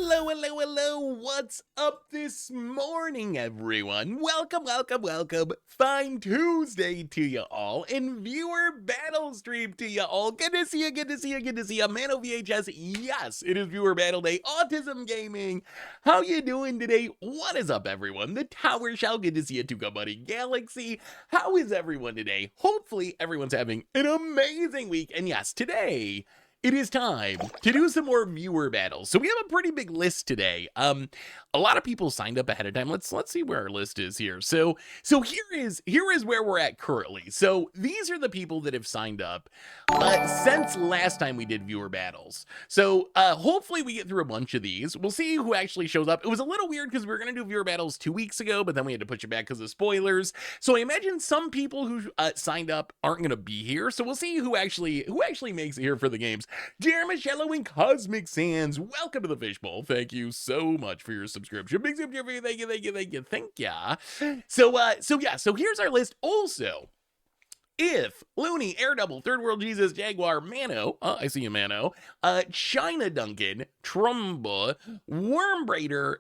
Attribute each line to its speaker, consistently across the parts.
Speaker 1: Hello, hello, hello. What's up this morning, everyone? Welcome. Fine Tuesday to you all, and viewer battle stream to you all. Good to see you. Mano VHS, yes, it is viewer battle day. Autism Gaming, how you doing today? What is up, everyone? The Tower Shell, good to see you, Tuka Buddy Galaxy. How is everyone today? Hopefully, everyone's having an amazing week, and yes, today it is time to do some more viewer battles. So we have a pretty big list today. A lot of people signed up ahead of time. Let's see where our list is here. So here is where we're at currently. So these are the people that have signed up since last time we did viewer battles. So hopefully we get through a bunch of these. We'll see who actually shows up. It was a little weird because we were gonna do viewer battles 2 weeks ago, but then we had to push it back because of spoilers. So I imagine some people who signed up aren't gonna be here. So we'll see who actually makes it here for the games. Machello and Cosmic Sands, welcome to the Fishbowl. Thank you so much for your subscription. Big subscription, thank you. So here's our list. Also, if Looney, Airdouble, Third World Jesus, Jaguar, Mano, I see you, Mano, China Duncan, Trumba, Wormbraider,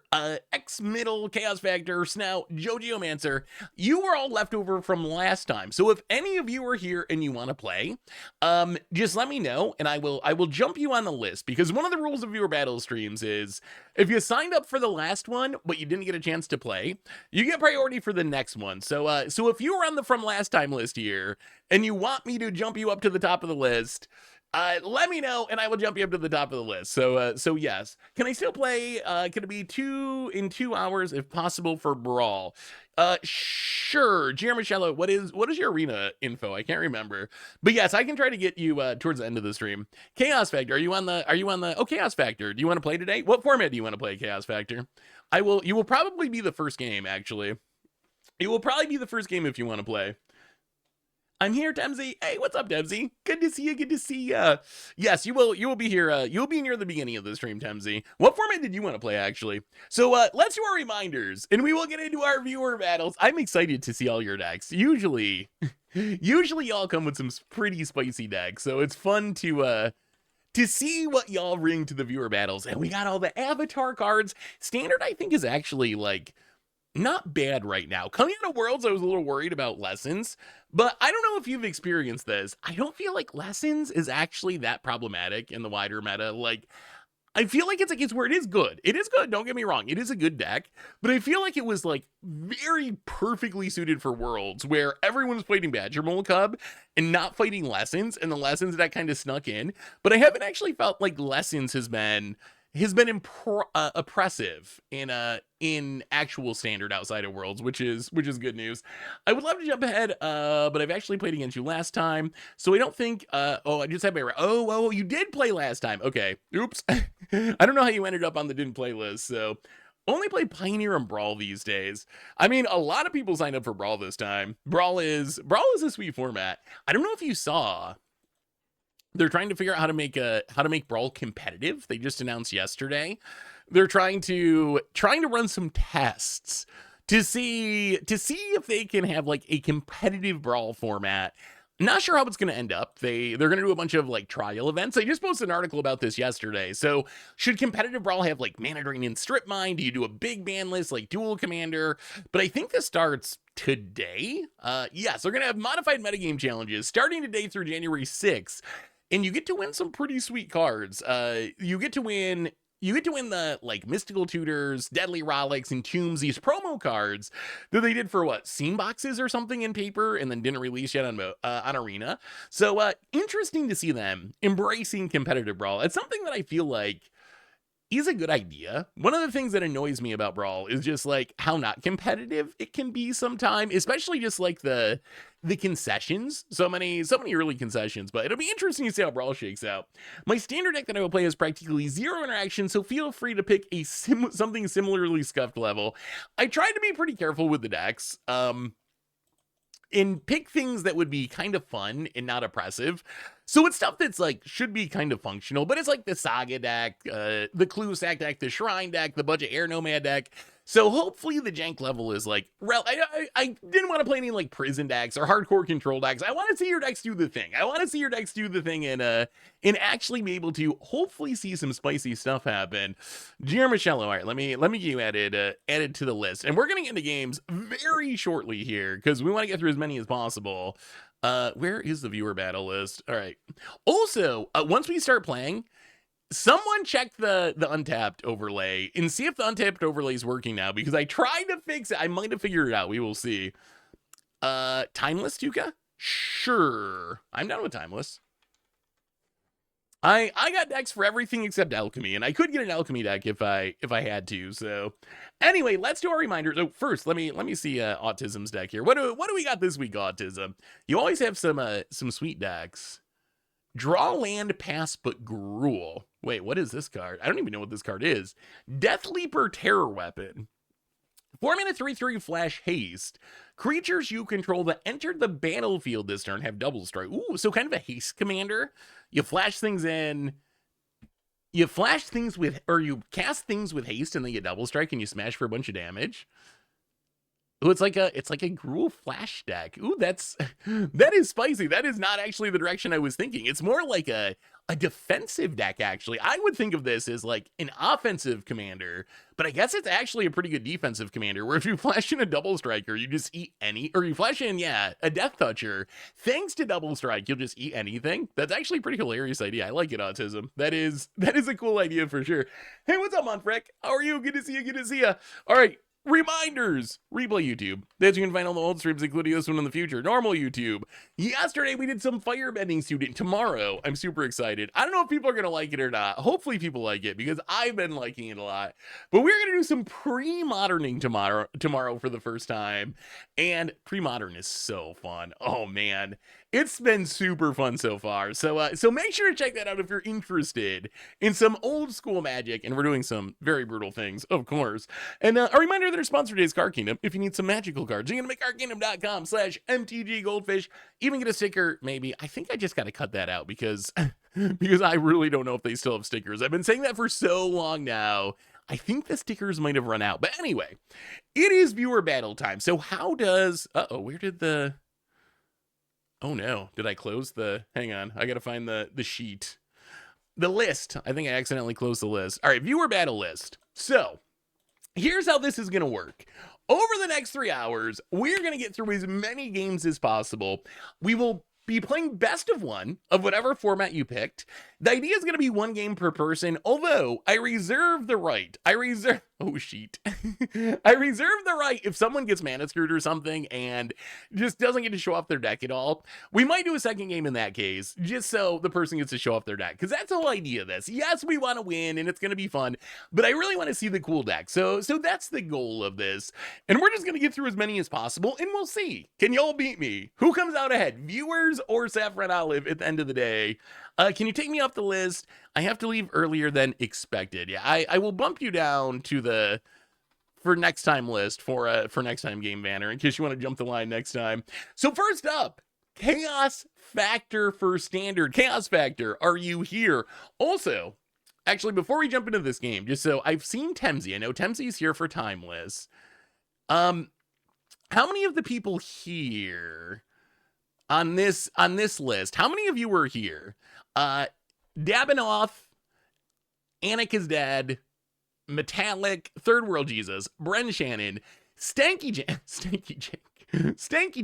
Speaker 1: X-Middle, Chaos Factor, Snout, Geomancer, you were all left over from last time. So if any of you are here and you want to play, just let me know and I will jump you on the list, because one of the rules of viewer battle streams is if you signed up for the last one but you didn't get a chance to play, you get priority for the next one. So if you were on the from last time list here and you want me to jump you up to the top of the list, let me know and I will jump you up to the top of the list. So yes, can I still play? Can it be 2 hours if possible for Brawl? Sure. Machello, what is your arena info? I can't remember, but yes, I can try to get you towards the end of the stream. Chaos Factor, are you on the oh, Chaos Factor, do you want to play today? What format do you want to play, Chaos Factor? You will probably be the first game, actually. It will probably be the first game if you want to play. I'm here, Tempzy. Hey, what's up, Tempzy? Good to see you. Yes, you will be here. You'll be near the beginning of the stream, Tempzy. What format did you want to play, actually? So let's do our reminders, and we will get into our viewer battles. I'm excited to see all your decks. Usually y'all come with some pretty spicy decks, so it's fun to see what y'all bring to the viewer battles. And we got all the avatar cards. Standard, I think, is actually like not bad right now. Coming into Worlds, I was a little worried about Lessons, but I don't know if you've experienced this. I don't feel like Lessons is actually that problematic in the wider meta. Like, I feel like it's where it is good. It is good, don't get me wrong. It is a good deck, but I feel like it was like very perfectly suited for Worlds, where everyone's fighting Badger Mole Cub and not fighting Lessons, and the Lessons that kind of snuck in. But I haven't actually felt like Lessons has been oppressive in actual Standard outside of Worlds, which is good news. I would love to jump ahead, but I've actually played against you last time, so I don't think I just had my you did play last time. Okay, oops. I don't know how you ended up on the didn't play list. So only play Pioneer and Brawl these days. I mean, a lot of people signed up for Brawl this time. Brawl is a sweet format. I don't know if you saw, they're trying to figure out how to make Brawl competitive. They just announced yesterday. They're trying to run some tests to see if they can have like a competitive Brawl format. Not sure how it's going to end up. They're going to do a bunch of like trial events. I just posted an article about this yesterday. So should competitive Brawl have like Mana Drain and Strip Mine? Do you do a big ban list like Dual Commander? But I think this starts today. Yes, they're going to have modified metagame challenges starting today through January 6th. And you get to win some pretty sweet cards. You get to win the like Mystical Tutors, Deadly Relics, and Tombsy's promo cards that they did for what, Scene Boxes or something in paper, and then didn't release yet on Arena. So interesting to see them embracing competitive Brawl. It's something that I feel like is a good idea. One of the things that annoys me about Brawl is just like how not competitive it can be sometimes, especially just like the concessions. So many early concessions, but it'll be interesting to see how Brawl shakes out. My standard deck that I will play has practically zero interaction, so feel free to pick a something similarly scuffed level. I tried to be pretty careful with the decks. And pick things that would be kind of fun and not oppressive. So it's stuff that's like should be kind of functional, but it's like the Saga deck, the Clue Sack deck, the Shrine deck, the Budget Air Nomad deck. So hopefully the jank level is like, I didn't want to play any like prison decks or hardcore control decks. I want to see your decks do the thing. I want to see your decks do the thing and actually be able to hopefully see some spicy stuff happen. Machello, all right, let me get you added to the list, and we're gonna get into games very shortly here because we want to get through as many as possible. Where is the viewer battle list? All right. Also, once we start playing, someone check the untapped overlay and see if the untapped overlay is working now, because I tried to fix it. I might have figured it out. We will see. Timeless, Tuka? Sure. I'm down with Timeless. I got decks for everything except Alchemy, and I could get an Alchemy deck if I had to. So anyway, let's do our reminders. Oh, first, let me see Autism's deck here. What do we got this week, Autism? You always have some sweet decks. Draw land, pass, but Gruel. Wait, what is this card? I don't even know what this card is. Death Leaper Terror Weapon. 4-mana 3/3 flash haste. Creatures you control that entered the battlefield this turn have double strike. Ooh, so kind of a haste commander. You flash things in. You flash things with, or you cast things with haste and then you double strike and you smash for a bunch of damage. Ooh, it's like a Gruel flash deck. Ooh, that is spicy. That is not actually the direction I was thinking. It's more like a defensive deck, actually. I would think of this as like an offensive commander, but I guess it's actually a pretty good defensive commander, where if you flash in a double striker, you just eat any, or you flash in, a Death Toucher. Thanks to double strike, you'll just eat anything. That's actually a pretty hilarious idea. I like it, Autism. That is a cool idea for sure. Hey, what's up, Monfreck? How are you? Good to see you. Good to see you. All right. Reminders! Replay YouTube. That you can find all the old streams, including this one in the future. Normal YouTube. Yesterday, we did some firebending student. Tomorrow, I'm super excited. I don't know if people are going to like it or not. Hopefully people like it, because I've been liking it a lot. But we're going to do some pre-moderning tomorrow for the first time. And pre-modern is so fun. Oh, man. It's been super fun so far. So make sure to check that out if you're interested in some old school Magic. And we're doing some very brutal things, of course. And a reminder that our sponsor today is Card Kingdom. If you need some magical cards, you can make cardkingdom.com/MTGGoldfish. Even get a sticker, maybe. I think I just got to cut that out because I really don't know if they still have stickers. I've been saying that for so long now. I think the stickers might have run out. But anyway, it is viewer battle time. So how does... where did the... Oh no, did I close the... Hang on, I gotta find the sheet. The list. I think I accidentally closed the list. All right, viewer battle list. So, here's how this is gonna work. Over the next 3 hours, we're gonna get through as many games as possible. We will be playing best of one of whatever format you picked. The idea is going to be one game per person, although I reserve the right. Oh, sheet. I reserve the right if someone gets mana screwed or something and just doesn't get to show off their deck at all. We might do a second game in that case, just so the person gets to show off their deck, because that's the whole idea of this. Yes, we want to win and it's going to be fun, but I really want to see the cool deck. So that's the goal of this. And we're just going to get through as many as possible, and we'll see. Can y'all beat me? Who comes out ahead? Viewers or SaffronOlive at the end of the day? Can you take me off the list? I have to leave earlier than expected. Yeah, I will bump you down to the for next time list for next time game banner in case you want to jump the line next time. So first up, Chaos Factor for Standard. Chaos Factor, are you here? Also, actually, before we jump into this game, just so I've seen Tempzy. I know Tempzy's here for Timeless. How many of the people here on this list, how many of you were here? Dabinoff, Anik is Dead, Metallic, Third World Jesus, Bren Shannon, Stanky Janky. Stanky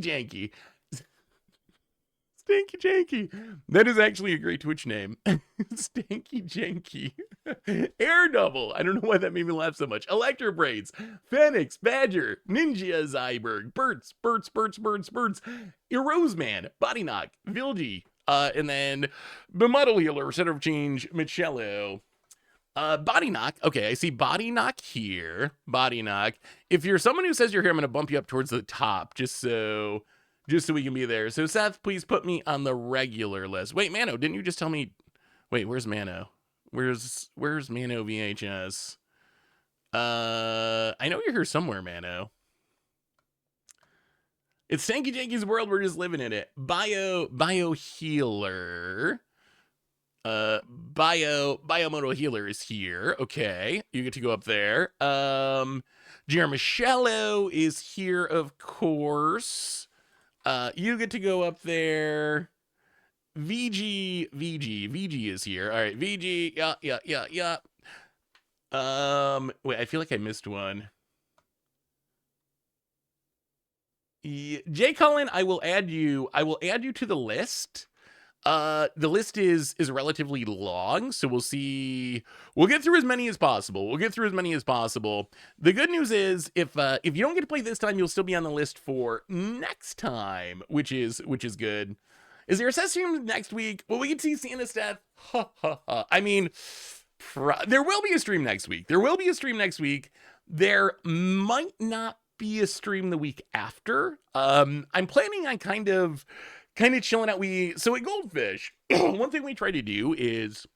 Speaker 1: Janky. That is actually a great Twitch name. Stanky Janky. Air Double. I don't know why that made me laugh so much. Electro Braids. Phoenix. Badger. Ninja Zyberg. Burts. Erosman. Body Knock. Vilgi. And then Bimodal Healer. Center of Change. Machello. Body Knock. Okay, I see Body Knock here. Body Knock. If you're someone who says you're here, I'm going to bump you up towards the top just so we can be there. So Seth, please put me on the regular list. Wait, Mano, didn't you just tell me? Wait, where's Mano? Where's Mano VHS? I know you're here somewhere, Mano. It's Tanky Janky's world. We're just living in it. Bio healer. Bimodal healer is here. Okay, you get to go up there. Machello is here, of course. You get to go up there. VG is here. All right, VG. Yeah. Wait, I feel like I missed one. Jay Cullen, I will add you to the list. The list is relatively long, so we'll see. We'll get through as many as possible. The good news is if you don't get to play this time, you'll still be on the list for next time, which is good. Is there a set stream next week? Well, we can see Santa's death. I mean, there will be a stream next week. There might not be a stream the week after. I'm planning on kind of chilling out. So at Goldfish, one thing we try to do is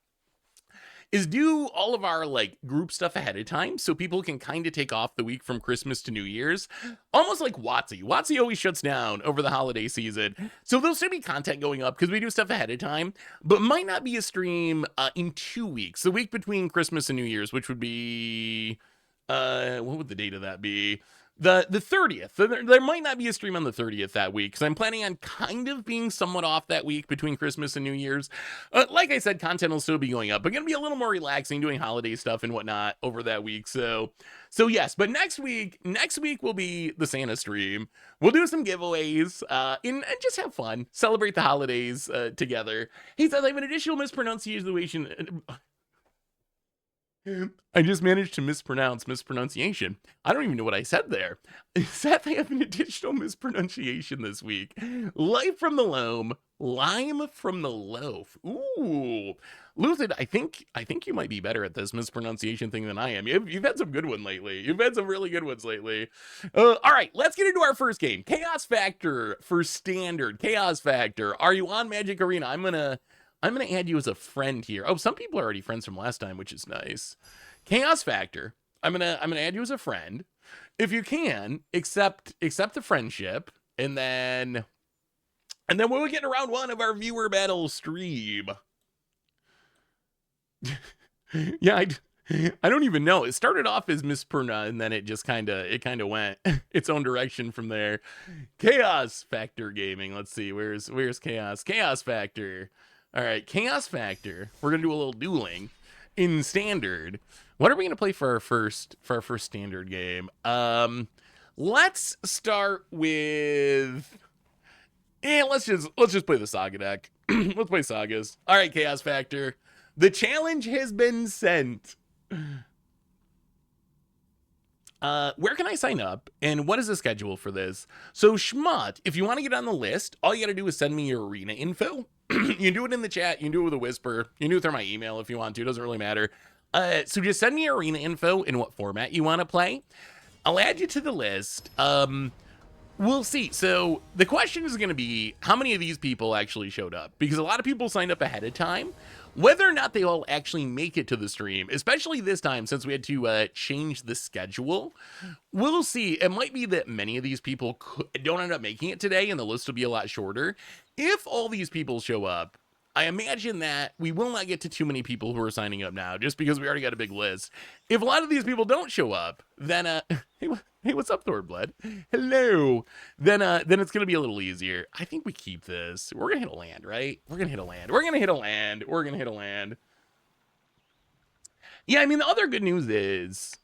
Speaker 1: do all of our like group stuff ahead of time so people can kind of take off the week from Christmas to New Year's, almost like WotC. WotC always shuts down over the holiday season, so there'll still be content going up because we do stuff ahead of time, but might not be a stream in 2 weeks, the week between Christmas and New Year's, which would be what would the date of that be? The 30th. There might not be a stream on the 30th that week because I'm planning on kind of being somewhat off that week between Christmas and New Year's. Like I said, content will still be going up, but going to be a little more relaxing, doing holiday stuff and whatnot over that week. So yes, but next week will be the Santa stream. We'll do some giveaways and just have fun, celebrate the holidays together. He says I have an additional mispronunciation. I just managed to mispronunciation. I don't even know what I said there. Seth, I have an additional mispronunciation this week. Lime from the loaf. Ooh, Lucid, I think you might be better at this mispronunciation thing than I am. You've had some good ones lately. You've had some really good ones lately. All right, let's get into our first game. Chaos Factor for Standard. Chaos Factor. Are you on Magic Arena? I'm gonna add you as a friend here. Oh, some people are already friends from last time, which is nice. Chaos Factor. I'm gonna add you as a friend. If you can, accept the friendship, and then we'll get in round one of our viewer battle stream. Yeah, I don't even know. It started off as mispronoun, and then it just kind of went its own direction from there. Chaos Factor Gaming. Let's see. Where's Chaos? Chaos Factor. All right, Chaos Factor. We're gonna do a little dueling in Standard. What are we gonna play for our first Standard game? Let's start with. Let's just play the Saga deck. Let's play Sagas. All right, Chaos Factor. The challenge has been sent. Where can I sign up, and what is the schedule for this? So Schmott, if you want to get on the list, all you got to do is send me your arena info. You can do it in the chat, you can do it with a whisper, you can do it through my email if you want to, it doesn't really matter. So just send me your arena info and what format you want to play. I'll add you to the list. We'll see. So the question is going to be how many of these people actually showed up, because a lot of people signed up ahead of time. Whether or not they all actually make it to the stream, especially this time since we had to change the schedule, we'll see. It might be that many of these people don't end up making it today, and the list will be a lot shorter. If all these people show up, I imagine that we will not get to too many people who are signing up now, just because we already got a big list. If a lot of these people don't show up, then hey, what's up, Thornblood? Hello. Then it's gonna be a little easier. I think we keep this. We're gonna hit a land, right? We're gonna hit a land. Yeah, I mean, the other good news is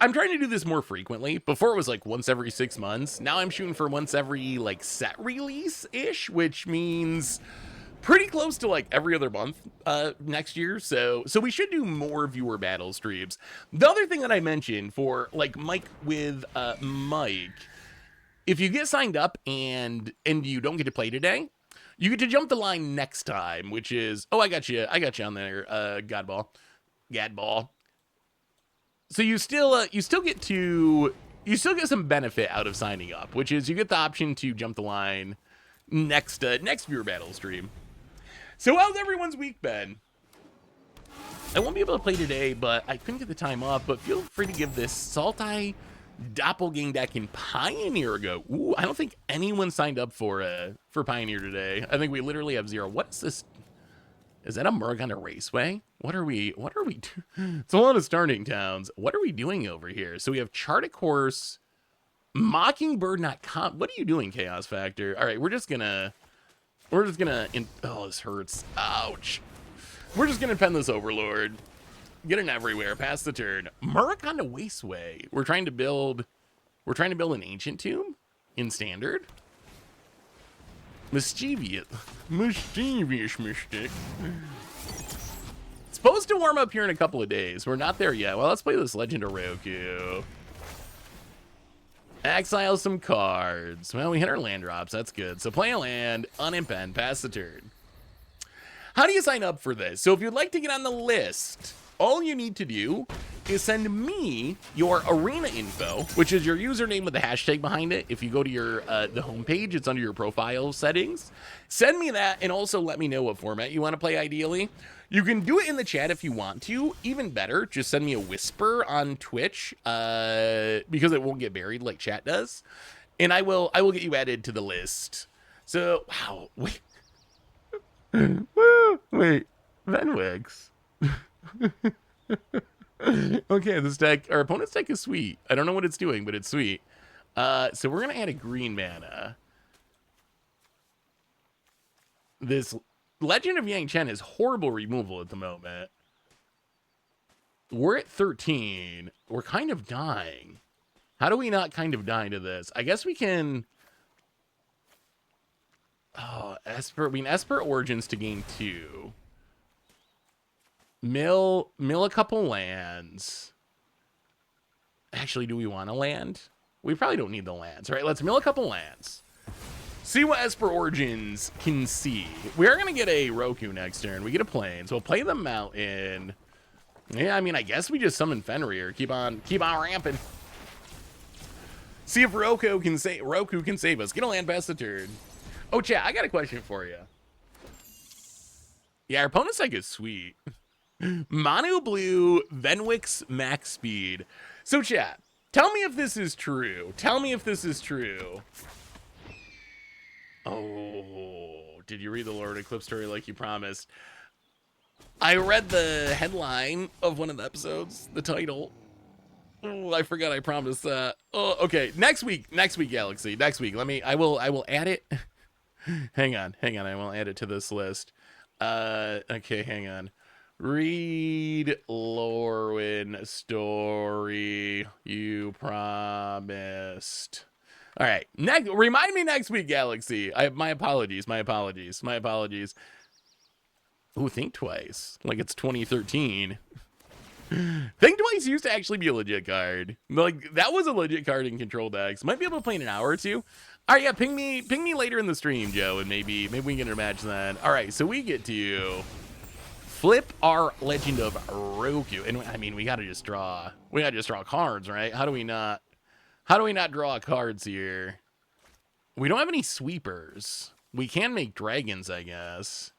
Speaker 1: I'm trying to do this more frequently. Before it was like once every 6 months. Now I'm shooting for once every like set release ish, which means pretty close to like every other month next year. So we should do more viewer battle streams. The other thing that I mentioned for like Mike with Mike, if you get signed up and you don't get to play today, you get to jump the line next time, which is, oh, I got you on there, Gadball. So you still get some benefit out of signing up, which is you get the option to jump the line next viewer battle stream. So how's everyone's week been? I won't be able to play today, but I couldn't get the time off, but feel free to give this Saltai Doppelgang deck in Pioneer ago. Ooh, I don't think anyone signed up for Pioneer today. I think we literally have 0. What is this? Is that a Muruganda Raceway? What are we It's a lot of starting towns. What are we doing over here? So we have Chartic Horse, Mockingbird, what are you doing, Chaos Factor? All right, we're just gonna, oh, this hurts. Ouch. We're just gonna pen this Overlord. Get it everywhere. Pass the turn. Muruganda Wasteway. We're trying to build an ancient tomb in standard. Mischievous Mystic. It's supposed to warm up here in a couple of days. We're not there yet. Well, let's play this Legend of Roku. Exile some cards. Well, we hit our land drops. That's good. So play a land, unimp end, pass the turn. How do you sign up for this? So if you'd like to get on the list, all you need to do is send me your arena info, which is your username with the hashtag behind it. If you go to your the homepage, it's under your profile settings. Send me that, and also let me know what format you want to play ideally. You can do it in the chat if you want to. Even better, just send me a whisper on Twitch, because it won't get buried like chat does, and I will get you added to the list. So, wow, wait, wait, Venwix. Okay, this deck, our opponent's deck is sweet. I don't know what it's doing, but it's sweet. So we're gonna add a green mana. This Legend of Yang Chen is horrible removal at the moment. We're at 13. We're kind of dying. How do we not kind of die to this? I guess we can. Oh, Esper Origins to gain 2. Mill a couple lands. Actually, do we want a land? We probably don't need the lands, right? Let's mill a couple lands. See what Esper Origins can see. We are going to get a Roku next turn. We get a Plains. We'll play the Mountain. Yeah, I mean, I guess we just summon Fenrir. Keep on ramping. See if Roku can save us. Get a land past the turn. Oh, chat, I got a question for you. Yeah, our opponent's deck is sweet. Mono blue, Venwix, max speed. So, chat, tell me if this is true. Tell me if this is true. Oh, did you read the Lord Eclipse story like you promised? I read the headline of one of the episodes, the title. Oh, I forgot I promised that. Oh, okay. Next week, Galaxy. Next week. I will add it. Hang on. I will add it to this list. Okay, hang on. Read Lorwyn story you promised. All right. Remind me next week, Galaxy. My apologies. Ooh, Think Twice. Like it's 2013. Think Twice used to actually be a legit card. Like that was a legit card in control decks. Might be able to play in an hour or two. All right, yeah, ping me later in the stream, Joe, and maybe we can get a match then. All right, so we get to flip our Legend of Roku, and I mean we gotta just draw cards, right? How do we not draw cards here? We don't have any sweepers. We can make dragons, I guess.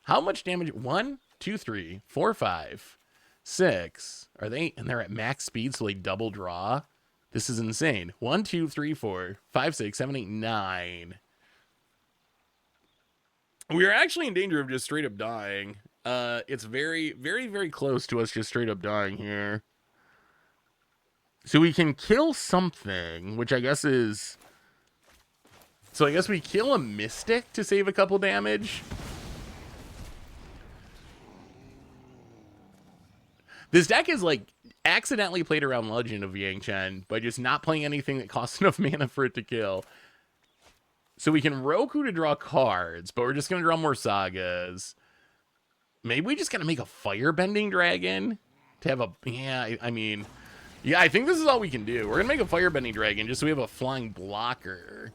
Speaker 1: How much damage? 1, 2, 3, 4, 5, 6. Are they? And they're at max speed, so they double draw. This is insane. 1, 2, 3, 4, 5, 6, 7, 8, 9. We are actually in danger of just straight up dying. It's very, very, very close to us just straight up dying here. So we can kill something, which I guess is... So I guess we kill a Mystic to save a couple damage. This deck is like accidentally played around Legend of Yang Chen by just not playing anything that costs enough mana for it to kill. So we can Roku to draw cards, but we're just going to draw more sagas. Maybe we just got to make a firebending dragon to have a... Yeah, I mean... Yeah, I think this is all we can do. We're going to make a firebending dragon just so we have a flying blocker.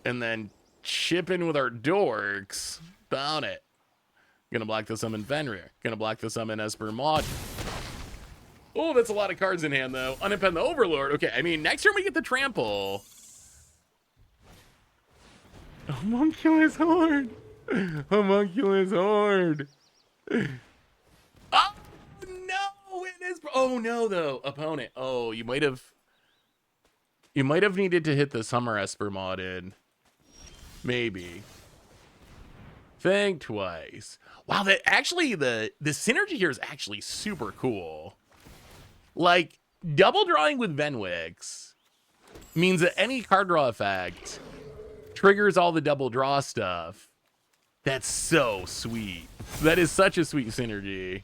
Speaker 1: And then chip in with our dorks. About it. Gonna block the summon Fenrir. Gonna block the summon Esper Maud. Oh, that's a lot of cards in hand, though. Unimpend the Overlord. Okay, I mean, next turn we get the Trample. Homunculus Horde. Homunculus Horde. Oh, no! It is... Oh, no, though. Opponent. Oh, you might have... You might have needed to hit the Summer Esper mod in. Maybe. Think twice. Wow, that actually, the synergy here is actually super cool. Like, double drawing with Venwix means that any card draw effect triggers all the double draw stuff. That's so sweet. That is such a sweet synergy.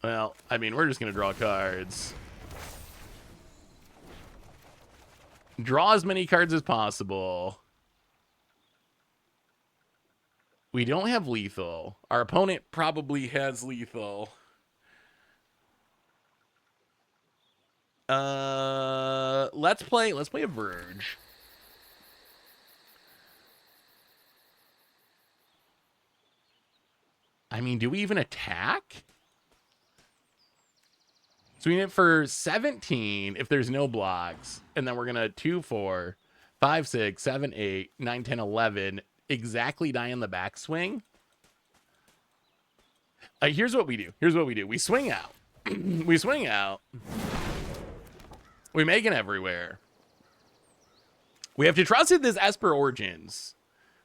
Speaker 1: Well, I mean, we're just going to draw cards. Draw as many cards as possible. We don't have lethal. Our opponent probably has lethal. Let's play a Verge. I mean, do we even attack? So we need it for 17 if there's no blocks. And then we're going to 2, 4, 5, 6, 7, 8, 9, 10, 11. Exactly die in the backswing. Here's what we do. We swing out. We swing out. We make it everywhere. We have to trust that this Esper Origins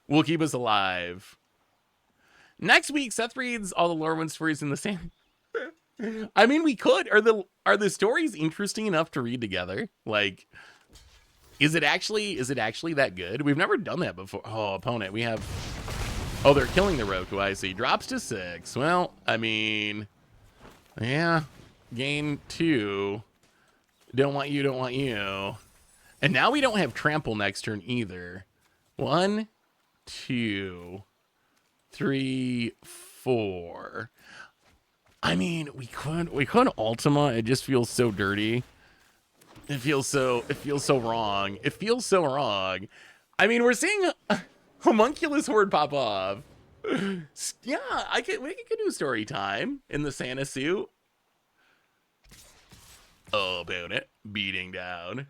Speaker 1: will keep us alive. Next week, Seth reads all the Lorwyn stories in the same. I mean, we could. Are the stories interesting enough to read together? Like, is it actually that good? We've never done that before. Oh, opponent, we have. Oh, they're killing the Roku. I see. Drops to 6. Well, I mean, yeah. Gain 2. Don't want you. And now we don't have trample next turn either. 1, 2, 3, 4. I mean, we could Ultima. It just feels so dirty. It feels so wrong. It feels so wrong. I mean, we're seeing a homunculus horde pop off. Yeah, we could do story time in the Santa suit. Oh, about it. Beating down.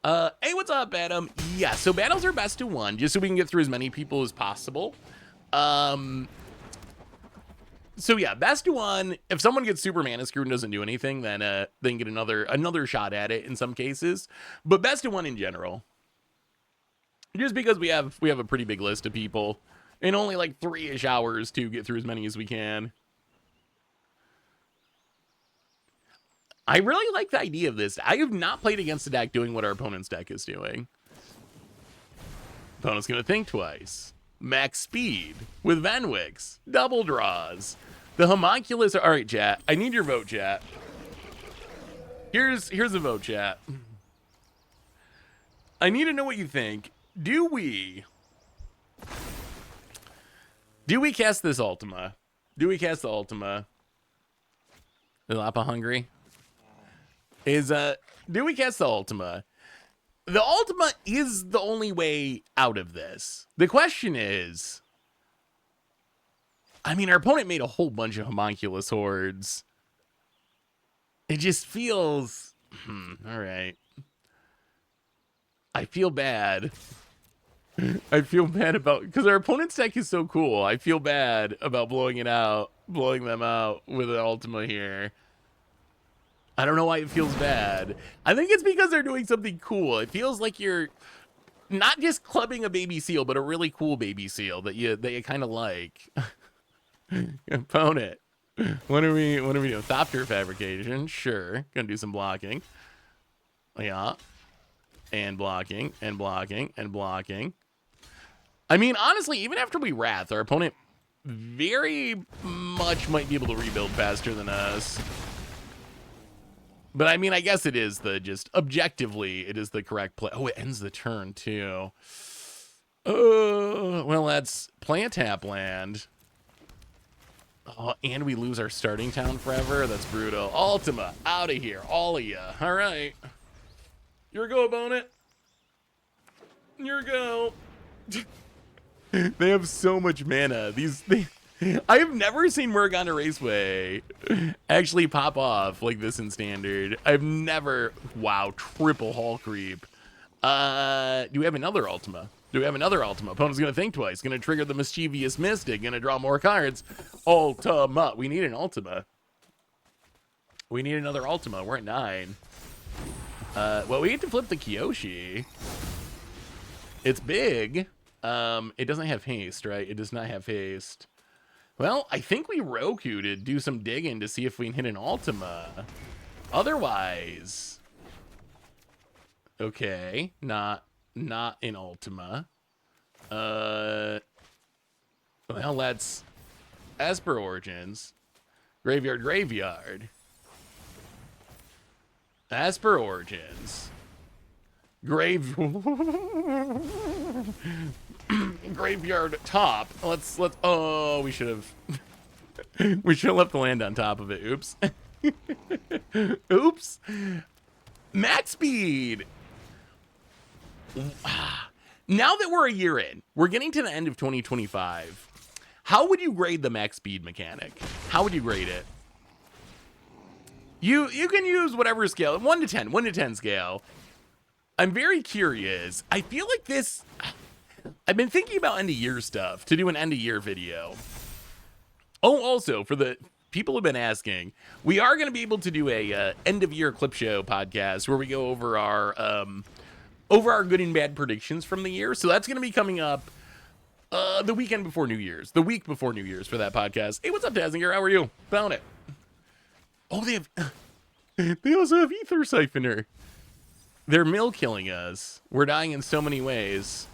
Speaker 1: Hey, what's up, Adam? Yeah, so battles are best to 1, just so we can get through as many people as possible. So yeah, best to 1. If someone gets super mana screwed and doesn't do anything, then they can get another shot at it in some cases. But best to 1 in general. Just because we have a pretty big list of people and only like 3-ish hours to get through as many as we can. I really like the idea of this. I have not played against a deck doing what our opponent's deck is doing. Opponent's gonna think twice. Max speed with Venwix. Double draws. The homunculus. All right, chat. I need your vote, chat. Here's a vote, chat. I need to know what you think. Do we cast this Ultima? Do we cast the Ultima? Is Lapa hungry? Do we cast the Ultima? The Ultima is the only way out of this. The question is, I mean, our opponent made a whole bunch of homunculus hordes. It just feels, all right. I feel bad. I feel bad about, because our opponent's deck is so cool. I feel bad about blowing them out with an Ultima here. I don't know why it feels bad. I think it's because they're doing something cool. It feels like you're not just clubbing a baby seal, but a really cool baby seal that you kind of like. Opponent. What are we doing? Thopter fabrication. Sure. Gonna do some blocking. Yeah. And blocking. And blocking. And blocking. I mean, honestly, even after we Wrath, our opponent very much might be able to rebuild faster than us. But I mean, I guess it is objectively, it is the correct play. Oh, it ends the turn too. Well, let's play a tap land. Oh, and we lose our starting town forever. That's brutal. Ultima, out of here, all of you. All right. Your go, opponent. Your go. They have so much mana. I have never seen Morgana Raceway actually pop off like this in Standard. I've never. Wow, triple Hall Creep. Do we have another Ultima? Opponent's gonna think twice. Gonna trigger the Mischievous Mystic. Gonna draw more cards. Ultima. We need an Ultima. We need another Ultima. We're at 9. Well, we get to flip the Kyoshi. It's big. It doesn't have haste, right? It does not have haste. Well, I think we Roku to do some digging to see if we can hit an Ultima. Otherwise, okay, not in Ultima. Well, let's Esper Origins, graveyard. Esper Origins, graveyard top. Let's. Oh, we should have. We should have left the land on top of it. Oops. Oops. Max speed. Now that we're a year in, we're getting to the end of 2025. How would you grade the max speed mechanic? How would you grade it? You can use whatever scale, 1 to 10, 1 to 10 scale. I'm very curious. I feel like this, I've been thinking about end of year stuff to do an end of year video. Oh, also for the people who've been asking, we are going to be able to do a end of year clip show podcast where we go over our good and bad predictions from the year. So that's going to be coming up the weekend before New Year's, the week before New Year's for that podcast. Hey, what's up, Dazinger? How are you? Found it. Oh, they also have Ether Siphoner. They're mill killing us. We're dying in so many ways.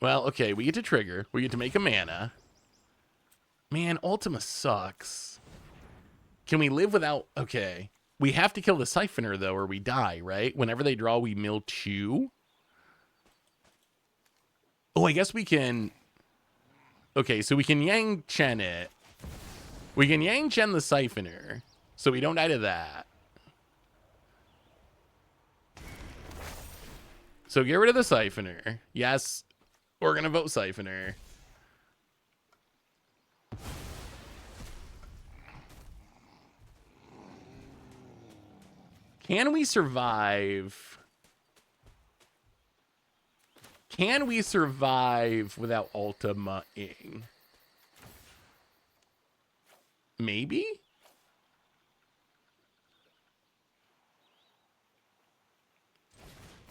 Speaker 1: Well, okay, we get to trigger. We get to make a mana. Man, Ultima sucks. Can we live without... Okay. We have to kill the Siphoner, though, or we die, right? Whenever they draw, we mill 2. Oh, I guess we can... Okay, so we can Yang Chen it. We can Yang Chen the Siphoner, so we don't die to that. So get rid of the Siphoner. Yes, we're going to vote Siphoner. Can we survive? Can we survive without Ultima-ing? Maybe?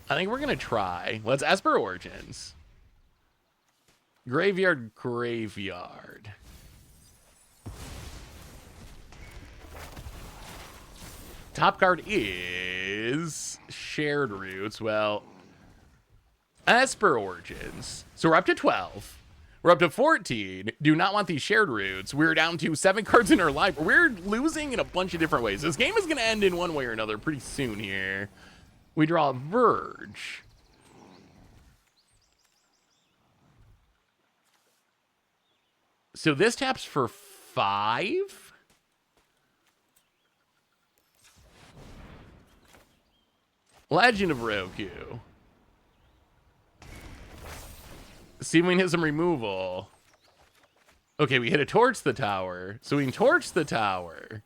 Speaker 1: I think we're going to try. Let's Esper Origins. Graveyard. Top card is Shared Roots. Well, Esper Origins. So we're up to 12. We're up to 14. Do not want these Shared Roots. We're down to 7 cards in our library. We're losing in a bunch of different ways. This game is going to end in one way or another pretty soon here. We draw a Verge. So this taps for 5. Legend of Roku. See if we can hit some removal. Okay, we hit a Torch the Tower. So we can Torch the Tower.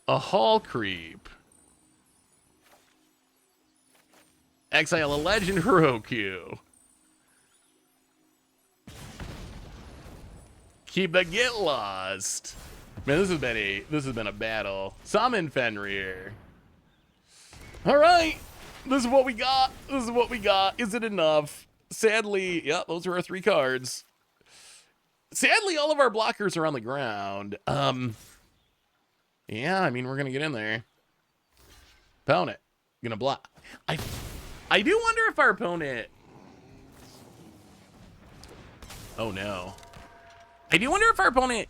Speaker 1: A Hall Creep. Exile a Legend Roku. Keep the Get Lost. Man, this has been a battle. Summon Fenrir. All right. This is what we got. This is what we got. Is it enough? Sadly, yeah, those are our 3 cards. Sadly, all of our blockers are on the ground. Yeah, I mean, we're going to get in there. Opponent. Going to block. I do wonder if our opponent... Oh, no. I do wonder if our opponent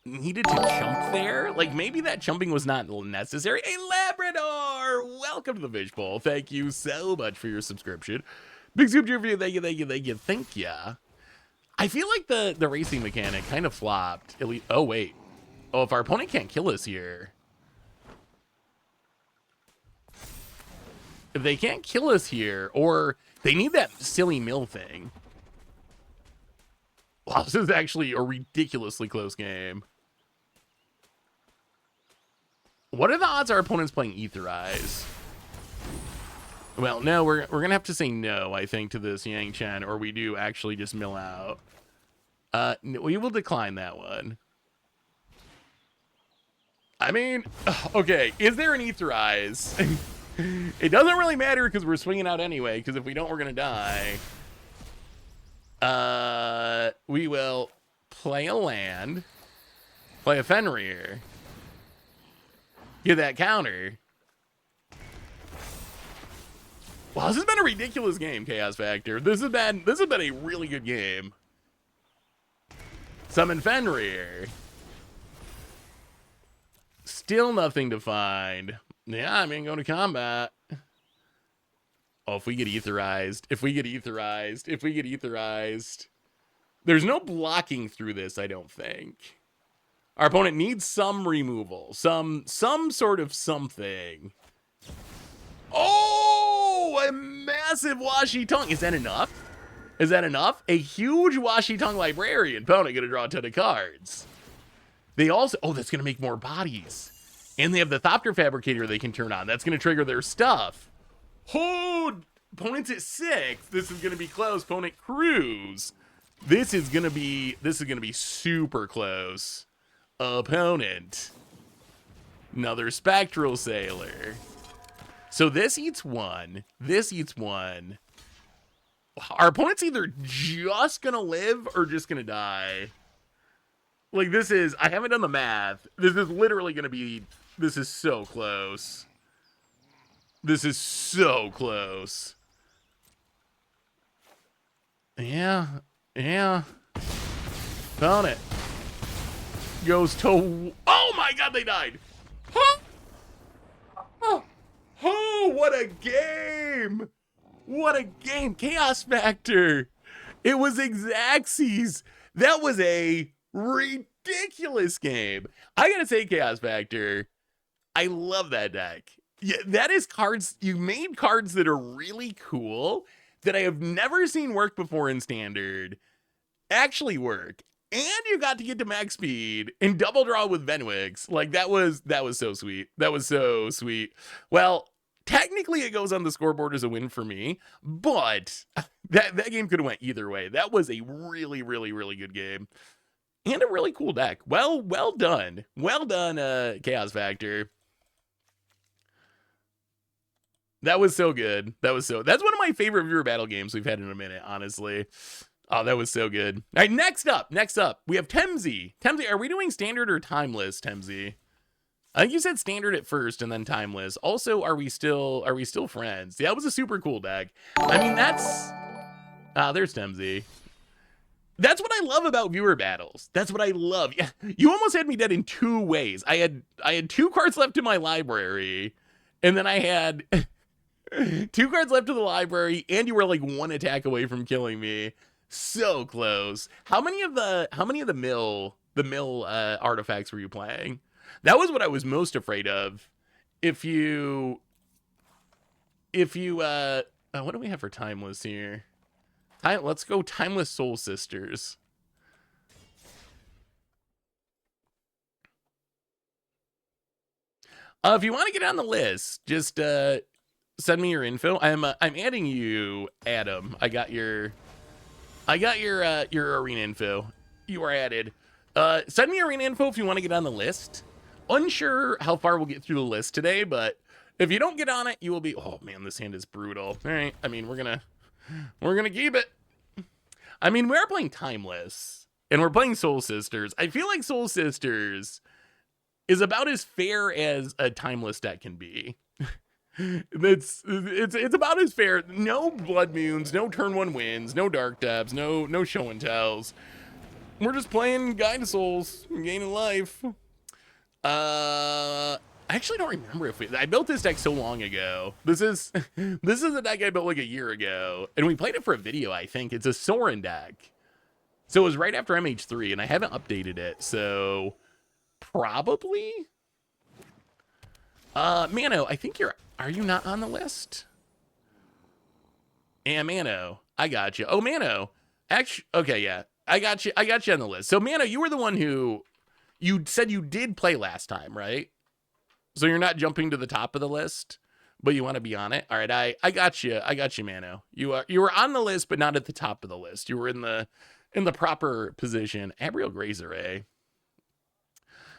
Speaker 1: needed to jump there. Like, maybe that jumping was not necessary. A Labrador! Welcome to the Fish Bowl. Thank you so much for your subscription. Big Scoop Review. Thank ya. I feel like the racing mechanic kind of flopped. At least, oh, wait. Oh, if our opponent can't kill us here. If they can't kill us here, or they need that silly mill thing. Wow, this is actually a ridiculously close game. What are the odds our opponent's playing Ether Eyes? Well, no, we're going to have to say no, I think, to this Yang Chen, or we do actually just mill out. We will decline that one. I mean, okay, is there an Aetherize? It doesn't really matter because we're swinging out anyway, because if we don't, we're going to die. We will play a land, play a Fenrir, get that counter. Wow, this has been a ridiculous game, Chaos Factor. This has been a really good game. Summon Fenrir. Still nothing to find. Yeah, I mean, go to combat. Oh, if we get Aetherized. There's no blocking through this, I don't think. Our opponent needs some removal. Some sort of something. Oh, a massive Washi Tongue. Is that enough? A huge Washi Tongue Librarian. Opponent gonna draw a ton of cards. They also, oh, that's gonna make more bodies. And they have the Thopter Fabricator they can turn on. That's gonna trigger their stuff. Oh, opponent's at 6. This is gonna be close. Opponent Cruise. This is gonna be super close. Opponent. Another Spectral Sailor. So this eats 1. Our opponent's either just gonna live or just gonna die. Like, this is, I haven't done the math. This is literally gonna be, this is so close. Yeah. Opponent goes to, oh my god, they died. Huh? Oh, what a game. Chaos Factor. It was Xaxes. That was a ridiculous game. I gotta say, Chaos Factor, I love that deck. Yeah, that is cards. You made cards that are really cool, that I have never seen work before in Standard, actually work. And you got to get to max speed and double draw with Venwix. Like, that was so sweet. Well, technically it goes on the scoreboard as a win for me, but that game could have went either way. That was a really, really, really good game. And a really cool deck. Well done. Chaos Factor. That was so good. That's one of my favorite viewer battle games we've had in a minute, honestly. Oh, that was so good. All right, next up, we have Tempzy. Tempzy, are we doing standard or timeless, Tempzy? I think you said standard at first and then timeless. Also, are we still friends? Yeah, it was a super cool deck. I mean, there's Tempzy. That's what I love about viewer battles. That's what I love. Yeah, you almost had me dead in 2 ways. I had 2 cards left in my library, and then I had 2 cards left in the library, and you were like 1 attack away from killing me. So close. How many of the mill artifacts were you playing? That was what I was most afraid of. If you what do we have for timeless here? Let's go Timeless Soul Sisters. If you want to get on the list, just send me your info. I'm adding you, Adam. I got your arena info. You are added. Send me arena info if you want to get on the list. Unsure how far we'll get through the list today, but if you don't get on it, you will be, oh man, this hand is brutal. All right, I mean, we're gonna keep it. I mean, we're playing Timeless, and we're playing Soul Sisters. I feel like Soul Sisters is about as fair as a Timeless deck can be. It's about as fair. No Blood Moons, no turn 1 wins, no Dark Depths, no show and tells. We're just playing Guide Souls, gaining life. I actually don't remember I built this deck so long ago. This is a deck I built like a year ago, and we played it for a video. I think it's a Sorin deck, so it was right after MH3, and I haven't updated it, so probably. Mano, I think are you not on the list? Yeah, Mano, I got you. Oh, Mano, actually, okay, yeah, I got you on the list. So, Mano, you were the one who you said you did play last time, right? So you're not jumping to the top of the list, but you want to be on it. All right, I got you, Mano. You were on the list, but not at the top of the list. You were in the proper position. Abriel Grazer, eh?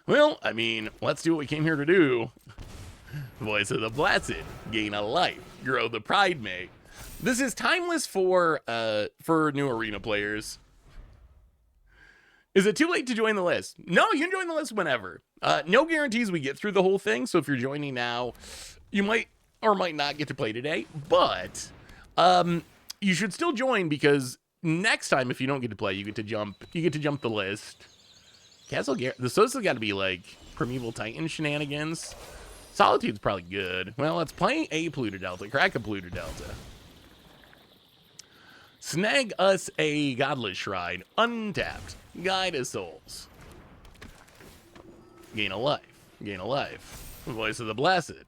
Speaker 1: Well, I mean, let's do what we came here to do. Voice of the Blessed, gain a life, grow the Pride Mate. This is timeless for new arena players. Is it too late to join the list? No, you can join the list whenever. No guarantees we get through the whole thing, so if you're joining now, you might or might not get to play today, but you should still join because next time if you don't get to play, you get to jump the list. Castle Garrett, the Sosa's got to be like Primeval Titan shenanigans. Solitude's probably good. Well, let's play a Polluted Delta. Crack a Polluted Delta. Snag us a Godless Shrine. Untapped. Guide of Souls. Gain a life. Gain a life. Voice of the Blessed.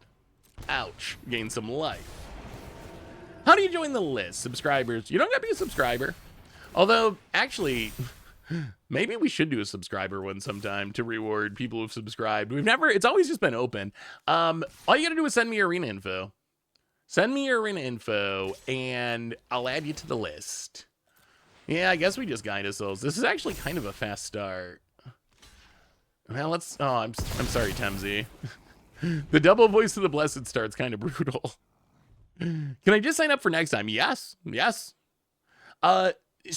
Speaker 1: Ouch. Gain some life. How do you join the list? Subscribers. You don't gotta be a subscriber. Although, actually, maybe we should do a subscriber one sometime to reward people who've subscribed. It's always just been open. All you gotta do is send me your arena info. Send me your arena info, and I'll add you to the list. Yeah, I guess we just guide us those. This is actually kind of a fast start. Well, let's... Oh, I'm sorry, Tempzy. The double Voice of the Blessed start's kind of brutal. Can I just sign up for next time? Yes. Yes. So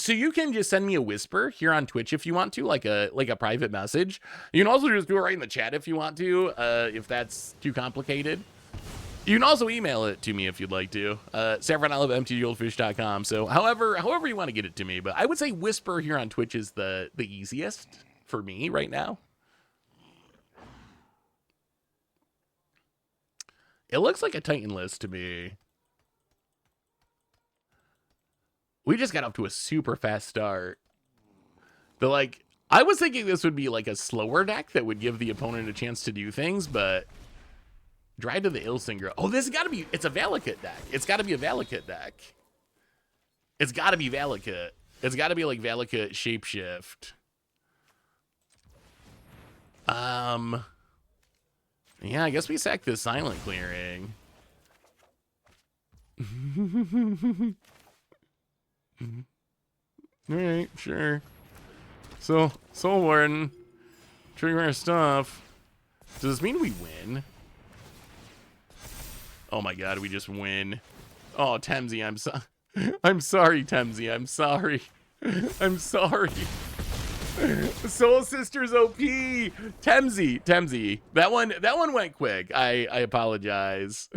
Speaker 1: you can just send me a whisper here on Twitch if you want to, like a private message. You can also just do it right in the chat if you want to, if that's too complicated. You can also email it to me if you'd like to. SaffronOlive, MTGGoldfish.com. So however you want to get it to me. But I would say whisper here on Twitch is the easiest for me right now. It looks like a Titan list to me. We just got off to a super fast start. I was thinking this would be like a slower deck that would give the opponent a chance to do things, but Drive to the Ilsinger. Oh, this has got to be, it's a Valakut deck. It's got to be a Valakut deck. It's got to be Valakut. It's got to be like Valakut Shapeshift. Yeah, I guess we sack this Silent Clearing. Alright, sure. So, Soul Warden. Trigger our stuff. Does this mean we win? Oh my god, we just win. Oh, Tempzy, I'm sorry, Tempzy. I'm sorry. I'm sorry. Soul Sisters OP. Tempzy. That one went quick. I apologize.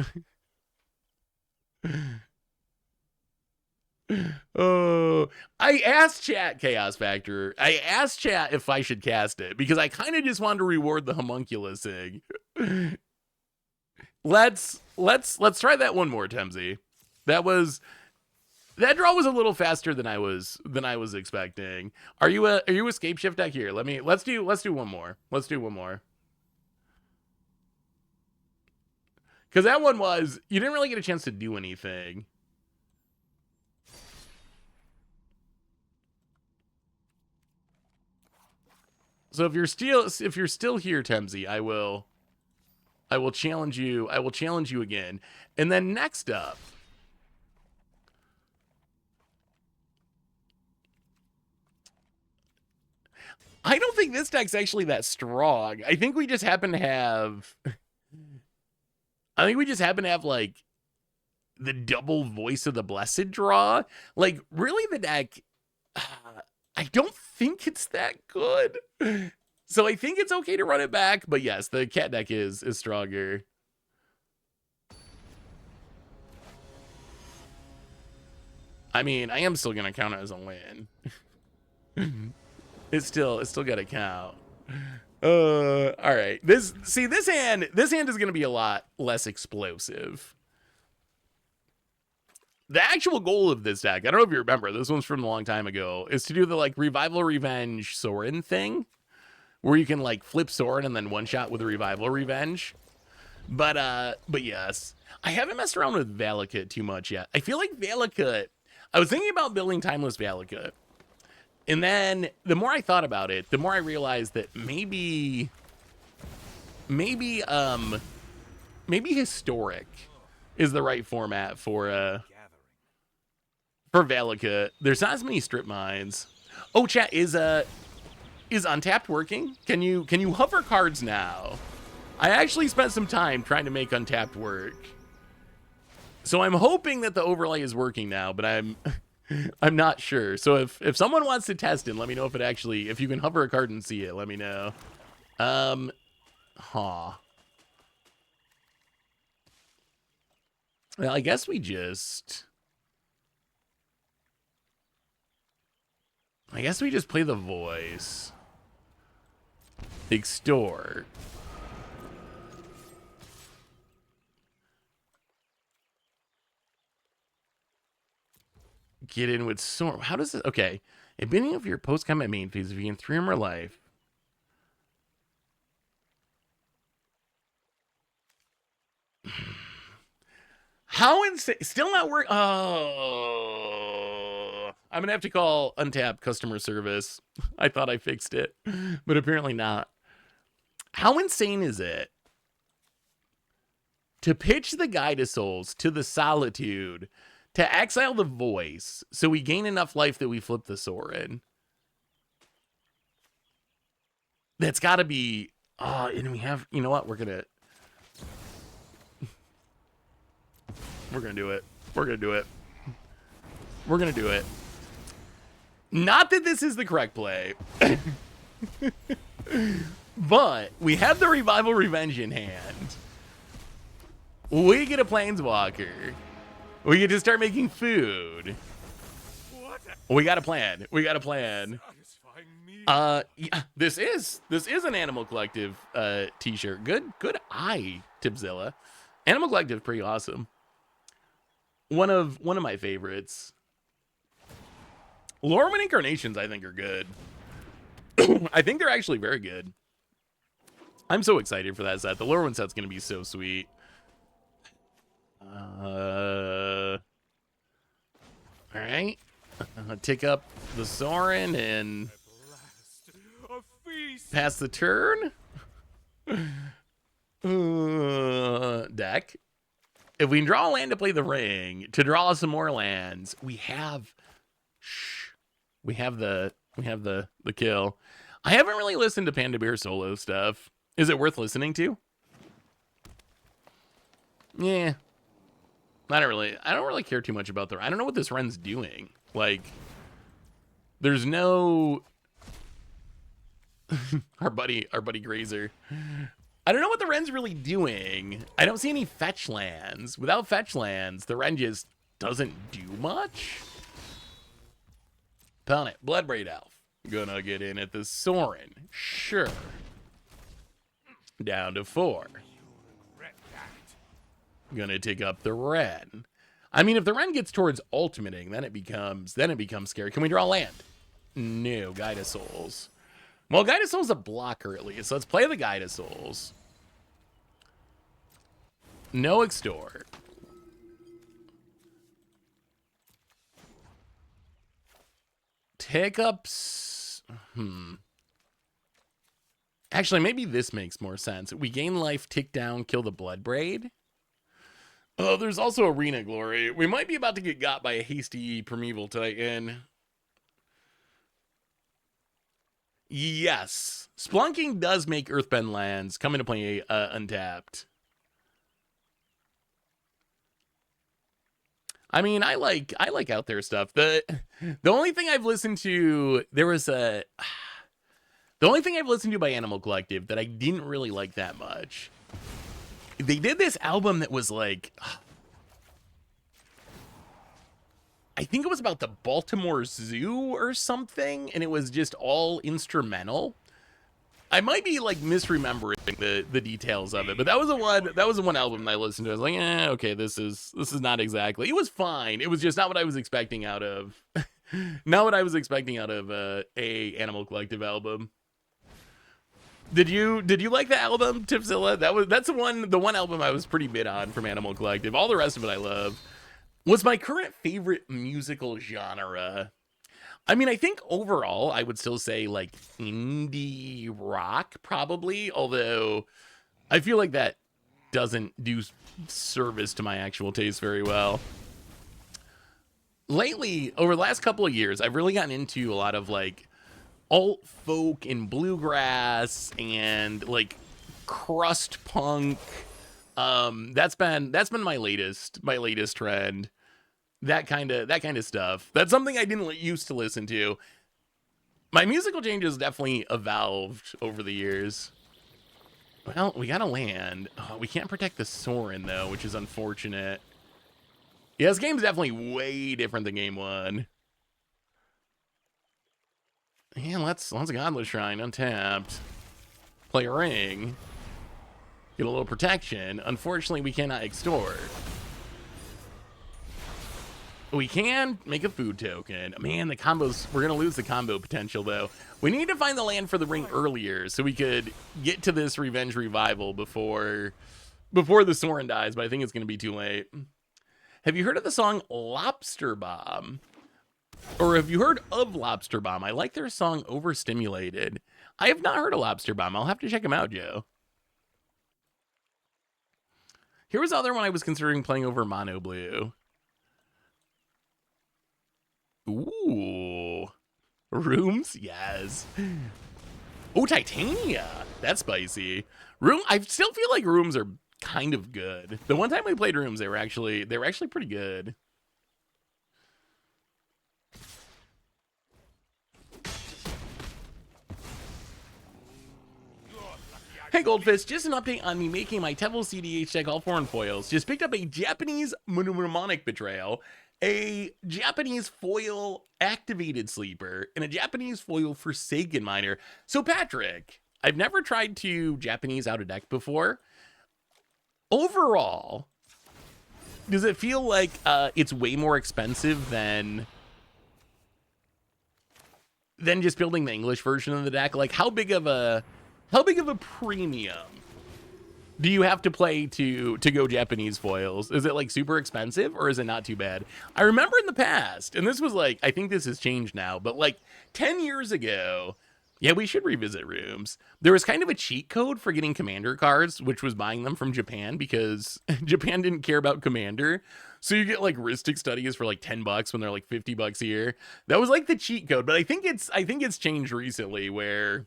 Speaker 1: Oh, I asked chat, Chaos Factor. I asked chat if I should cast it because I kind of just wanted to reward the homunculus thing. Let's try that one more, Tempzy. That draw was a little faster than I was expecting. Are you a Scapeshift deck here? Let's do one more. Let's do one more. Cuz that one was you didn't really get a chance to do anything. So if you're still here, Tempzy, I will challenge you. I will challenge you again. And then next up, I don't think this deck's actually that strong. I think we just happen to have like the double Voice of the Blessed draw. Like really the deck I don't think it's that good. So I think it's okay to run it back, but yes, the cat deck is stronger. I mean, I am still gonna count it as a win. It's still gotta count. All right. This hand is gonna be a lot less explosive. The actual goal of this deck, I don't know if you remember, this one's from a long time ago, is to do the like Revival Revenge Sorin thing, where you can like flip Sorin and then one shot with a Revival Revenge. But yes, I haven't messed around with Valakut too much yet. I feel like Valakut, I was thinking about building Timeless Valakut, and then the more I thought about it, the more I realized that maybe Historic is the right format for Valakut. There's not as many strip mines. Oh, chat, is Is Untapped working? Can you hover cards now? I actually spent some time trying to make Untapped work. So I'm hoping that the overlay is working now, but I'm not sure. So if someone wants to test it, let me know if it actually, if you can hover a card and see it, let me know. Well, I guess we just play the voice. Extort. Get in with Storm. How does it? Okay. At the beginning of your post-combat main phase, if you gain 3 or more life. How insane. Still not work. Oh. I'm going to have to call Untapped customer service. I thought I fixed it, but apparently not. How insane is it to pitch the Guide of Souls to the Solitude to exile the voice so we gain enough life that we flip the Sorin? That's got to be... Oh, and we have... You know what? We're going to do it. We're going to do it. We're going to do it. Not that this is the correct play. But we have the Revival Revenge in hand. We get a Planeswalker. We get to start making food. We got a plan. We got a plan. Yeah, this is an Animal Collective t-shirt. Good eye, Tipzilla. Animal Collective pretty awesome. One of my favorites. Lorwyn Incarnations, I think, are good. I think they're actually very good. I'm so excited for that set. The Lorwyn set's going to be so sweet. All right. Tick up the Sorin and pass the turn. Deck. If we can draw a land to play the ring, to draw some more lands, we have the kill. I haven't really listened to Panda Bear solo stuff. Is it worth listening to? Yeah. I don't really care too much about the... I don't know what this Ren's doing. Like, there's no... our buddy Grazer. I don't know what the Ren's really doing. I don't see any fetch lands. Without fetch lands, the Ren just doesn't do much. Pellet, Bloodbraid Elf. Gonna get in at the Sorin. Sure. Down to 4. Gonna take up the Ren. I mean, if the Ren gets towards ultimating, then it becomes scary. Can we draw land? No, Guide of Souls. Well, Guide of Souls is a blocker at least. So let's play the Guide of Souls. No Extort. Take up... Actually, maybe this makes more sense. We gain life, tick down, kill the Bloodbraid. Oh, there's also Arena Glory. We might be about to get got by a hasty Primeval Titan. Yes. Splunking does make Earthbend lands come into play untapped. I mean, I like out there stuff. The only thing I've listened to, the only thing I've listened to by Animal Collective that I didn't really like that much. They did this album that was like, I think it was about the Baltimore Zoo or something, and it was just all instrumental. I might be like misremembering the details of it, but that was the one album that I listened to. I was like, okay, this is not exactly. It was fine. It was just not what I was expecting out of not what I was expecting out of a Animal Collective album. Did you like the album, Tipzilla? That's the one album I was pretty mid on from Animal Collective. All the rest of it I love. Was my current favorite musical genre. I mean, I think overall I would still say like indie rock probably, although I feel like that doesn't do service to my actual taste very well. Lately, over the last couple of years, I've really gotten into a lot of like alt folk and bluegrass and like crust punk. That's been my latest trend. That kind of stuff. That's something I didn't used to listen to. My musical changes definitely evolved over the years. Well, we gotta land. Oh, we can't protect the Sorin though, which is unfortunate. Yeah, this game's definitely way different than game 1. And let's Godless Shrine untapped. Play a ring. Get a little protection. Unfortunately, we cannot extort. We can make a food token. Man, the combos, we're going to lose the combo potential, though. We need to find the land for the ring earlier so we could get to this Revenge Revival before the Sorin dies, but I think it's going to be too late. Have you heard of the song Lobster Bomb? Or have you heard of Lobster Bomb? I like their song Overstimulated. I have not heard of Lobster Bomb. I'll have to check them out, Joe. Here was the other one I was considering playing over Mono Blue. Ooh. Rooms? Yes. Oh, Titania. That's spicy. I still feel like Rooms are kind of good. The one time we played Rooms, they were actually pretty good. Hey Goldfish, just an update on me making my Tempzy CDH deck all foreign foils. Just picked up a Japanese mnemonic betrayal, a Japanese foil activated sleeper, and a Japanese foil Forsaken Miner. So Patrick, I've never tried to Japanese out a deck before. Overall, does it feel like it's way more expensive than just building the English version of the deck? Like how big of a premium do you have to play to go Japanese foils? Is it like super expensive or is it not too bad? I remember in the past, and this was like, I think this has changed now, but like 10 years ago, yeah, we should revisit Rooms. There was kind of a cheat code for getting Commander cards, which was buying them from Japan because Japan didn't care about Commander. So you get like Ristic Studies for like $10 when they're like $50 here. That was like the cheat code, but I think it's changed recently where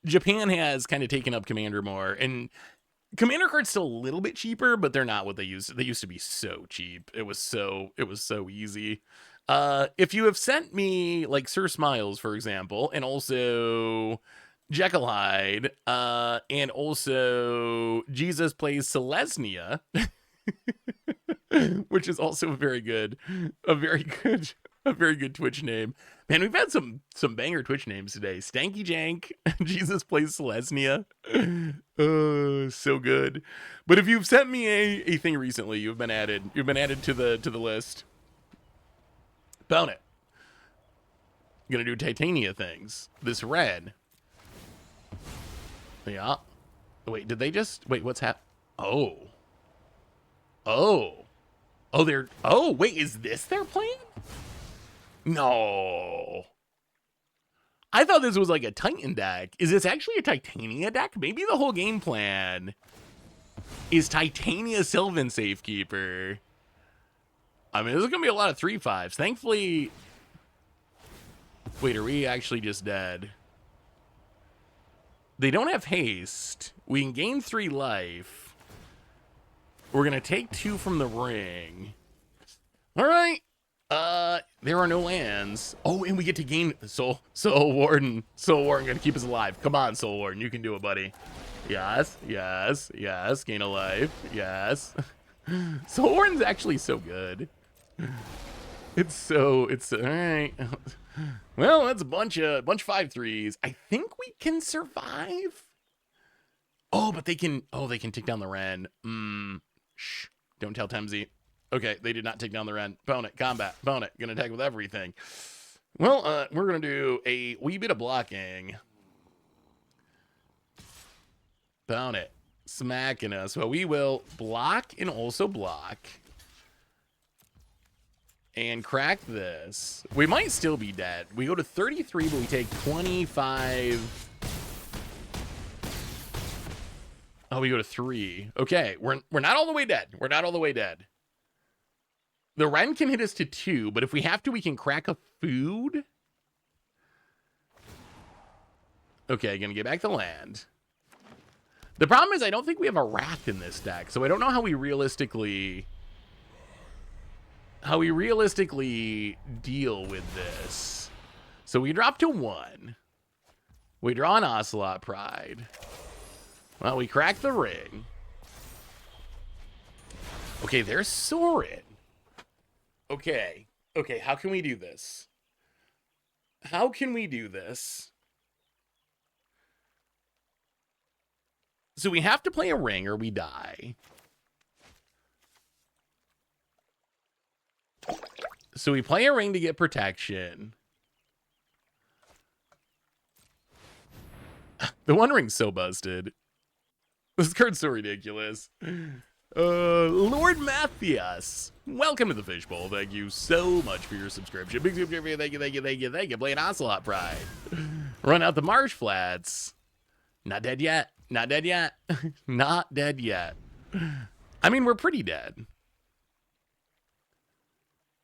Speaker 1: Japan has kind of taken up Commander more, and Commander cards still a little bit cheaper, but they're not what they used. They used to be so cheap. It was so easy. If you have sent me like Sir Smiles, for example, and also Jekyll Hyde, and also Jesus Plays Selesnya, which is also a very good Twitch name. Man, we've had some banger Twitch names today. Stanky Jank, Jesus Plays Selesnya. Oh, so good. But if you've sent me a thing recently, you've been added to the list. Found it. Gonna do Titania things. This red. Yeah. Wait, did they just what's happening? Oh, wait, is this their plan? No. I thought this was like a Titan deck. Is this actually a Titania deck? Maybe the whole game plan is Titania Sylvan Safekeeper. I mean, this is going to be a lot of 3/5s. Thankfully... Wait, are we actually just dead? They don't have haste. We can gain 3 life. We're going to take 2 from the ring. All right. There are no lands. Oh, and we get to gain Soul Warden. Soul Warden gonna keep us alive. Come on, Soul Warden, you can do it, buddy. Yes. Gain a life. Yes. Soul Warden's actually so good. It's all right. Well, that's a bunch of 5/3s. I think we can survive. Oh, but they can take down the Ren. Shh. Don't tell Tempzy. Okay, they did not take down the Ren. Opponent, combat, opponent, gonna attack with everything. Well, we're gonna do a wee bit of blocking. Opponent, smacking us. Well, we will block and also block. And crack this. We might still be dead. We go to 33, but we take 25. Oh, we go to 3. Okay, we're not all the way dead. We're not all the way dead. The Ren can hit us to 2, but if we have to, we can crack a food. Okay, gonna get back to land. The problem is I don't think we have a Wrath in this deck, so I don't know how we realistically deal with this. So we drop to 1. We draw an Ocelot Pride. Well, we crack the ring. Okay, there's Sorin. Okay, how can we do this? How can we do this? So we have to play a ring or we die. So we play a ring to get protection. The One Ring's so busted. This card's so ridiculous. Lord Matthias, welcome to the Fishbowl. Thank you so much for your subscription. Big subscription. Thank you. Play an Ocelot Pride. Run out the Marsh Flats. Not dead yet. Not dead yet. Not dead yet. I mean, we're pretty dead.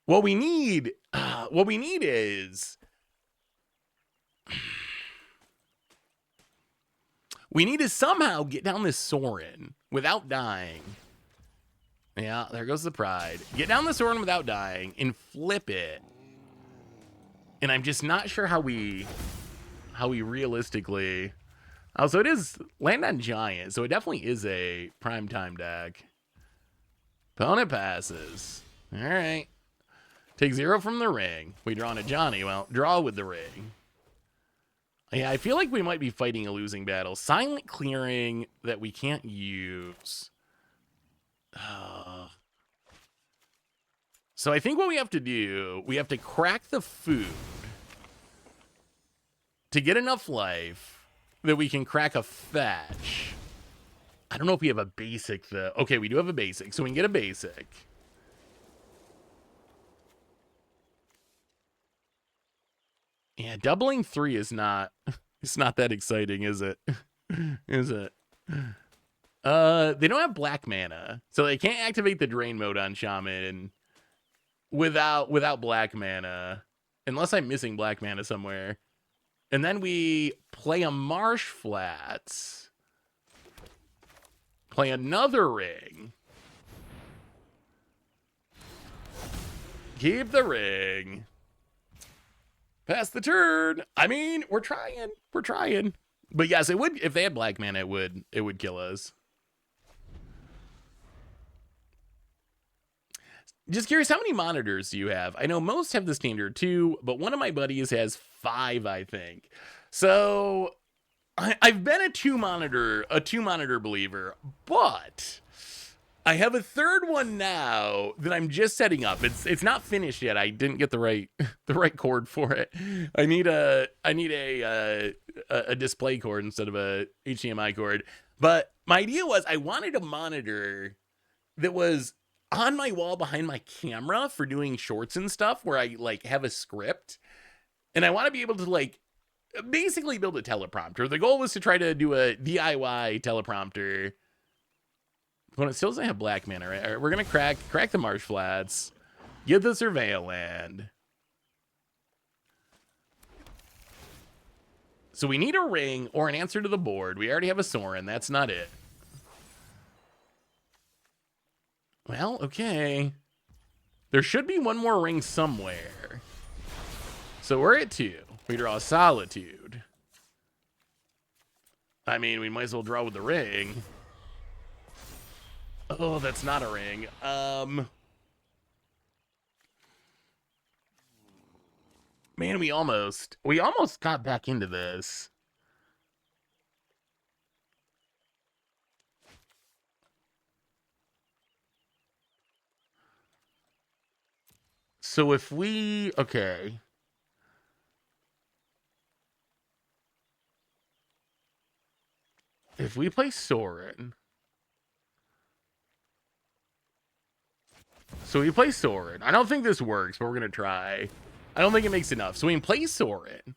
Speaker 1: What we need is we need to somehow get down this Sorin without dying. Yeah, there goes the Pride. Get down the Sorin without dying and flip it. And I'm just not sure how we realistically. Oh, so it is land on Giant, so it definitely is a primetime deck. Opponent passes. All right. Take 0 from the ring. We draw on a Johnny. Well, draw with the ring. Yeah, I feel like we might be fighting a losing battle. Silent clearing that we can't use. So I think what we have to do, we have to crack the food to get enough life that we can crack a fetch. I don't know if we have a basic though. Okay, we do have a basic, so we can get a basic. Yeah, doubling 3 is not, it's not that exciting, is it? Is it? They don't have black mana, so they can't activate the drain mode on Shaman without black mana, unless I'm missing black mana somewhere. And then we play a Marsh Flats, play another ring, keep the ring, pass the turn. I mean, we're trying. But yes, it would, if they had black mana, it would kill us. Just curious, how many monitors do you have? I know most have the standard 2, but one of my buddies has 5, I think. So I've been a two monitor believer, but I have a third one now that I'm just setting up. It's not finished yet. I didn't get the right cord for it. I need a display cord instead of a HDMI cord. But my idea was I wanted a monitor that was on my wall behind my camera for doing shorts and stuff where I like have a script, and I want to be able to like basically build a teleprompter. The goal was to try to do a DIY teleprompter, but it still doesn't have black mana, right? All right, we're gonna crack the Marsh Flats, get the Surveil land. So we need a ring or an answer to the board. We already have a Sorin. That's not it. Well, okay. There should be one more ring somewhere. So we're at 2. We draw a Solitude. I mean, we might as well draw with the ring. Oh, that's not a ring. Man, we almost got back into this. So if we, okay. If we play Sorin. So we play Sorin. I don't think this works, but we're going to try. I don't think it makes enough. So we can play Sorin.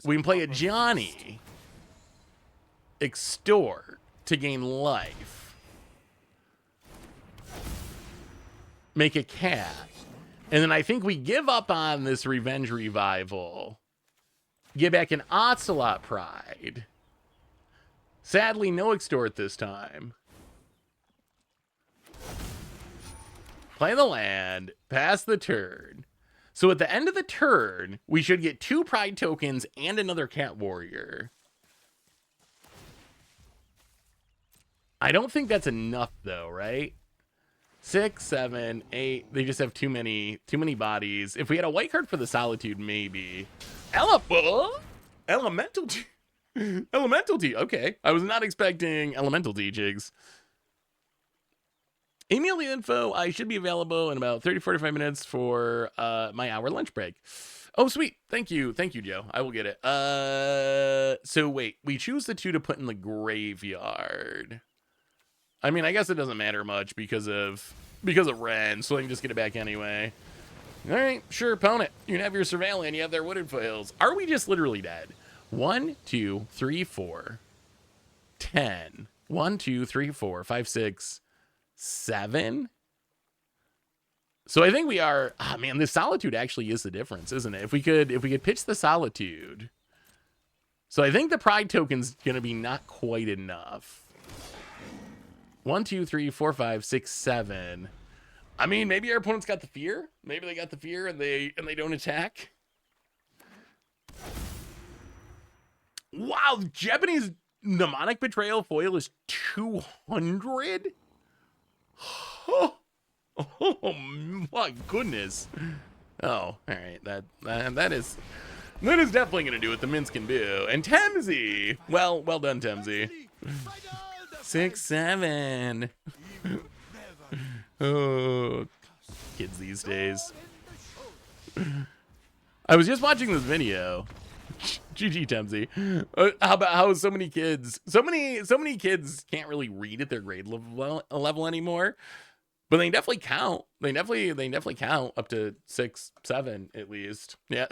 Speaker 1: We can play a Johnny. Extort to gain life. Make a cat. And then I think we give up on this Revenge Revival Get back an Ocelot Pride. Sadly, no extort this time. Play the land, pass the turn. So at the end of the turn, we should get 2 Pride tokens and another Cat Warrior. I don't think that's enough though, right? 6, 7, 8. They just have too many bodies. If we had a white card for the Solitude, maybe. Elemental T. Elemental T. Okay. I was not expecting Elemental T, Jigs. Email the info. I should be available in about 30-45 minutes for my hour lunch break. Oh, sweet. Thank you. Thank you, Joe. I will get it. So wait. We choose the 2 to put in the graveyard. I mean, I guess it doesn't matter much because of Ren, so I can just get it back anyway. All right, sure, opponent. You can have your Surveillant, you have their Wooded Foils. Are we just literally dead? 1, 2, 3, 4, 10. 1, 2, 3, 4, 5, 6, 7. So I think we are. Ah, man, the Solitude actually is the difference, isn't it? If we could pitch the Solitude. So I think the Pride token's gonna be not quite enough. 1, 2, 3, 4, 5, 6, 7. I mean, maybe our opponent's got the fear. Maybe they got the fear and they don't attack. Wow, Japanese Mnemonic Betrayal foil is 200? Oh, my goodness. Oh, all right. That is definitely gonna do what the mints can do. And Tempzy. Well done, Tempzy. 6, 7. Oh, kids these days. I was just watching this video. GG Tempzy. How so many kids can't really read at their grade level anymore, but they definitely count. They definitely count up to 6, 7 at least. Yeah.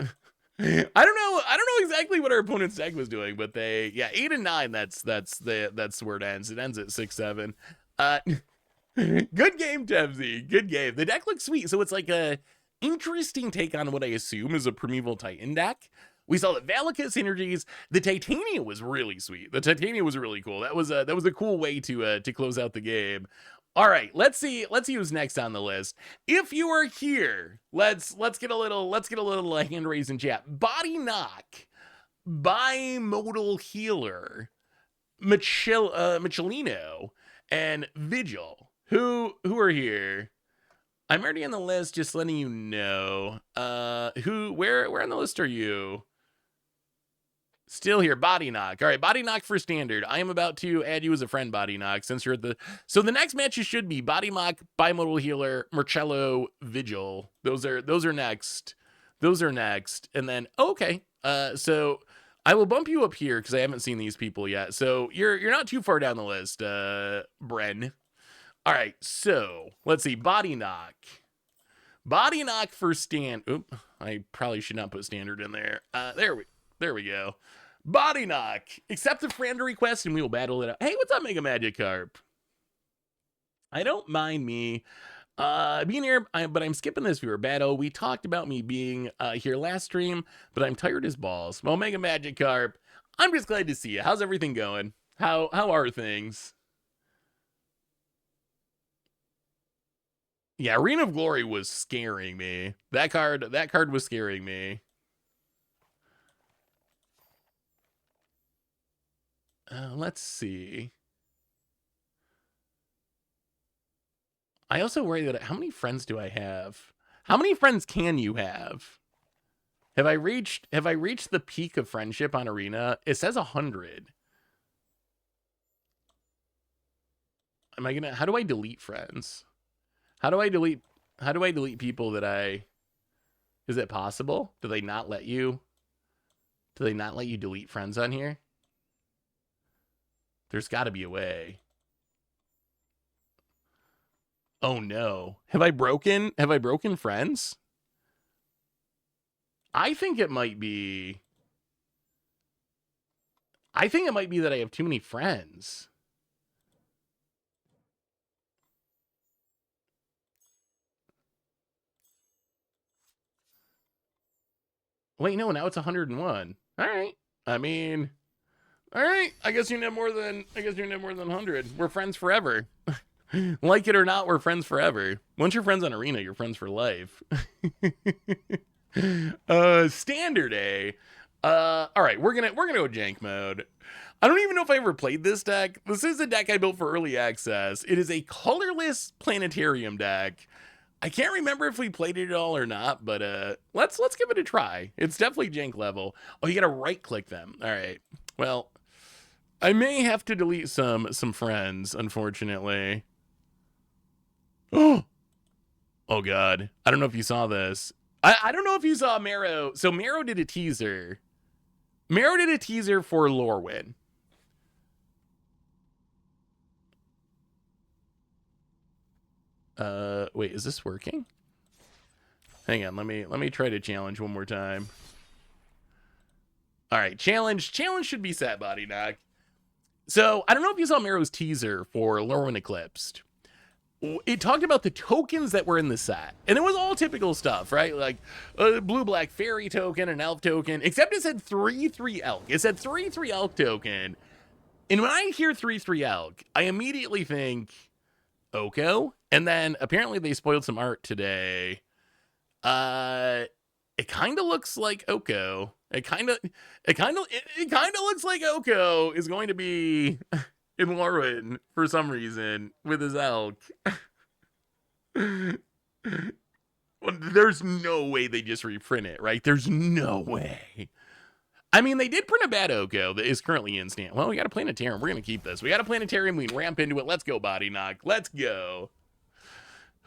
Speaker 1: I don't know exactly what our opponent's deck was doing, but 8 and 9. That's where it ends. It ends at 6, 7. Good game, Tempzy. Good game. The deck looks sweet. So it's like a interesting take on what I assume is a Primeval Titan deck. We saw the Valakut synergies. The Titania was really sweet. The Titania was really cool. That was a cool way to close out the game. All right, let's see who's next on the list. If you are here, let's get a little hand raise in chat. Body Knock, Bimodal Healer, Machello, and Vigil. Who are here? I'm already on the list, just letting you know. Where on the list are you? Still here, Body Knock. All right, Body Knock for standard. I am about to add you as a friend, Body Knock, since you're at the... So the next matches should be Body Knock, Bimodal Healer, Machello, Vigil. Those are next. Those are next. And then, okay. So I will bump you up here because I haven't seen these people yet. So you're not too far down the list, Bren. All right, so let's see. Body Knock. Body Knock for stand... Oop, I probably should not put standard in there. There we go. Body Knock. Accept a friend request and we will battle it out. Hey, what's up, Mega Magikarp? I don't mind me being here, but I'm skipping this viewer battle. We talked about me being here last stream, but I'm tired as balls. Well, Mega Magikarp, I'm just glad to see you. How's everything going? How are things? Yeah, Arena of Glory was scaring me. That card was scaring me. Let's see. I also worry that how many friends do I have? How many friends can you have? Have I reached the peak of friendship on Arena? It says 100. Am I gonna? How do I delete friends? How do I delete people that I? Is it possible? Do they not let you? Do they not let you delete friends on here? There's got to be a way. Oh no. Have I broken friends? I think it might be that I have too many friends. Wait, no, now it's 101. All right. I mean, all right. I guess you know more than 100. We're friends forever. Like it or not, we're friends forever. Once you're friends on Arena, you're friends for life. Standard A. All right, we're gonna go jank mode. I don't even know if I ever played this deck. This is a deck I built for early access. It is a colorless planetarium deck. I can't remember if we played it at all or not, but let's give it a try. It's definitely jank level. Oh, you gotta right click them. All right. Well, I may have to delete some friends, unfortunately. Oh God. I don't know if you saw this. I don't know if you saw Marrow. So Marrow did a teaser. Marrow did a teaser for Lorwyn. Wait, is this working? Hang on, let me try to challenge one more time. All right, challenge should be set, Body Knock. So I don't know if you saw Marrow's teaser for Lorwyn Eclipsed. It talked about the tokens that were in the set, and it was all typical stuff, right? Like a blue-black fairy token, an elf token, except it said 3/3 elk. It said 3/3 elk token, and when I hear 3/3 elk, I immediately think Oko, and then apparently they spoiled some art today. It kind of looks like Oko. It kind of looks like Oko is going to be in Lorwyn for some reason with his elk. There's no way they just reprint it, right? There's no way. I mean, they did print a bad Oko that is currently in stand. Well, we got a planetarium. We're going to keep this. We got a planetarium. We can ramp into it. Let's go, Body Knock. Let's go.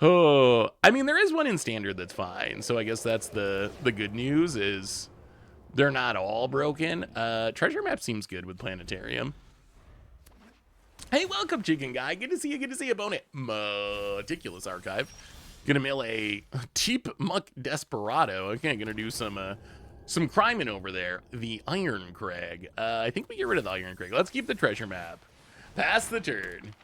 Speaker 1: Oh, I mean, there is one in standard that's fine. So I guess that's the good news is they're not all broken. Treasure map seems good with planetarium. Hey, welcome, Chicken Guy. Good to see you. Good to see you, Bonnet. Meticulous Archive. Gonna mail a Teep Muck Desperado. Okay, gonna do some criming over there. The Iron Crag. I think we get rid of the Iron Crag. Let's keep the treasure map. Pass the turn.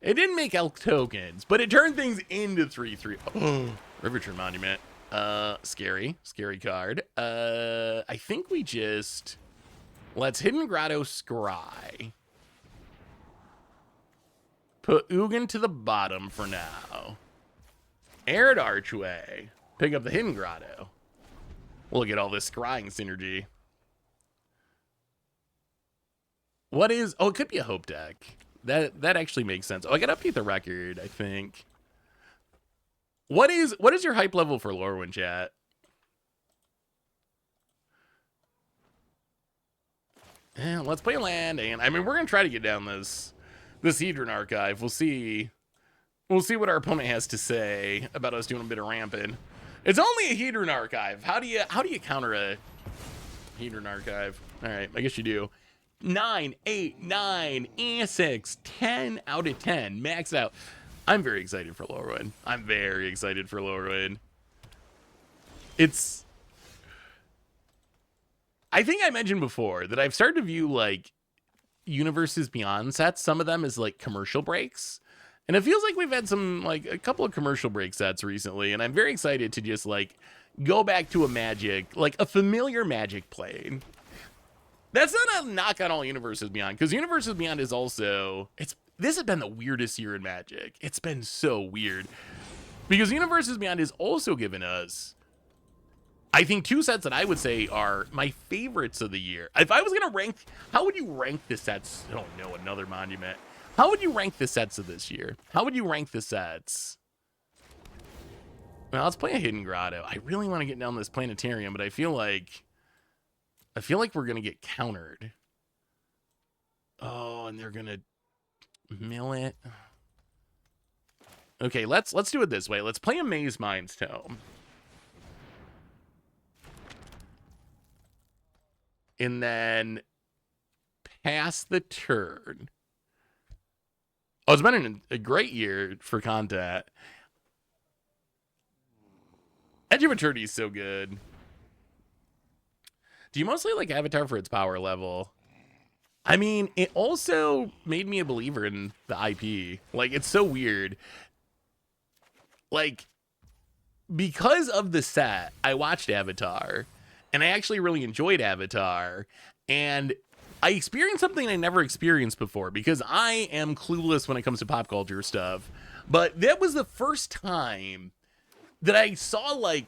Speaker 1: It didn't make elk tokens, but it turned things into 3/3. Oh, Riverturn Monument. Scary card. I think we just let's Hidden Grotto scry. Put Ugin to the bottom for now. Arid Archway. Pick up the Hidden Grotto. Look at all this scrying synergy. What is... Oh, it could be a Hope deck. That actually makes sense. Oh, I gotta update the record, I think. What is your hype level for Lorwyn, chat? Yeah, let's play land, and I mean we're gonna try to get down this Hedron archive. We'll see what our opponent has to say about us doing a bit of ramping. It's only a Hedron archive. How do you counter a Hedron archive? All right, I guess you do. 9, 8, 9, 6, 10 out of 10. Max out. I'm very excited for Lorwyn. I'm very excited for Lorwyn. It's... I think I mentioned before that I've started to view, like, Universes Beyond sets, some of them as, like, commercial breaks. And it feels like we've had some, like, a couple of commercial break sets recently, and I'm very excited to just, like, go back to a Magic, like, a familiar Magic plane. That's not a knock on all Universes Beyond, because Universes Beyond is also... This has been the weirdest year in Magic. It's been so weird. Because Universes Beyond has also given us, I think, two sets that I would say are my favorites of the year. If I was going to rank... How would you rank the sets? Oh, no, another monument. How would you rank the sets of this year? How would you rank the sets? Well, let's play a Hidden Grotto. I really want to get down this planetarium, but I feel like we're going to get countered. Oh, and they're going to mill it. Okay, let's do it this way. Let's play a Maze Mind's Tome. And then pass the turn. Oh, it's been a great year for content. Edge of Eternity is so good. Do you mostly like Avatar for its power level? I mean, it also made me a believer in the IP. Like, it's so weird. Like, because of the set, I watched Avatar, and I actually really enjoyed Avatar, and I experienced something I never experienced before because I am clueless when it comes to pop culture stuff. But that was the first time that I saw like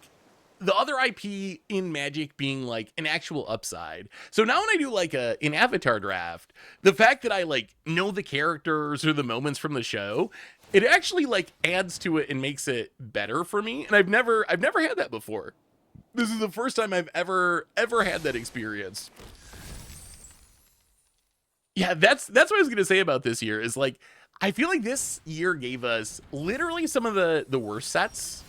Speaker 1: the other IP in Magic being like an actual upside. So now when I do like an Avatar draft, the fact that I like know the characters or the moments from the show, it actually like adds to it and makes it better for me. And I've never had that before. This is the first time I've ever had that experience. Yeah, that's what I was gonna say about this year is like I feel like this year gave us literally some of the worst sets.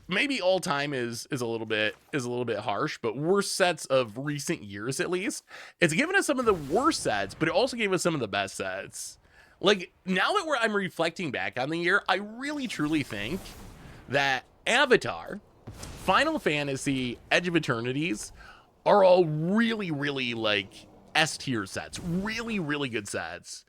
Speaker 1: Maybe all time is a little bit harsh, but worst sets of recent years at least. It's given us some of the worst sets, but it also gave us some of the best sets. Like now that I'm reflecting back on the year, I really truly think that Avatar, Final Fantasy, Edge of Eternities are all really like S tier sets, really good sets.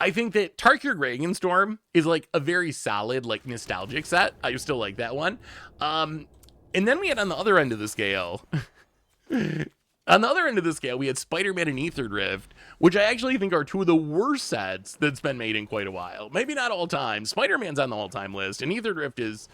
Speaker 1: I think that Tarkir Dragonstorm is like a very solid, like nostalgic set. I still like that one. And then we had on the other end of the scale, we had Spider-Man and Aether Drift, which I actually think are two of the worst sets that's been made in quite a while. Maybe not all time. Spider-Man's on the all-time list, and Aether Drift is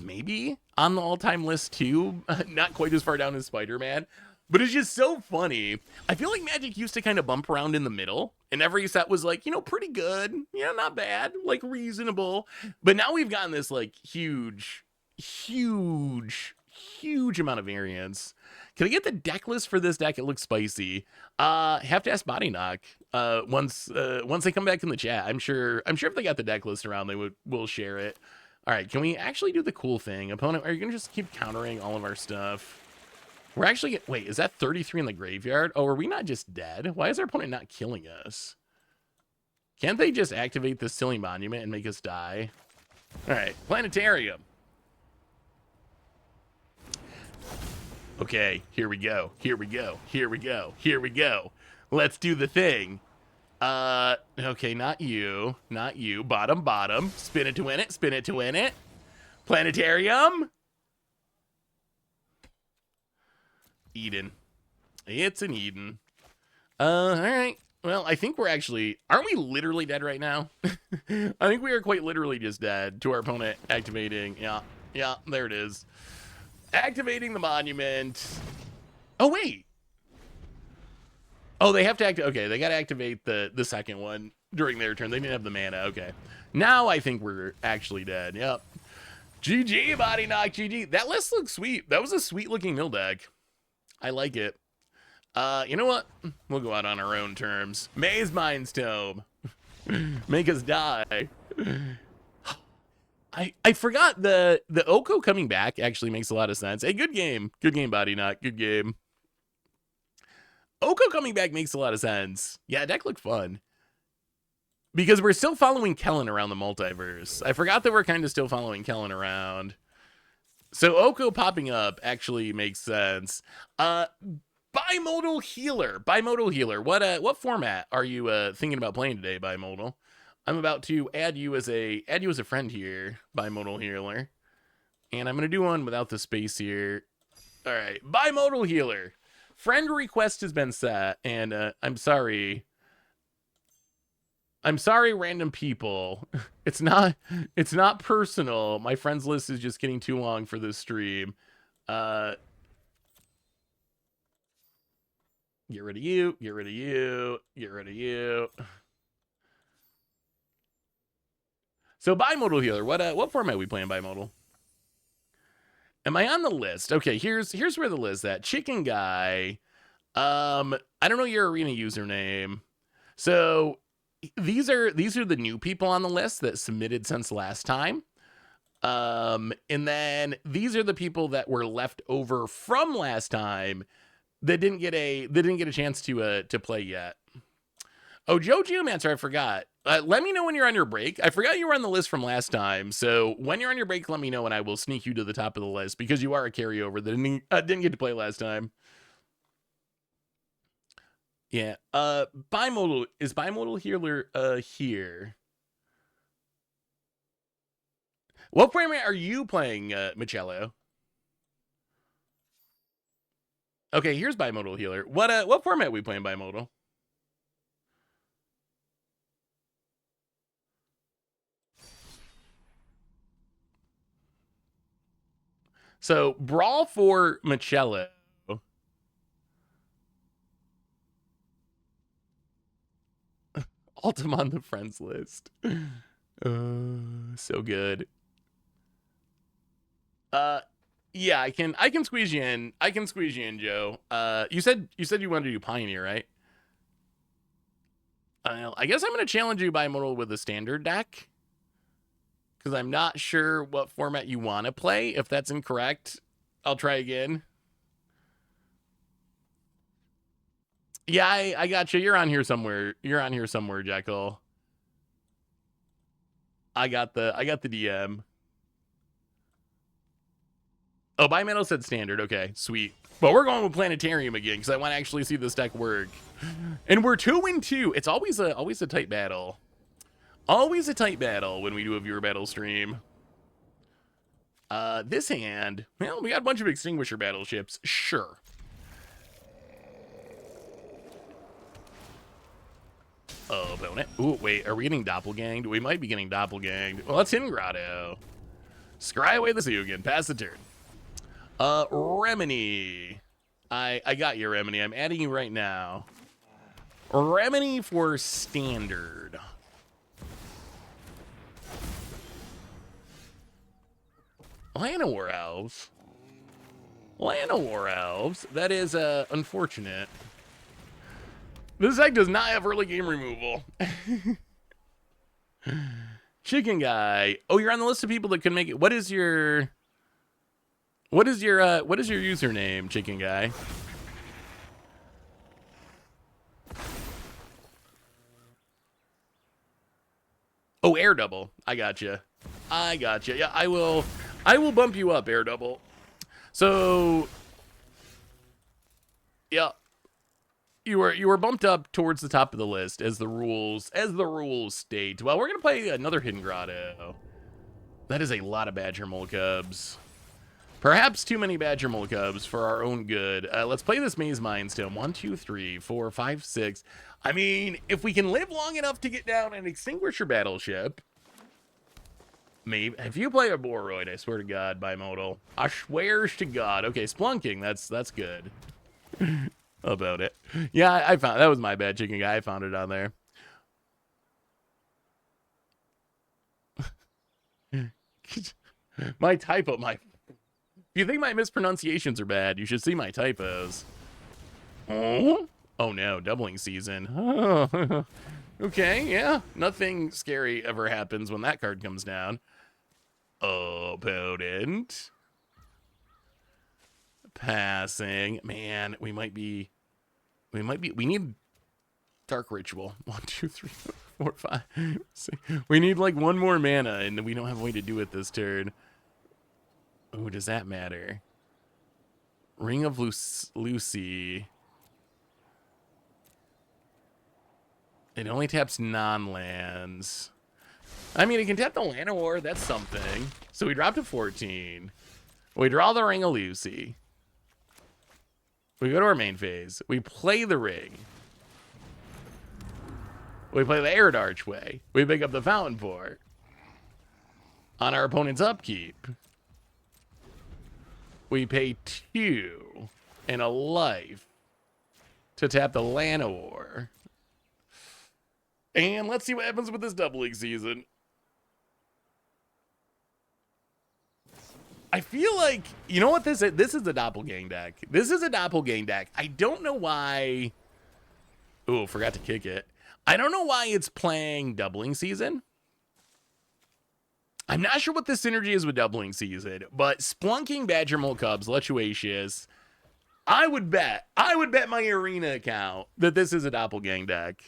Speaker 1: maybe on the all-time list too. Not quite as far down as Spider-Man. But it's just so funny. I feel like Magic used to kind of bump around in the middle, and every set was like, pretty good, not bad, like reasonable. But now we've gotten this like huge amount of variance. Can I get the deck list for this deck? It looks spicy. Have to ask Body Knock. Once they come back in the chat, I'm sure if they got the deck list around, will share it. All right, can we actually do the cool thing? Opponent, are you gonna just keep countering all of our stuff? We're actually, wait, is that 33 in the graveyard? Oh, are we not just dead? Why is our opponent not killing us? Can't they just activate this silly monument and make us die? All right, planetarium. Okay, here we go. Let's do the thing. Okay, not you. Bottom. Spin it to win it. Planetarium. Eden. It's an Eden. All right. Well, I think we're actually... Aren't we literally dead right now? I think we are quite literally just dead to our opponent activating. Yeah, there it is. Activating the monument. Oh, wait. Oh, they have to activate... Okay, they got to activate the second one during their turn. They didn't have the mana. Okay. Now I think we're actually dead. Yep. GG, Body Knock. GG. That list looks sweet. That was a sweet-looking mill deck. I like it. You know what? We'll go out on our own terms. Maze Mind's Tome. Make us die. I forgot the Oko coming back actually makes a lot of sense. Hey, good game. Good game, Body Knock. Good game. Oko coming back makes a lot of sense. Yeah, deck looked fun. Because we're still following Kellen around the multiverse. I forgot that we're kind of still following Kellen around. So Oko popping up actually makes sense. Bimodal Healer. What format are you thinking about playing today, Bimodal? I'm about to add you as a friend here, Bimodal Healer. And I'm gonna do one without the space here. All right, Bimodal Healer. Friend request has been set, and I'm sorry, random people. It's not personal. My friends list is just getting too long for this stream. Get rid of you. So Bimodal Healer, what format are we playing Bimodal? Am I on the list? Okay, here's where the list at. Chicken Guy. I don't know your arena username. So these are the new people on the list that submitted since last time. And then these are the people that were left over from last time that didn't get a chance to play yet. Oh, Joe Geomancer, I forgot. Let me know when you're on your break. I forgot you were on the list from last time. So when you're on your break, let me know and I will sneak you to the top of the list because you are a carryover that didn't get to play last time. Yeah. Bimodal Healer here. What format are you playing, Machello? Okay, here's Bimodal Healer. What format are we playing Bimodal? So, Brawl for Machello. Ultim on the friends list. So good. Yeah, I can squeeze you in. I can squeeze you in, Joe. You said you wanted to do Pioneer, right? I guess I'm gonna challenge you Bimodal with a standard deck. Because I'm not sure what format you want to play. If that's incorrect, I'll try again. Yeah, I got you. You're on here somewhere. You're on here somewhere, Jekyll. I got the DM. Oh, Bimodal said standard. Okay, sweet. But we're going with Planetarium again because I want to actually see this deck work. And we're 2-2. It's always a tight battle. Always a tight battle when we do a viewer battle stream. This hand, well, we got a bunch of Extinguisher battleships. Sure. Oh, opponent. Ooh, wait, are we getting doppelganged? We might be getting doppelganged. Well, that's Hidden Grotto. Scry away the Suyugan. Pass the turn. Remini. I got you, Remini. I'm adding you right now. Remini for standard. Llanowar Elves. Llanowar Elves. That is unfortunate. This deck does not have early game removal. Chicken guy. Oh, you're on the list of people that can make it. What is your username, chicken guy? Oh, air double. I gotcha. Yeah, I will bump you up, air double. So yeah. You were bumped up towards the top of the list as the rules state. Well, we're gonna play another Hidden Grotto. That is a lot of Badger Mole Cubs. Perhaps too many Badger Mole Cubs for our own good. Let's play this Maze Mindstone. 1, 2, 3, 4, 5, 6. I mean, if we can live long enough to get down an Extinguisher battleship, maybe. If you play a Boroid, I swear to God, Bimodal. I swears to God. Okay, Splunking. That's good. About it. Yeah, I found that was my bad, chicken guy. I found it on there. My typo, if you think my mispronunciations are bad, you should see my typos. Oh no, doubling season. Oh. Okay, yeah. Nothing scary ever happens when that card comes down. Opponent. Passing. Man, we need Dark Ritual. 1, 2, 3, 4, 5, 6. We need like one more mana, and we don't have a way to do it this turn. Oh, does that matter? Ring of Lucy. It only taps non-lands. I mean, it can tap the Llanowar. That's something. So we drop to 14. We draw the Ring of Lucy. We go to our main phase. We play the ring. We play the Arid Archway. We pick up the Fountain Port. On our opponent's upkeep, we pay 2 and a life to tap the Llanowar. And let's see what happens with this doubling season. I feel like, you know what this is? This is a doppelgang deck. This is a doppelgang deck. I don't know why. Oh, forgot to kick it. I don't know why it's playing doubling season. I'm not sure what the synergy is with doubling season, but Splunking Badger Mole Cubs, Lechuacious, I would bet my arena account that this is a doppelgang deck.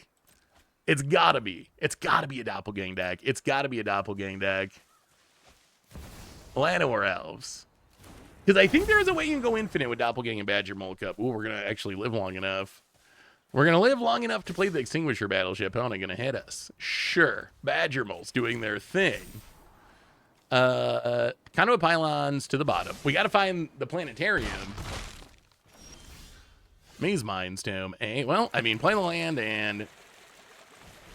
Speaker 1: It's gotta be. It's gotta be a doppelgang deck. It's gotta be a doppelgang deck. Llanowar Elves. Because I think there is a way you can go infinite with Doppelgang and Badger Mole Cup. Ooh, we're going to actually live long enough. We're going to live long enough to play the Extinguisher battleship. How are they going to hit us? Sure. Badger Mole's doing their thing. Conduit pylons to the bottom. We got to find the planetarium. Maze Mines Tomb. Well, I mean, play the land, and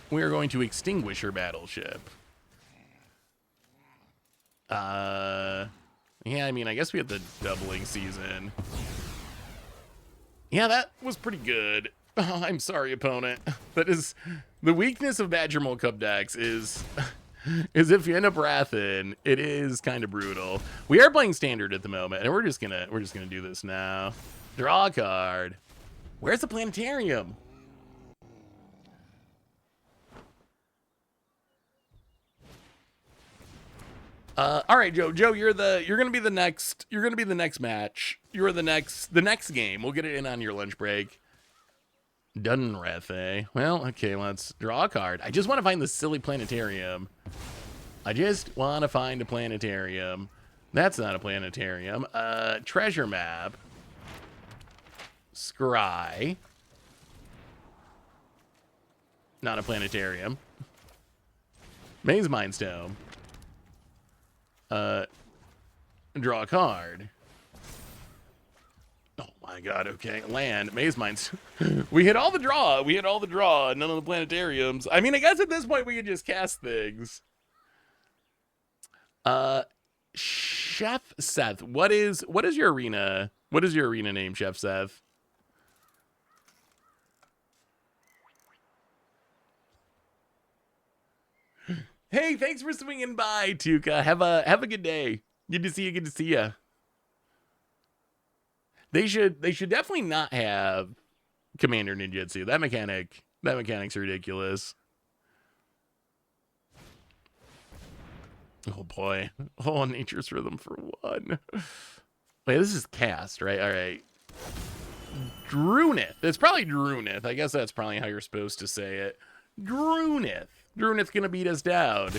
Speaker 1: we are going to extinguish her battleship. Yeah, I mean, I guess we had the doubling season. Yeah, that was pretty good. Oh, I'm sorry, opponent. That is the weakness of Badger Mole Cup decks is if you end up Wrathin, it is kind of brutal. We are playing standard at the moment, and we're just gonna do this now. Draw a card. Where's the planetarium? All right, Joe. Joe, you're gonna be the next match. You're the next game. We'll get it in on your lunch break. Dunrath, eh? Well, okay, let's draw a card. I just want to find the silly planetarium. I just want to find a planetarium. That's not a planetarium. Treasure map. Scry. Not a planetarium. Maze Mines Tomb. Draw a card. Oh my god, okay. Land, Maze Mines. We hit all the draw. None of the planetariums. I mean, I guess at this point we could just cast things. Chef Seth, what is your arena? What is your arena name, Chef Seth? Hey, thanks for swinging by, Tuka. Have a good day. Good to see you. Good to see you. They should definitely not have Commander Ninjutsu. That mechanic's ridiculous. Oh boy. Oh, Nature's Rhythm for 1. Wait, this is cast, right? All right. Drunith. It's probably Drunith. I guess that's probably how you're supposed to say it. Drunith. Drunith's gonna beat us down.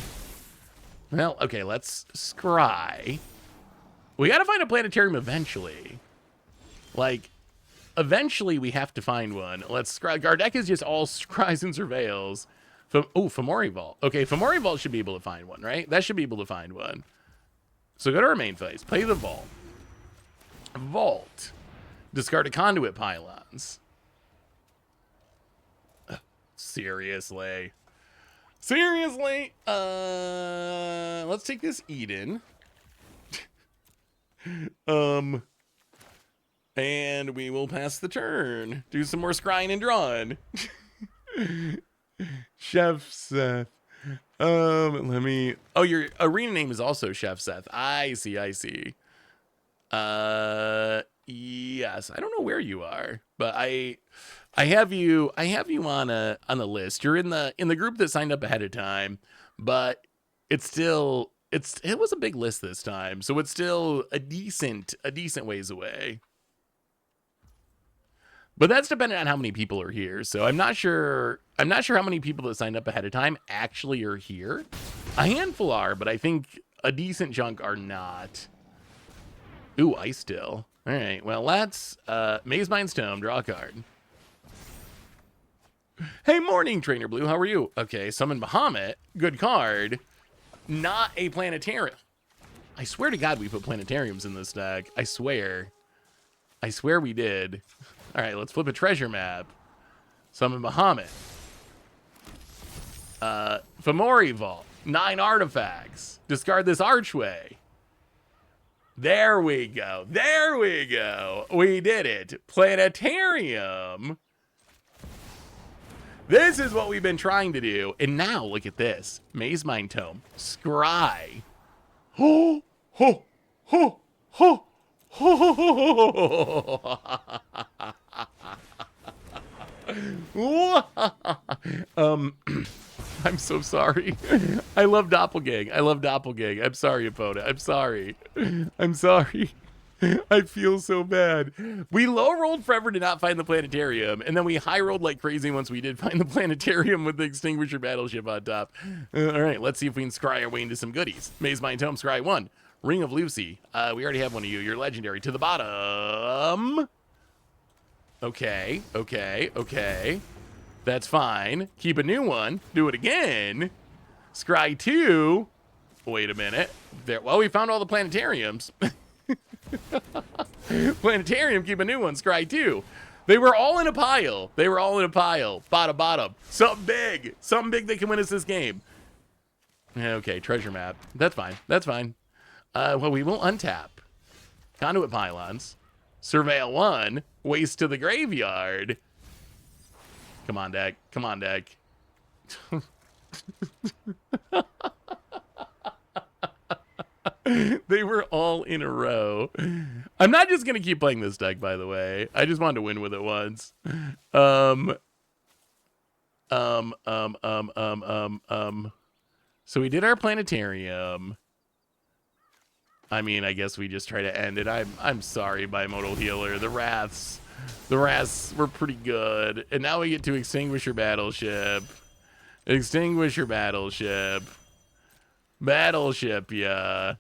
Speaker 1: Well, okay, let's scry. We gotta find a planetarium eventually. Like, eventually we have to find one. Let's scry. Our deck is just all scries and surveils. Fomori Vault. Okay, Fomori Vault should be able to find one, right? That should be able to find one. So go to our main phase. Play the Vault. Vault. Discard a Conduit Pylons. Seriously. Seriously? Let's take this Eden. And we will pass the turn. Do some more scrying and drawing. Chef Seth. Let me... Oh, your arena name is also Chef Seth. I see. Yes. I don't know where you are, but I have you on a list. You're in the group that signed up ahead of time, but it was a big list this time, so it's still a decent ways away. But that's dependent on how many people are here. So I'm not sure how many people that signed up ahead of time actually are here. A handful are, but I think a decent chunk are not. Ooh, Ice Still. All right, well, let's Maze Mines Tomb, draw a card. Hey, morning, Trainer Blue. How are you? Okay, Summon Bahamut. Good card. Not a planetarium. I swear to God we put planetariums in this deck. I swear we did. All right, let's flip a treasure map. Summon Bahamut. Fomori Vault. 9 artifacts. Discard this archway. There we go. We did it. Planetarium. This is what we've been trying to do. And now, look at this. Maze Mine Tome. Scry. Ho, ho, ho, ho, ho. I'm so sorry. I love Doppelgang. I'm sorry, opponent. I'm sorry. I feel so bad. We low rolled forever to not find the planetarium, and then we high rolled like crazy once we did find the planetarium with the extinguisher battleship on top. All right, let's see if we can scry our way into some goodies. Maze Mine Tome, scry 1. Ring of Lucy. We already have one of you. You're legendary. To the bottom. Okay. That's fine. Keep a new one. Do it again. Scry 2. Wait a minute. There. Well, we found all the planetariums. Planetarium, keep a new one, Scry too. They were all in a pile. They were all in a pile. Bottom. Something big. Something big that can win us this game. Okay, treasure map. That's fine. That's fine. Well, we will untap. Conduit pylons. Surveil 1. Waste to the graveyard. Come on, deck. Come on, deck. They were all in a row. I'm not just gonna keep playing this deck, by the way. I just wanted to win with it once. So we did our planetarium. I mean, I guess we just try to end it. I'm sorry, Bimodal Healer. The Wraths were pretty good. And now we get to extinguish your battleship. Extinguish your battleship. Battleship, yeah.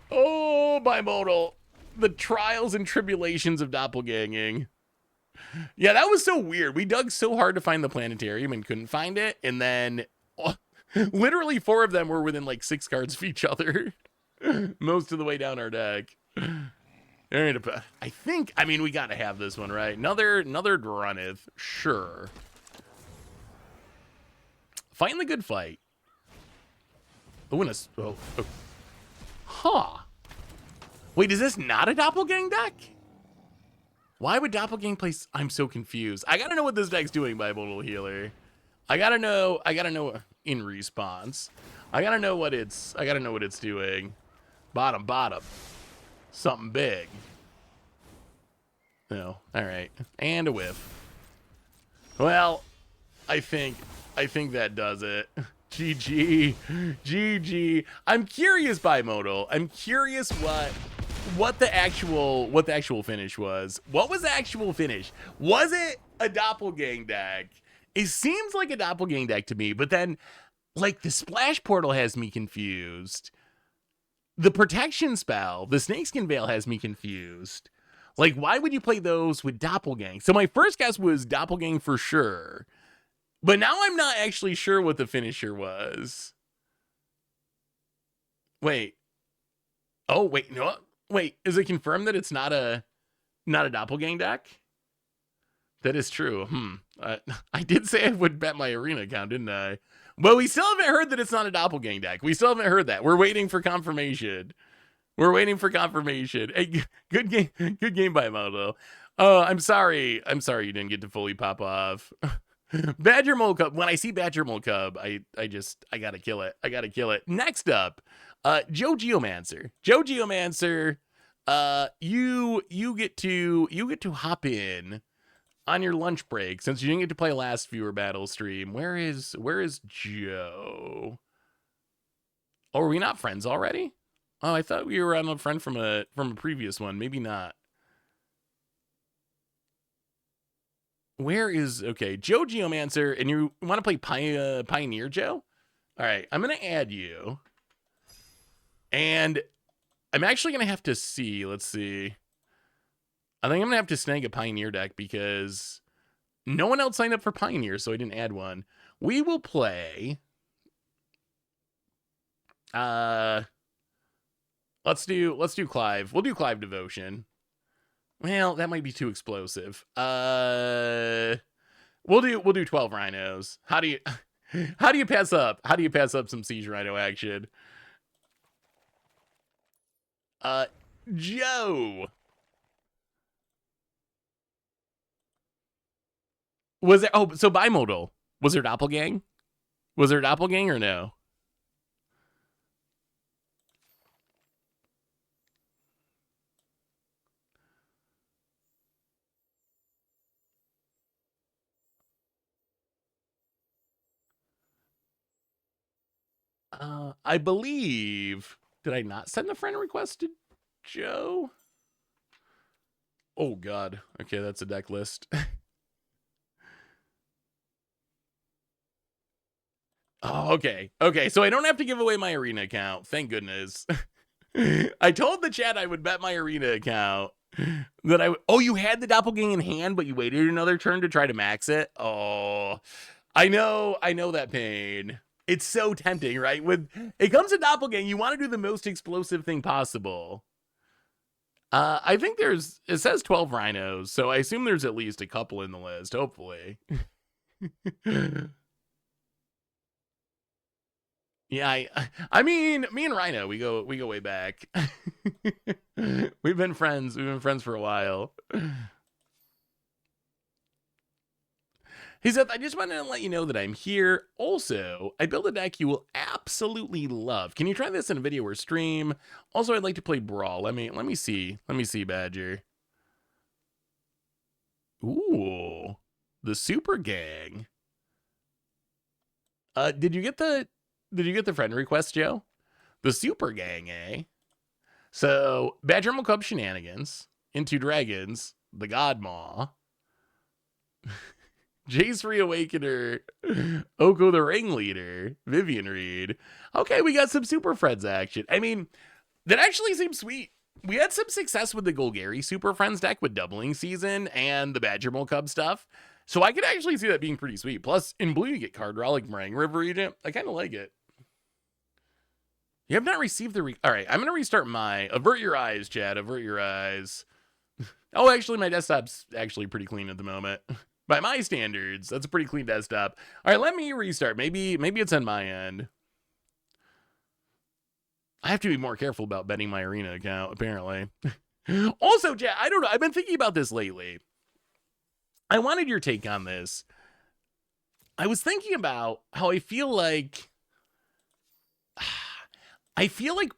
Speaker 1: Oh, Bimodal. The trials and tribulations of doppelganging. Yeah, that was so weird. We dug so hard to find the planetarium and couldn't find it. And then literally 4 of them were within like 6 cards of each other. Most of the way down our deck. I think, I mean, we got to have this one, right? Another Drunnith. Sure. Fighting the good fight. Oh. Huh. Wait, is this not a doppelgang deck? Why would doppelgang play? I'm so confused. I gotta know what this deck's doing, Bimodal Healer. I gotta know in response. I gotta know what it's doing. Bottom. Something big. No. All right. And a whiff. Well, I think that does it. GG. I'm curious, Bimodal. I'm curious what the actual finish was. What was the actual finish? Was it a doppelgang deck? It seems like a doppelgang deck to me, but then like the splash portal has me confused. The protection spell, the Snakeskin Veil, has me confused. Like, why would you play those with doppelgang? So my first guess was doppelgang for sure. But now I'm not actually sure what the finisher was. Wait. Oh, wait, no. Wait, is it confirmed that it's not a doppelgang deck? That is true. I did say I would bet my arena account, didn't I? Well, we still haven't heard that it's not a doppelgang deck. We still haven't heard that. We're waiting for confirmation. Hey, good game Bimodal. I'm sorry you didn't get to fully pop off. Badger Mole Cub. When I see Badger Mole Cub, I gotta kill it. Next up, Geomancer. Geomancer, you get to hop in on your lunch break since you didn't get to play last viewer battle stream. Where is Joe? Oh, are we not friends already? Oh, I thought we were on a friend from a previous one. Maybe not. Where is, okay, Joe Geomancer, and you want to play Pioneer, Joe? All right, I'm going to add you. And I'm actually going to have to see, let's see. I think I'm going to have to snag a Pioneer deck because no one else signed up for Pioneer, so I didn't add one. We will play, let's do Clive. We'll do Clive Devotion. Well, that might be too explosive. We'll do 12 rhinos. How do you pass up? How do you pass up some siege rhino action? Joe. Was there, oh, so Bimodal. Was there doppelgang? Was there doppelgang or no? I believe, did I not send a friend request to Joe? Oh God. Okay, that's a deck list. Oh, okay. Okay, so I don't have to give away my arena account. Thank goodness. I told the chat I would bet my arena account that oh, you had the doppelgang in hand, but you waited another turn to try to max it? Oh, I know that pain. It's so tempting, right? When it comes to doppelgang, you want to do the most explosive thing possible. I think it says 12 rhinos, so I assume there's at least a couple in the list, hopefully. Yeah, I mean, me and Rhino, we go way back. We've been friends for a while. He said, I just wanted to let you know that I'm here. Also, I built a deck you will absolutely love. Can you try this in a video or stream? Also, I'd like to play Brawl. Let me see. Let me see, Badger. Ooh, the Super Gang. Did you get the friend request, Joe? The Super Gang, eh? So, Badger Club Shenanigans, Into Dragons, the Godmaw, Jace Reawakener, Oko the Ringleader, Vivian Reed. Okay, we got some Super Friends action. I mean, that actually seems sweet. We had some success with the Golgari Super Friends deck with Doubling Season and the Badger Cub stuff. So I could actually see that being pretty sweet. Plus, in blue, you get card draw like Meringue River Regent. I kind of like it. You have not received the... All right, I'm going to restart my... Avert your eyes, Chad. Avert your eyes. Oh, actually, my desktop's actually pretty clean at the moment. By my standards, that's a pretty clean desktop. All right, let me restart. Maybe it's on my end. I have to be more careful about betting my arena account, apparently. Also, Chad, I don't know. I've been thinking about this lately. I wanted your take on this. I was thinking about how I feel like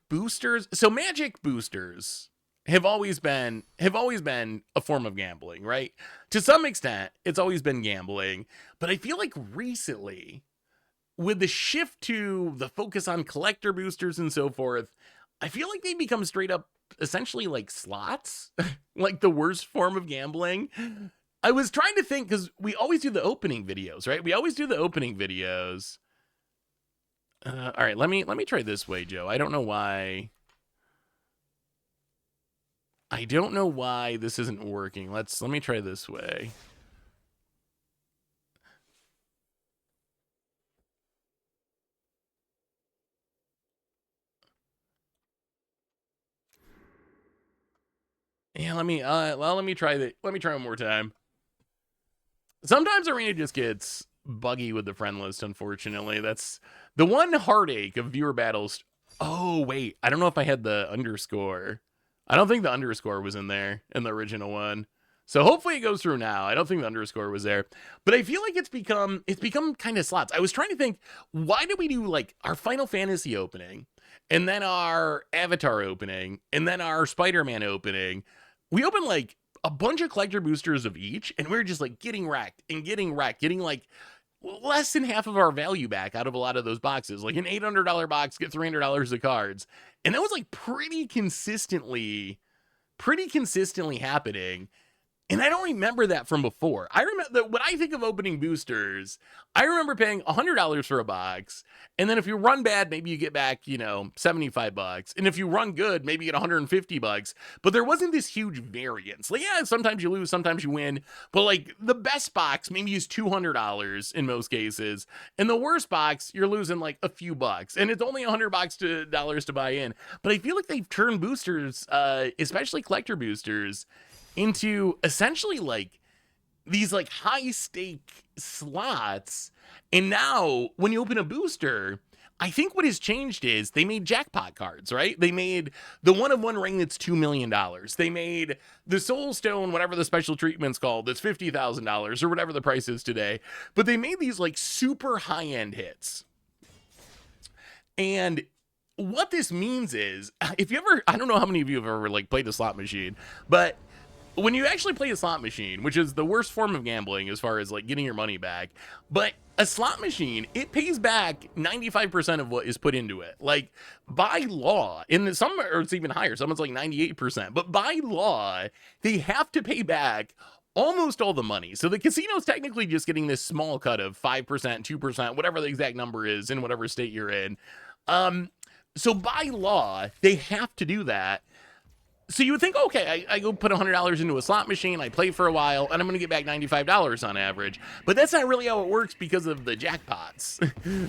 Speaker 1: boosters, so Magic boosters have always been a form of gambling, right? To some extent, it's always been gambling, but I feel like recently, with the shift to the focus on collector boosters and so forth, I feel like they become straight up essentially like slots, like the worst form of gambling. I was trying to think, because we always do the opening videos, right? We always do the opening videos. All right, let me try this way, Joe. I don't know why this isn't working. Let me try this way. Yeah, let me try that. Let me try one more time. Sometimes Arena just gets buggy with the friend list, unfortunately. That's the one heartache of viewer battles. Oh, wait. I don't know if I had the underscore. I don't think the underscore was in there in the original one. So hopefully it goes through now. I don't think the underscore was there. But I feel like it's become kind of slots. I was trying to think, why do we do like our Final Fantasy opening and then our Avatar opening and then our Spider-Man opening? We open like a bunch of collector boosters of each, and we're just like getting wrecked, getting like less than half of our value back out of a lot of those boxes. Like an $800 box, get $300 of cards. And that was like pretty consistently happening. And I don't remember that from before. I remember that when I think of opening boosters, I remember paying $100 for a box. And then if you run bad, maybe you get back, $75. And if you run good, maybe you get $150. But there wasn't this huge variance. Like, yeah, sometimes you lose, sometimes you win. But like the best box maybe is $200 in most cases. And the worst box, you're losing like a few bucks. And it's only $100 to buy in. But I feel like they've turned boosters, especially collector boosters, into essentially like these like high stake slots. And now when you open a booster, I think what has changed is they made jackpot cards, right? They made the one of one ring that's $2 million. They made the soul stone, whatever the special treatment's called, that's $50,000 or whatever the price is today. But they made these like super high end hits. And what this means is, if you ever, I don't know how many of you have ever like played a slot machine, but when you actually play a slot machine, which is the worst form of gambling as far as like getting your money back, but a slot machine, it pays back 95% of what is put into it. Like by law, in some, or it's even higher, someone's like 98%, but by law, they have to pay back almost all the money. So the casino's technically just getting this small cut of 5%, 2%, whatever the exact number is in whatever state you're in. So by law, they have to do that. So you would think, okay, I go put $100 into a slot machine, I play for a while, and I'm going to get back $95 on average. But that's not really how it works because of the jackpots.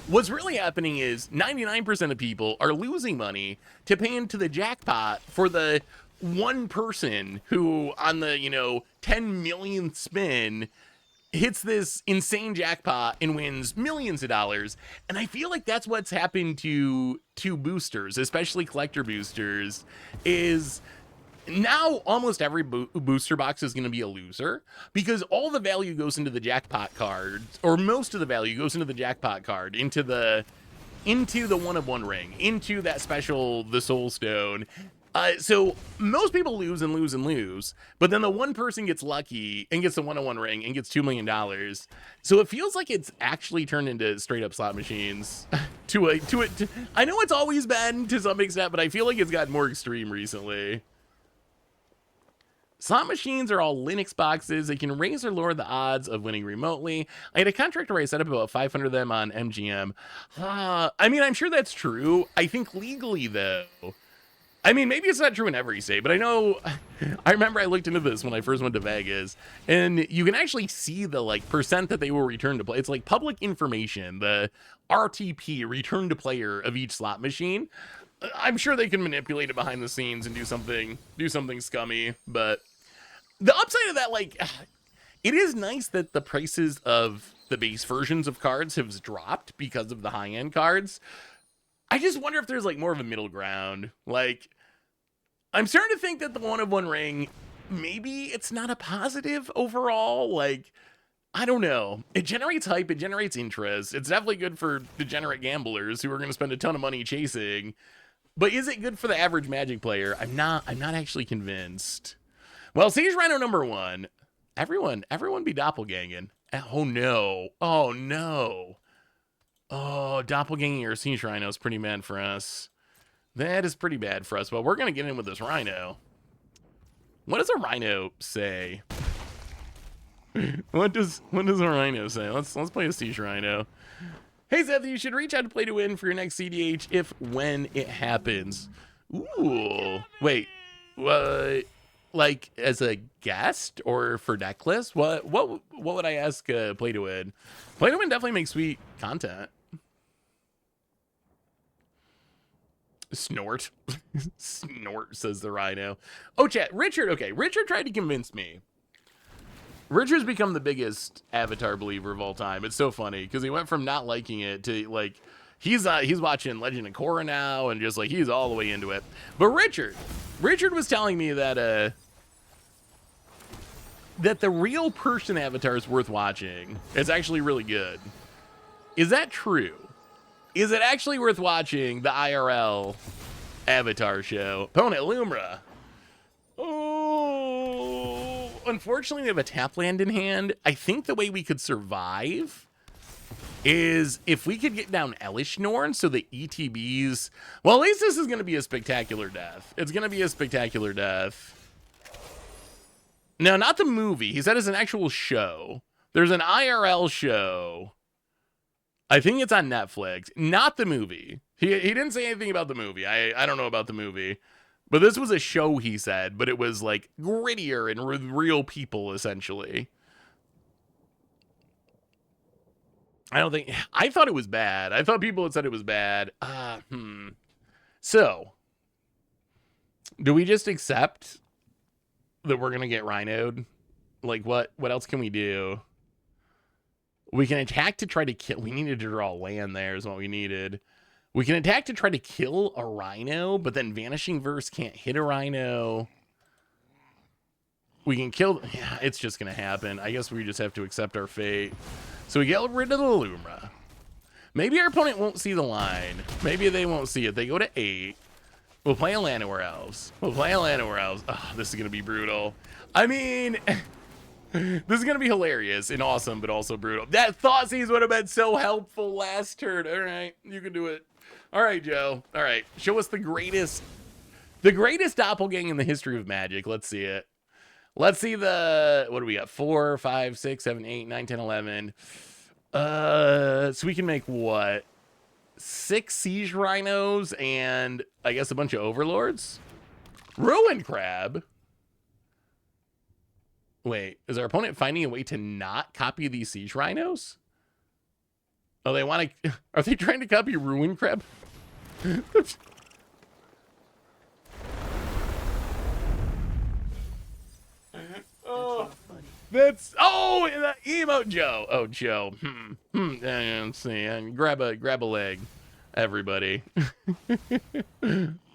Speaker 1: What's really happening is 99% of people are losing money to pay into the jackpot for the one person who, on the, 10 millionth spin, hits this insane jackpot and wins millions of dollars. And I feel like that's what's happened to boosters, especially collector boosters, is now almost every booster box is going to be a loser because all the value goes into the jackpot card, or most of the value goes into the jackpot card, into the one-of-one ring, into that special, the soul stone. So most people lose and lose and lose, but then the one person gets lucky and gets the one-on-one ring and gets $2 million. So it feels like it's actually turned into straight up slot machines. I know it's always been to some extent, but I feel like it's gotten more extreme recently. Slot machines are all Linux boxes. They can raise or lower the odds of winning remotely. I had a contract where I set up about 500 of them on MGM. I mean, I'm sure that's true. I think legally, though, I mean, maybe it's not true in every state, but I remember I looked into this when I first went to Vegas, and you can actually see the percent that they will return to play. It's like public information, the RTP, return to player, of each slot machine. I'm sure they can manipulate it behind the scenes and do something scummy, but the upside of that, it is nice that the prices of the base versions of cards have dropped because of the high-end cards. I just wonder if there's more of a middle ground. I'm starting to think that the one-of-one ring, maybe it's not a positive overall. I don't know. It generates hype, it generates interest. It's definitely good for degenerate gamblers who are going to spend a ton of money chasing. But is it good for the average Magic player? I'm not actually convinced. Well, Siege Rhino number 1. Everyone be doppelganging. Oh no. Oh no. Oh, doppelganging or Siege Rhino is pretty bad for us. That is pretty bad for us. Well, we're gonna get in with this Rhino. What does a Rhino say? What does a Rhino say? Let's play a Siege Rhino. Hey, Seth, you should reach out to Play to Win for your next CDH when it happens. Ooh. Wait. What? As a guest or for decklist? What would I ask Play to Win? Play to Win definitely makes sweet content. Snort. Snort, says the Rhino. Oh, chat. Richard. Okay, Richard tried to convince me. Richard's become the biggest Avatar believer of all time. It's so funny because he went from not liking it to he's watching Legend of Korra now and just he's all the way into it. But Richard was telling me that the real person Avatar is worth watching. It's actually really good. Is that true? Is it actually worth watching the IRL Avatar show? Opponent Lumra. Oh, unfortunately, we have a tap land in hand. I think the way we could survive is if we could get down Elishnorn so the ETBs... Well, at least this is going to be a spectacular death. It's going to be a spectacular death. No, not the movie. He said it's an actual show. There's an IRL show. I think it's on Netflix. Not the movie. He didn't say anything about the movie. I don't know about the movie. But this was a show, he said, but it was grittier and with real people, essentially. I thought it was bad. I thought people had said it was bad. So, do we just accept that we're going to get rhinoed? What else can we do? We can attack to try to kill. We needed to draw land there is what we needed. We can attack to try to kill a rhino, but then Vanishing Verse can't hit a rhino. We can kill... Yeah, it's just going to happen. I guess we just have to accept our fate. So we get rid of the Lumra. Maybe our opponent won't see the line. Maybe they won't see it. They go to 8. We'll play a Llanowar Elves. Oh, this is going to be brutal. I mean... This is going to be hilarious and awesome, but also brutal. That Thoughtseize would have been so helpful last turn. All right, you can do it. All right, Joe. All right, show us the greatest doppelgang in the history of Magic. Let's see it. Let's see the, what do we got? 4, 5, 6, 7, 8, 9, 10, 11. So we can make what? 6 Siege Rhinos and I guess a bunch of Overlords? Ruin Crab? Wait, is our opponent finding a way to not copy these Siege Rhinos? Oh, they want to... Are they trying to copy Ruin Crab? Oh, that's... Oh, that emote Joe. Oh, Joe. Let's see. Grab a leg, everybody.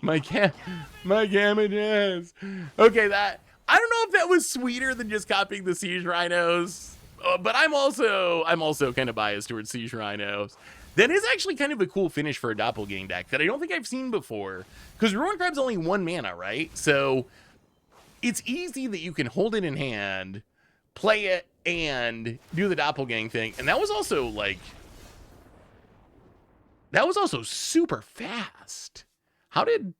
Speaker 1: my damages. Okay, that... I don't know if that was sweeter than just copying the Siege Rhinos, but I'm also kind of biased towards Siege Rhinos. That is actually kind of a cool finish for a Doppelgang deck that I don't think I've seen before. Because Ruin Crab's only 1 mana, right? So it's easy that you can hold it in hand, play it, and do the Doppelgang thing. And that was also, like... That was also super fast. How did...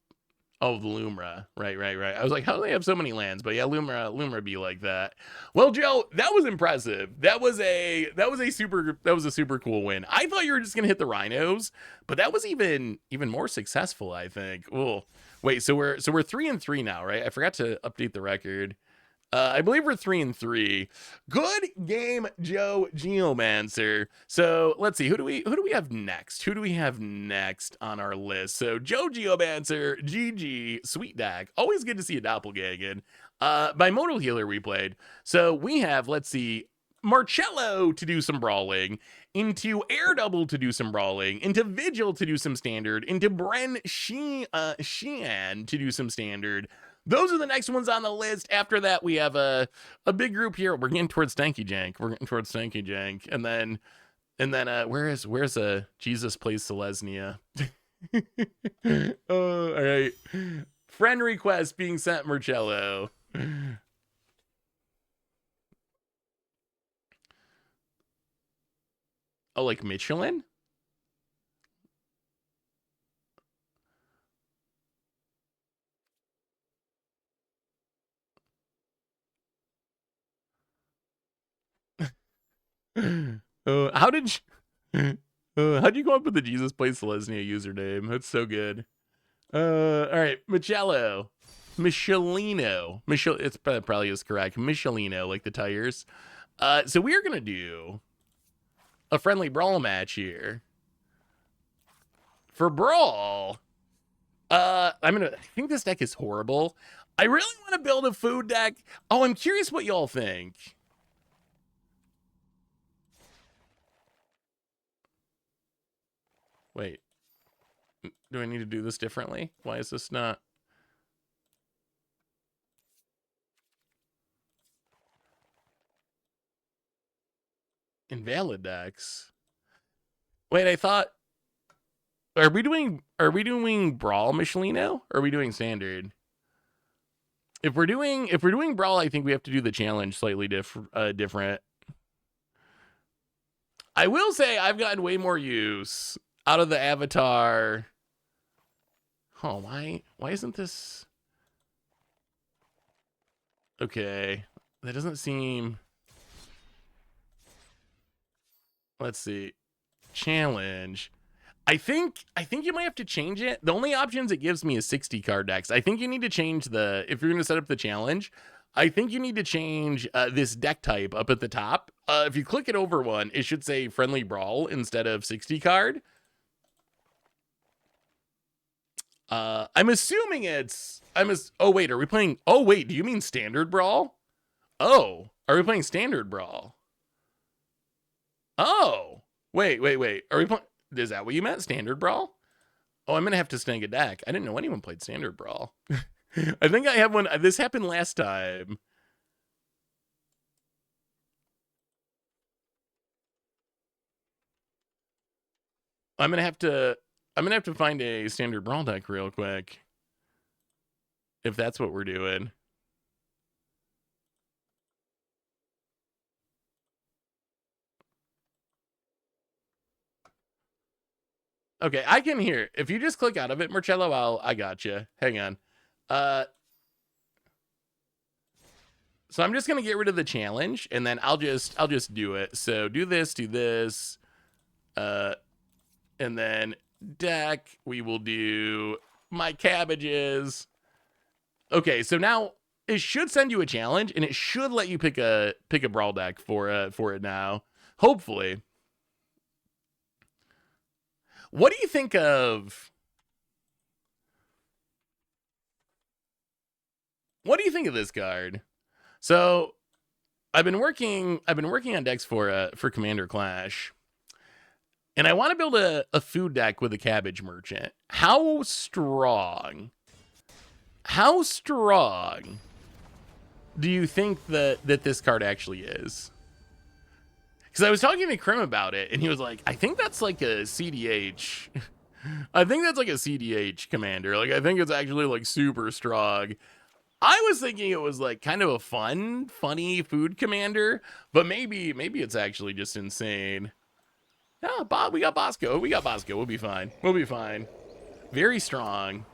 Speaker 1: Oh, the Lumra. Right. I was like, how do they have so many lands? But yeah, Lumra be like that. Well, Joe, that was impressive. That was a super cool win. I thought you were just gonna hit the Rhinos, but that was even more successful, I think. Oh, wait, so we're 3-3 now, right? I forgot to update the record. I believe we're 3-3. Good game, Joe Geomancer. So let's see, who do we have next? Who do we have next on our list? So Joe Geomancer, GG, sweet deck. Always good to see a doppelganger. Bimodal healer we played. So we have, let's see, Machello to do some brawling, into Air Double to do some brawling, into Vigil to do some standard, into Bren Sheehan to do some standard. Those are the next ones on the list. After that, we have a big group here. We're getting towards Stanky Jank. And then where's Jesus Plays Selesnya? Oh, all right. Friend request being sent, Machello. Oh, like Michelin? How'd you come up with the Jesus Plays Selesnya username? That's so good. All right, Machello, Michelino, it's probably is correct. Michelino, like the tires. So we are gonna do a friendly brawl match here. For brawl, I think this deck is horrible. I really want to build a food deck. Oh, I'm curious what y'all think. Wait, do I need to do this differently? Why is this not? Invalid decks. Wait, I thought... Are we doing brawl Michelino? Or are we doing standard? If we're doing brawl, I think we have to do the challenge slightly different. I will say I've gotten way more use out of the avatar. Oh, why isn't this? Okay, that doesn't seem. Let's see. Challenge. I think you might have to change it. The only options it gives me is 60 card decks. I think you need to change if you're going to set up the challenge, I think you need to change this deck type up at the top. If you click it over one, it should say friendly brawl instead of 60 card. I'm assuming oh wait, are we playing? Oh wait, do you mean standard brawl? Oh, are we playing standard brawl? Oh, wait. Are we playing? Is that what you meant? Standard brawl? Oh, I'm gonna have to snag a deck. I didn't know anyone played standard brawl. I think I have one. This happened last time. I'm gonna have to find a standard brawl deck real quick. If that's what we're doing. Okay, I can hear. If you just click out of it, Machello, I got you. Hang on. So I'm just gonna get rid of the challenge, and then I'll just do it. So do this, and then deck. We will do my cabbages. Okay, so now it should send you a challenge, and it should let you pick a brawl deck for it now. Hopefully. What do you think of? What do you think of this card? So I've been working on decks for Commander Clash, and I want to build a food deck with a cabbage merchant. How strong do you think that this card actually is? Because I was talking to Krim about it, and he was like, I think that's like a CDH. I think that's like a CDH commander. Like, I think it's actually like super strong. I was thinking it was like kind of a funny food commander, but maybe it's actually just insane. Yeah, Bob, we got Bosco. We'll be fine. Very strong.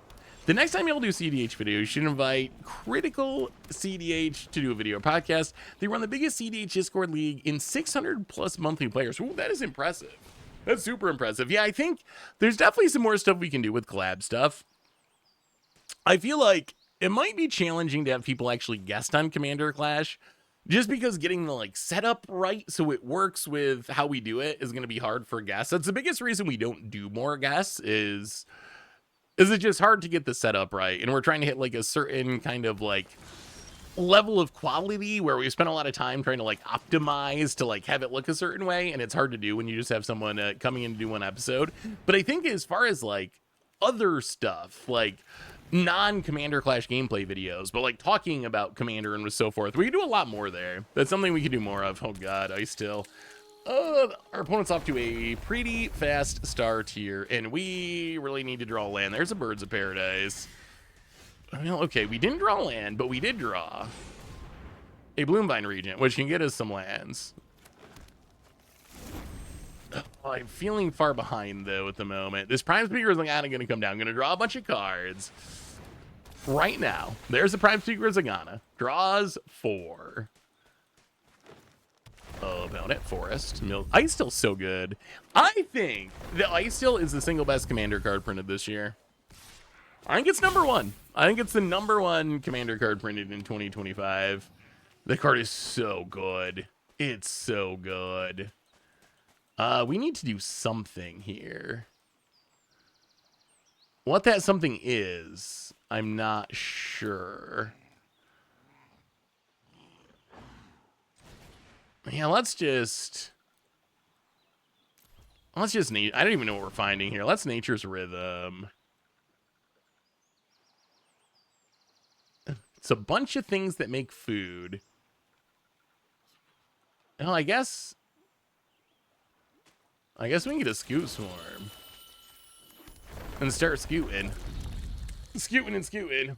Speaker 1: The next time you'll do CDH video, you should invite Critical CDH to do a video podcast. They run the biggest CDH Discord league in 600 plus monthly players. Ooh, that is impressive. That's super impressive. Yeah, I think there's definitely some more stuff we can do with collab stuff. I feel like it might be challenging to have people actually guest on Commander Clash, just because getting the like setup right so it works with how we do it is going to be hard for guests. That's the biggest reason we don't do more guests is it just hard to get the setup right, and we're trying to hit like a certain kind of like level of quality where we spend a lot of time trying to like optimize to like have it look a certain way, and it's hard to do when you just have someone coming in to do one episode. But I think as far as like other stuff, like non-Commander Clash gameplay videos, but like talking about Commander and so forth, we can do a lot more there. That's something we can do more of. Oh god, I still our opponent's off to a pretty fast start here, and we really need to draw land. There's a Birds of Paradise. Well, okay, we didn't draw land, but we did draw a Bloomvine Regent, which can get us some lands. Oh, I'm feeling far behind, though, at the moment. This Prime Speaker is going to come down. I'm going to draw a bunch of cards right now. There's the Prime Speaker Zagana. Draws 4. Oh, about it. Forest. Ice Still's so good. I think that Ice Still is the single best commander card printed this year. I think it's number 1. I think it's the number 1 commander card printed in 2025. The card is so good. It's so good. We need to do something here. What that something is, I'm not sure. Yeah, let's just I don't even know what we're finding here. Let's Nature's Rhythm. It's a bunch of things that make food. Well, I guess we can get a Scoot Swarm and start scooting. Scooting.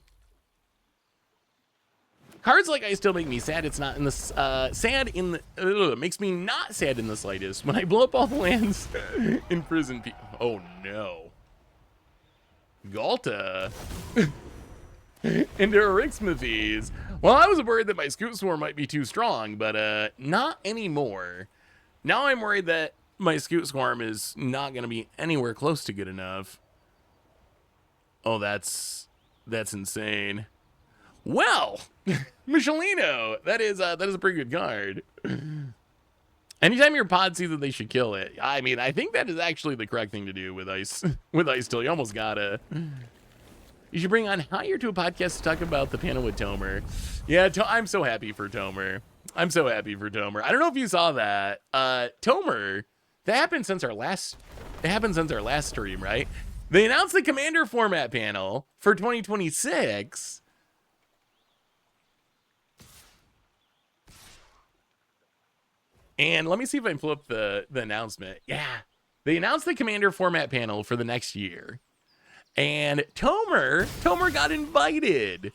Speaker 1: Cards like I still make me sad. It's not in the it makes me not sad in the slightest when I blow up all the lands in prison. Oh no, Galta into Erixmathes. Well, I was worried that my Scoot Swarm might be too strong, but not anymore. Now I'm worried that my Scoot Swarm is not going to be anywhere close to good enough. Oh, that's insane. Well, Machello, that is a pretty good card. Anytime your pod sees that they should kill it. I mean, I think that is actually the correct thing to do with Ice. With Ice Still, you almost gotta. You should bring on Higher to a podcast to talk about the panel with Tomer. Yeah, I'm so happy for Tomer. I don't know if you saw that. Tomer, that happened since our last stream, right? They announced the Commander format panel for 2026. And let me see if I can pull up the announcement. Yeah, they announced the Commander format panel for the next year. And Tomer got invited.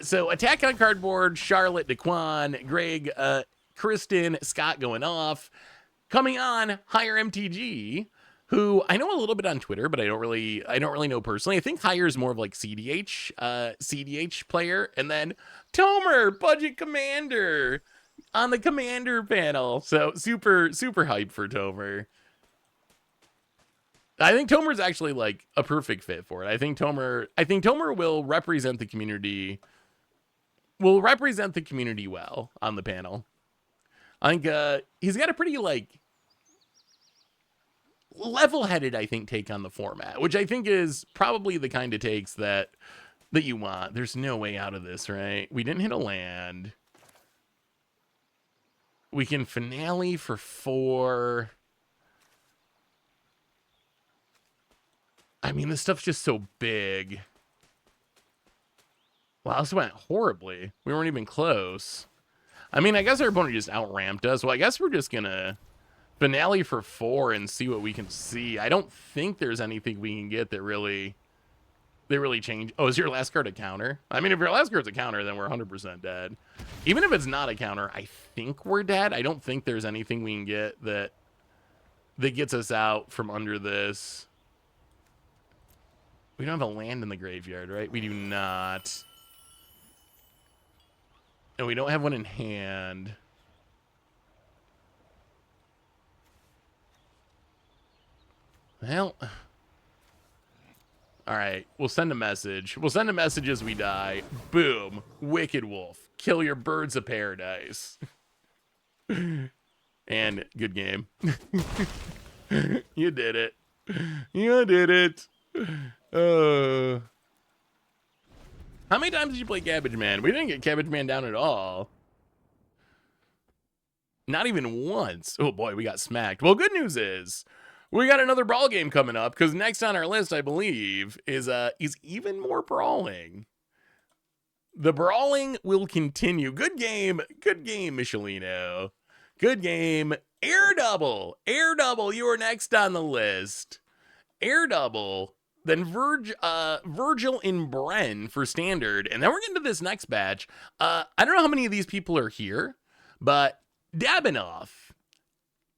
Speaker 1: So Attack on Cardboard, Charlotte, Daquan, Greg, Kristen, Scott going off. Coming on, Higher MTG, who I know a little bit on Twitter, but I don't really know personally. I think Higher is more of like CDH player. And then Tomer, Budget Commander, on the Commander panel. So super hyped for Tomer. I think Tomer's actually like a perfect fit for it. I think Tomer will represent the community. Will represent the community well on the panel. I think he's got a pretty like level-headed, I think, take on the format, which I think is probably the kind of takes that you want. There's no way out of this, right? We didn't hit a land. We can finale for 4. I mean, this stuff's just so big. Wow, this went horribly. We weren't even close. I mean, I guess our opponent just out-ramped us. Well, I guess we're just gonna finale for 4 and see what we can see. I don't think there's anything we can get that really change. Oh, is your last card a counter? I mean, if your last card's a counter, then we're 100% dead. Even if it's not a counter, I think we're dead. I don't think there's anything we can get that gets us out from under this. We don't have a land in the graveyard, right? We do not. And we don't have one in hand. Well, all right, we'll send a message. We'll send a message as we die. Boom. Wicked Wolf. Kill your birds of paradise. And good game. You did it. You did it. How many times did you play Cabbage Man? We didn't get Cabbage Man down at all. Not even once. Oh boy, we got smacked. Well, good news is we got another brawl game coming up, because next on our list, I believe, is even more brawling. The brawling will continue. Good game, Michelino. Good game. Air double, you are next on the list. Air double, then Virgil and Bren for standard, and then we're getting to this next batch. I don't know how many of these people are here, but Dabinoff,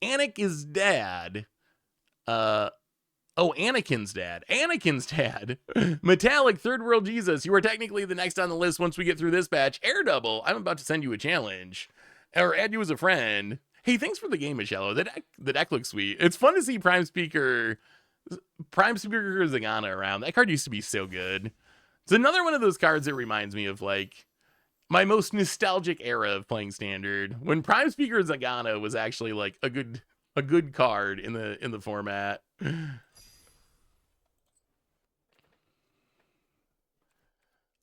Speaker 1: Anakin's dad, Anakin's dad. Metallic, Third World Jesus, you are technically the next on the list once we get through this batch. Air double, I'm about to send you a challenge, or add you as a friend. Hey, thanks for the game, Machello. The deck looks sweet. It's fun to see Prime Speaker Zagana around. That card used to be so good. It's another one of those cards that reminds me of like my most nostalgic era of playing Standard, when Prime Speaker Zagana was actually like a good card in the format.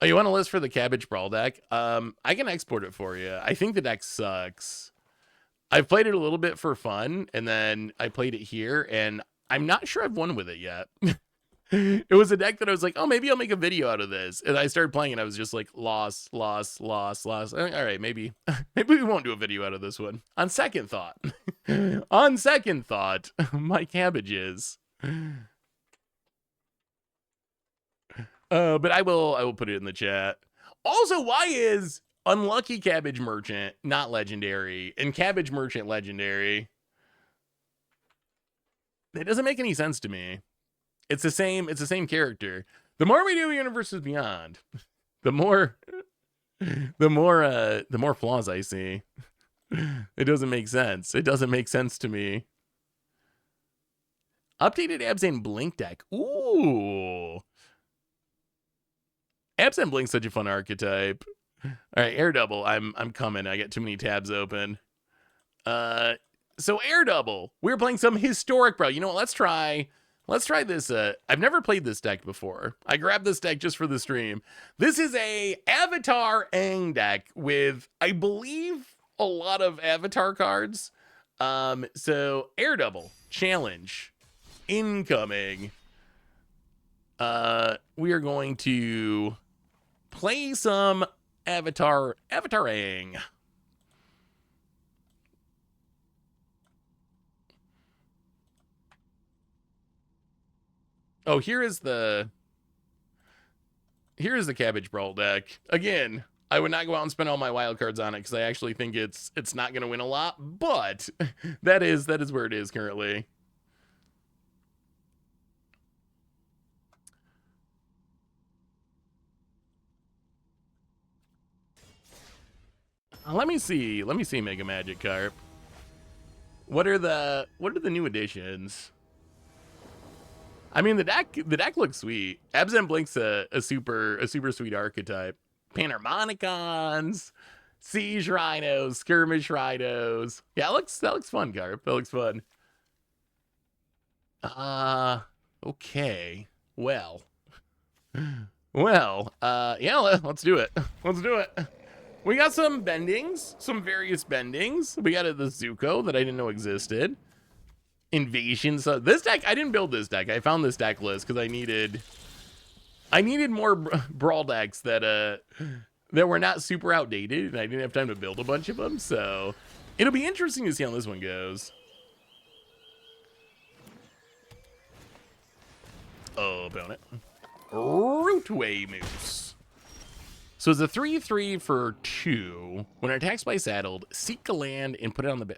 Speaker 1: Oh, you want a list for the Cabbage Brawl deck? I can export it for you. I think the deck sucks. I've played it a little bit for fun, and then I played it here, and I'm not sure I've won with it yet. It was a deck that I was like, oh, maybe I'll make a video out of this. And I started playing, and I was just like, loss. All right, maybe we won't do a video out of this one. On second thought, my cabbages. But I will put it in the chat. Also, why is Unlucky Cabbage Merchant not legendary and Cabbage Merchant legendary? It doesn't make any sense to me. It's the same character. The more we do Universes Beyond, the more flaws I see. It doesn't make sense. It doesn't make sense to me. Updated Abzan Blink deck. Ooh. Absent Blink's such a fun archetype. All right, Air Double. I'm coming. I got too many tabs open. So Air Double. We're playing some historic, bro. You know what? Let's try this. I've never played this deck before. I grabbed this deck just for the stream. This is a Avatar Aang deck with, I believe, a lot of Avatar cards. So Air Double challenge incoming. We are going to play some Avatar Aang. Oh, here is the Cabbage Brawl deck. Again, I would not go out and spend all my wild cards on it because I actually think it's not going to win a lot, but that is where it is currently. Let me see Mega Magic Carp. What are the new additions? I mean, the deck looks sweet. Absent Blink's a super sweet archetype. Panharmonicons, Siege Rhinos, Skirmish Rhinos. Yeah, that looks fun, Garp. That looks fun. Okay. Well, yeah, let's do it. Let's do it. We got some bendings, some various bendings. We got the Zuko that I didn't know existed. Invasion. So this deck, I didn't build this deck. I found this deck list because I needed more brawl decks that were not super outdated, and I didn't have time to build a bunch of them. So it'll be interesting to see how this one goes. Oh, opponent. Rootway Moose. So it's a 3/3 for 2. When our attack's by saddled, seek a land and put it on the bed.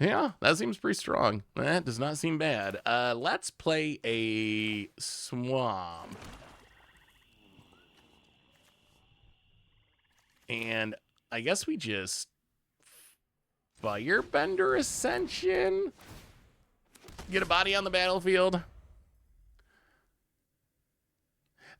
Speaker 1: Yeah, that seems pretty strong. That does not seem bad. Let's play a swamp. And I guess we just Firebender Ascension. Get a body on the battlefield.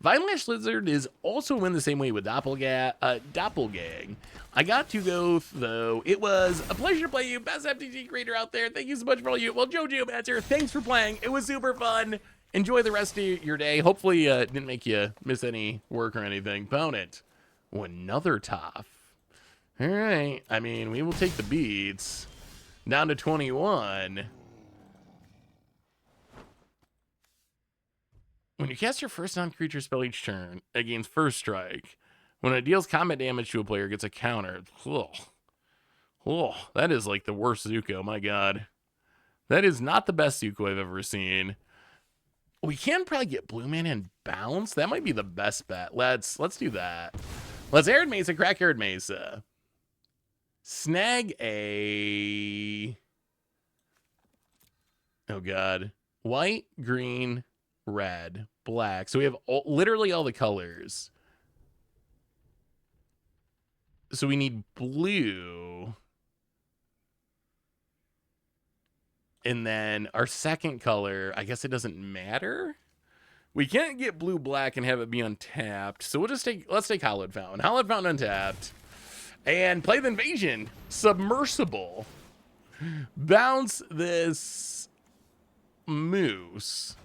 Speaker 1: Vinelash Lizard is also win the same way with Doppelgang. I got to go, though. It was a pleasure to play you. Best FTG creator out there. Thank you so much for all you. Well, Geomancer, thanks for playing. It was super fun. Enjoy the rest of your day. Hopefully, didn't make you miss any work or anything. Opponent, another top. All right. I mean, we will take the beats. Down to 21. When you cast your first non-creature spell each turn, it gains first strike. When it deals combat damage to a player, it gets a counter. That is like the worst Zuko, my god. That is not the best Zuko I've ever seen. We can probably get blue mana and bounce. That might be the best bet. Let's do that. Let's Arid Mesa, crack Arid Mesa. Snag a... Oh god. White, green, red, black. So we have literally all the colors. So we need blue. And then our second color, I guess it doesn't matter. We can't get blue black and have it be untapped. So let's take Hallowed Fountain. Hallowed Fountain untapped. And play the Invasion. Submersible. Bounce this moose.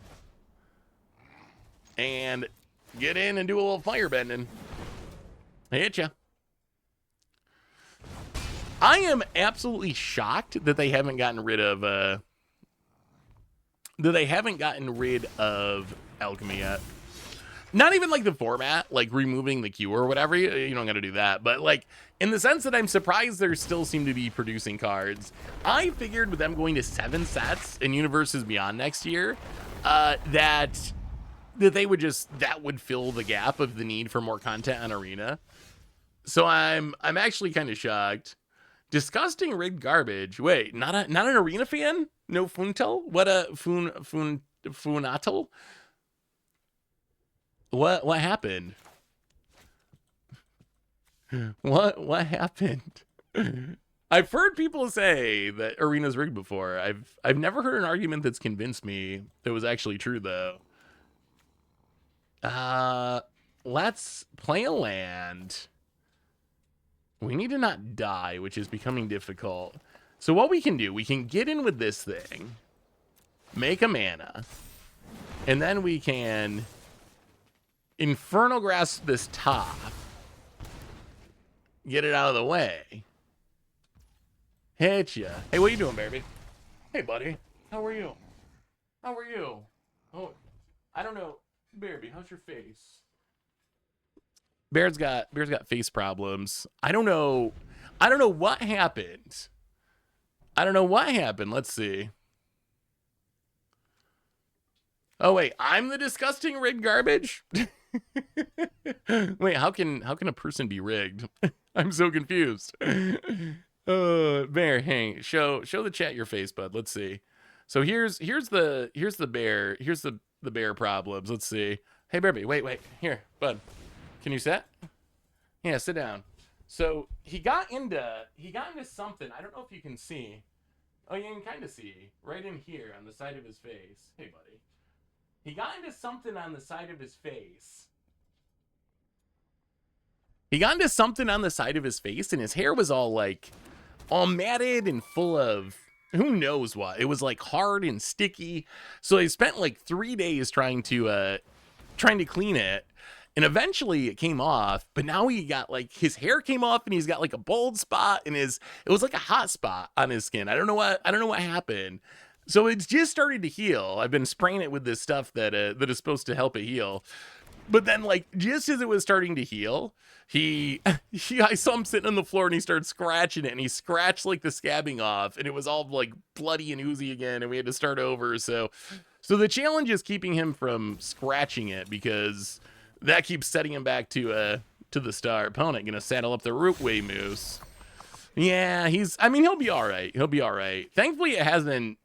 Speaker 1: And get in and do a little firebending. Hit ya. I am absolutely shocked that they haven't gotten rid of alchemy yet. Not even like the format, like removing the Q or whatever. You don't got to do that, but like in the sense that I'm surprised they still seem to be producing cards. I figured with them going to 7 sets in Universes Beyond next year, that they would that would fill the gap of the need for more content on Arena. So I'm actually kind of shocked. Disgusting rigged garbage. Wait, not an Arena fan? No Funtel? What a Funatel? What happened? What happened? I've heard people say that Arena's rigged before. I've never heard an argument that's convinced me that was actually true though. Let's play a land. We need to not die, which is becoming difficult. So what we can do, we can get in with this thing, make a mana, and then we can Infernal Grasp this top, get it out of the way. Hit ya. Hey, what you doing, baby? Hey, buddy. How are you? How are you? Oh, I don't know. Baby, how's your face? Bear's got face problems. I don't know what happened. Let's see. Oh wait, I'm the disgusting rigged garbage? Wait, how can a person be rigged? I'm so confused. Bear, hang, show the chat your face, bud. Let's see. So here's the bear. Here's the bear problems. Let's see. Hey, baby, wait. Here, bud. Can you sit? Yeah, sit down. So he got into something. I don't know if you can see. Oh, you can kind of see right in here on the side of his face. Hey, buddy. He got into something on the side of his face. He got into something on the side of his face, and his hair was all like, all matted and full of who knows what. It was like hard and sticky. So I spent like 3 days trying to clean it. And eventually it came off, but now he got like his hair came off and he's got like a bald spot and it was like a hot spot on his skin. I don't know what happened. So it's just started to heal. I've been spraying it with this stuff that is supposed to help it heal. But then like just as it was starting to heal, I saw him sitting on the floor and he started scratching it and he scratched like the scabbing off and it was all like bloody and oozy again and we had to start over. So the challenge is keeping him from scratching it because that keeps setting him back to the start. Opponent gonna saddle up the Rootway Moose. Yeah, he'll be all right. He'll be all right. Thankfully, it hasn't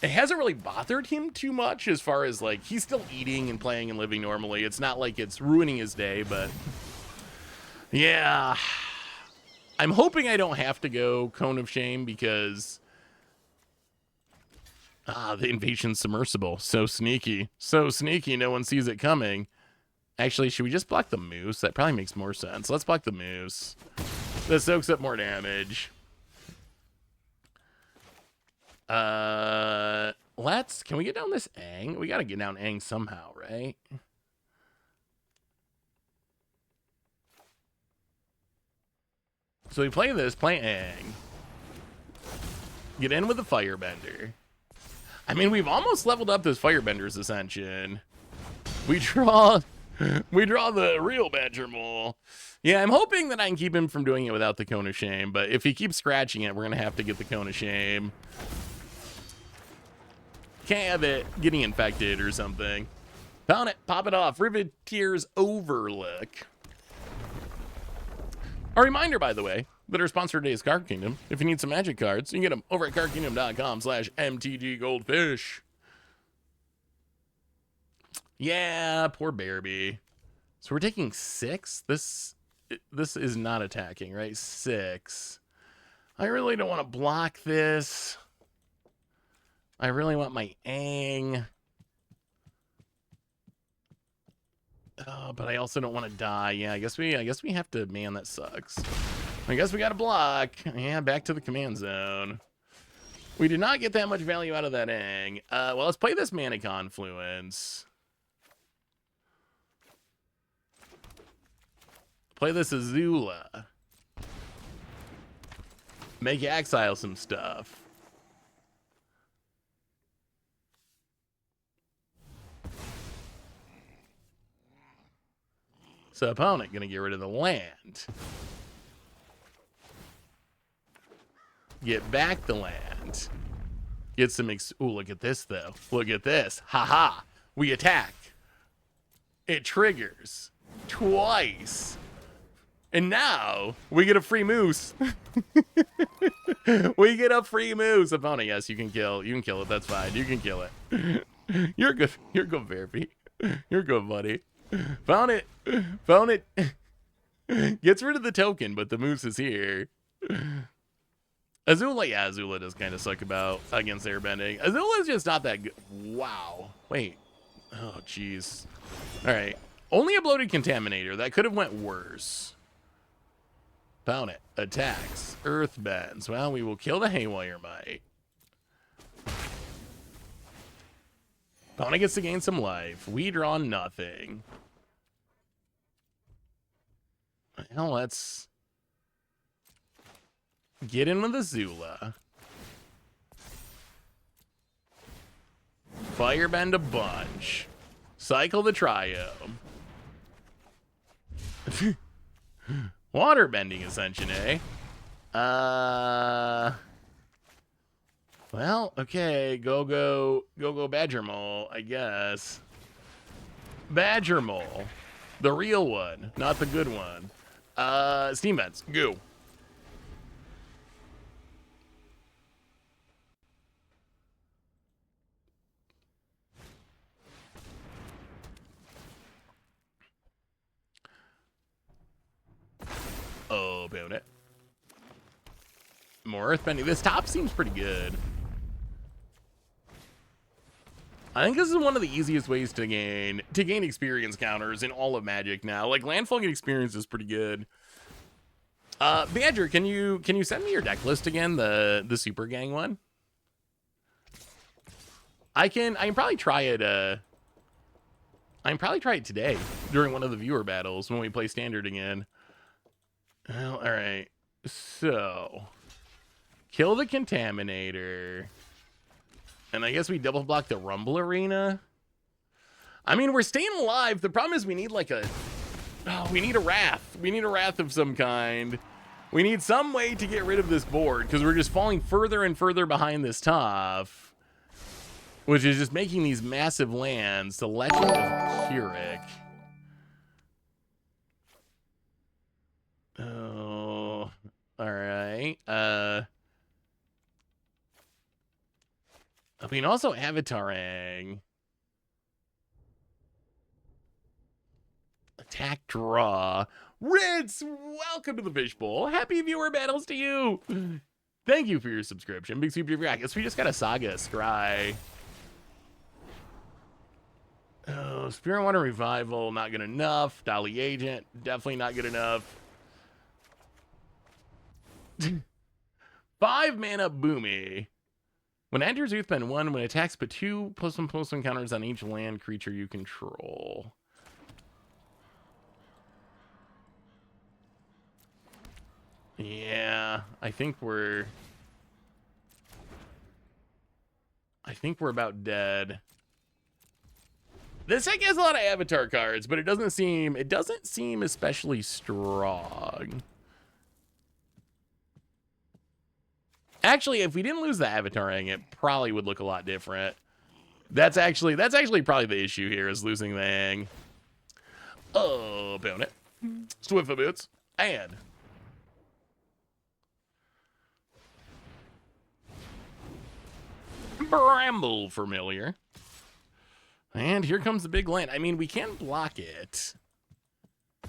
Speaker 1: really bothered him too much as far as like he's still eating and playing and living normally. It's not like it's ruining his day, but yeah, I'm hoping I don't have to go Cone of Shame because the invasion submersible, so sneaky, no one sees it coming. Actually, should we just block the Moose? That probably makes more sense. Let's block the Moose. That soaks up more damage. Can we get down this Aang? We gotta get down Aang somehow, right? So we play Aang. Get in with the Firebender. I mean, we've almost leveled up this Firebender's Ascension. We draw the real Badger Mole. Yeah, I'm hoping that I can keep him from doing it without the Cone of Shame, but if he keeps scratching it, we're going to have to get the Cone of Shame. Can't have it getting infected or something. Found it. Pop it off. Riveteer's Overlook. A reminder, by the way, that our sponsor today is Card Kingdom. If you need some magic cards, you can get them over at cardkingdom.com/MTGGoldfish. Yeah, poor Bearby. So we're taking 6. This is not attacking, right? 6. I really don't want to block this. I really want my Aang. Oh, but I also don't want to die. Yeah, I guess we have to. Man, that sucks. I guess we got to block. Yeah, back to the command zone. We did not get that much value out of that Aang. Well, let's play this Mana Confluence. Play this Azula. Make exile some stuff. So opponent gonna get rid of the land. Get back the land. Get some ooh, look at this though. Look at this. Haha. We attack. It triggers twice. And now we get a free moose. We get a free moose. Opponent, yes, you can kill it. That's fine. You can kill it. You're good. You're good, Verby. You're good, buddy. Found it. Gets rid of the token, but the moose is here. Azula, yeah, Azula does kind of suck against airbending. Azula is just not that good. Wow. Wait. Oh, jeez. All right. Only a bloated Contaminator. That could have went worse. Found it. Attacks. Earth bends. Well, we will kill the Haywire Mite. Opponent gets to gain some life. We draw nothing. Well, let's get in with Azula. Firebend a bunch. Cycle the Triome. Waterbending Ascension, eh? Well, okay. Go Badger Mole, I guess. Badger Mole. The real one, not the good one. Steam Vents, go. Open it. More earthbending. This top seems pretty good. I think this is one of the easiest ways to gain experience counters in all of Magic now. Like, landfall experience is pretty good. Badger, can you send me your deck list again, the Super Gang one? I can probably try it. I can probably try it today during one of the viewer battles when we play Standard again. Well, all right. So, kill the Contaminator, and I guess we double block the Rumble Arena. I mean, we're staying alive. The problem is we need like we need a Wrath. We need a Wrath of some kind. We need some way to get rid of this board because we're just falling further and further behind this top, which is just making these massive lands. The Legend of Keurig. Oh, all right. I mean, also Avataring. Attack, draw. Ritz, welcome to the Fishbowl. Happy viewer battles to you. Thank you for your subscription. Big super. I guess we just got a Saga Scry. Oh, Spirit Water Revival, not good enough. Dolly Agent, definitely not good enough. 5 mana Boomy. When it enters Uthpen 1, when it attacks, put 2 +1/+1 counters on each land creature you control. Yeah, I think we're about dead. This deck has a lot of Avatar cards, but it doesn't seem especially strong. Actually, if we didn't lose the Avataring, it probably would look a lot different. That's actually probably the issue here, is losing the hang. Oh, opponent. Swift of Boots. And Bramble Familiar. And here comes the big land. I mean, we can block it.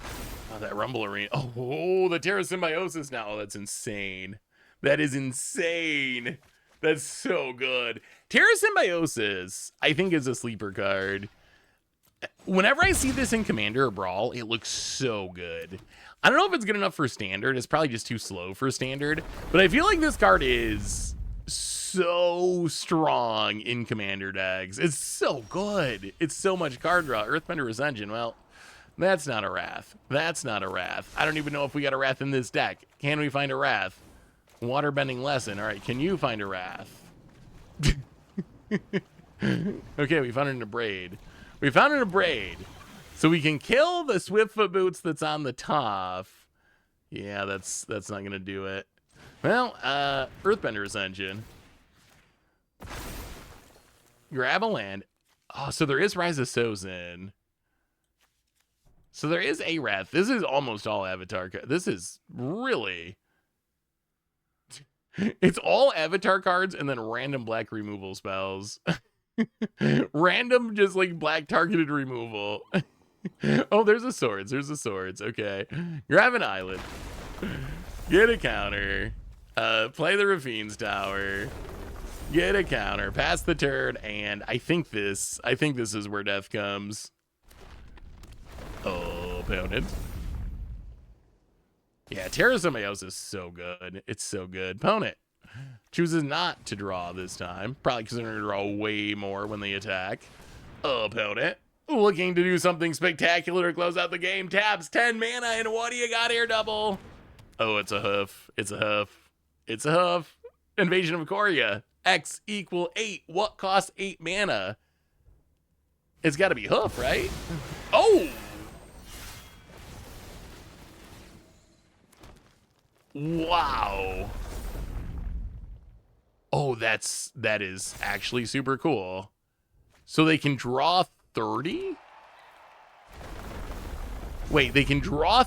Speaker 1: Oh, that Rumble Arena. Oh, the Terra Symbiosis now. Oh, that's insane. That is insane. That's so good. Terra Symbiosis, I think, is a sleeper card. Whenever I see this in Commander or Brawl, it looks so good. I don't know if it's good enough for Standard. It's probably just too slow for Standard. But I feel like this card is so strong in Commander decks. It's so good. It's so much card draw. Earthbender Ascension. Well, that's not a Wrath. That's not a Wrath. I don't even know if we got a Wrath in this deck. Can we find a Wrath? Waterbending Lesson. All right, can you find a Wrath? Okay, we found it in a Braid. We found it in a Braid. So we can kill the Swiftfoot Boots that's on the top. Yeah, that's not going to do it. Well, Earthbender Ascension. Grab a land. Oh, so there is Rise of Sozin. So there is a Wrath. This is almost all Avatar. This is really... It's all Avatar cards and then random black removal spells. Random, just like black targeted removal. Oh, there's a Swords. There's a Swords. Okay. Grab an Island. Get a counter. Play the Rafine's Tower. Get a counter. Pass the turn. And I think this is where death comes. Oh, opponent. Yeah, Terra Symbiosis is so good. It's so good. Opponent chooses not to draw this time. Probably because they're going to draw way more when they attack. Opponent looking to do something spectacular to close out the game. Taps 10 mana, and what do you got here, double? Oh, it's a hoof. It's a hoof. It's a hoof. Invasion of Korea. X equal 8. What costs 8 mana? It's got to be hoof, right? Oh! Wow. Oh, that is actually super cool. So they can draw 30? Wait, they can draw...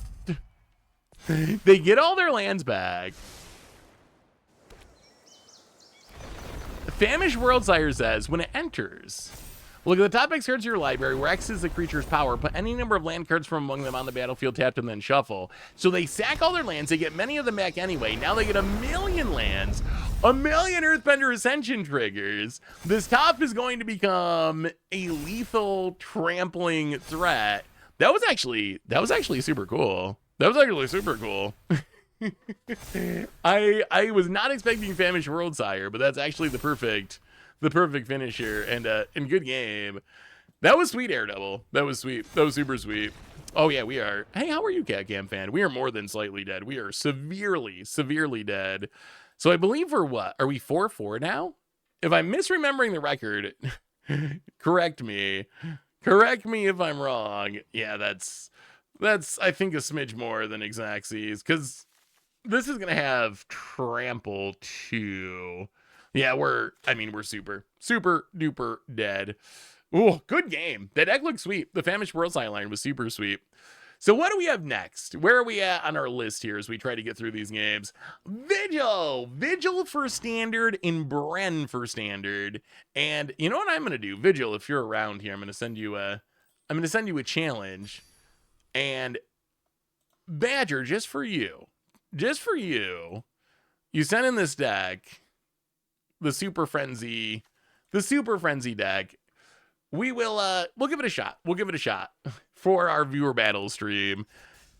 Speaker 1: They get all their lands back. Famished Worldsire says, when it enters, Look at the top X cards of your library, where X is the creature's power. Put any number of land cards from among them on the battlefield tapped and then shuffle. So they sack all their lands. They get many of them back anyway. Now they get 1,000,000 lands, 1,000,000 Earthbender Ascension triggers. This top is going to become a lethal trampling threat. That was actually super cool. That was actually super cool. I was not expecting Famished Worldsire, but that's actually the perfect finisher and good game. That was sweet, Air Double. That was sweet. That was super sweet. Oh yeah, we are. Hey, how are you, Cat Cam fan? We are more than slightly dead. We are severely dead. So I believe we're what? Are we 4-4 now? If I'm misremembering the record, correct me. Correct me if I'm wrong. Yeah, that's I think a smidge more than Exacxies, because this is gonna have trample too. Yeah, we're super duper dead. Oh, good game. That deck looks sweet. The Famished Worldsire line was super sweet. So what do we have next? Where are we at on our list here as we try to get through these games? Vigil for standard and Bren for standard. And you know what I'm gonna do? Vigil, if you're around here, I'm gonna send you a challenge. And Badger, just for you, you sent in this deck, the Super Frenzy deck. We'll give it a shot. We'll give it a shot for our viewer battle stream.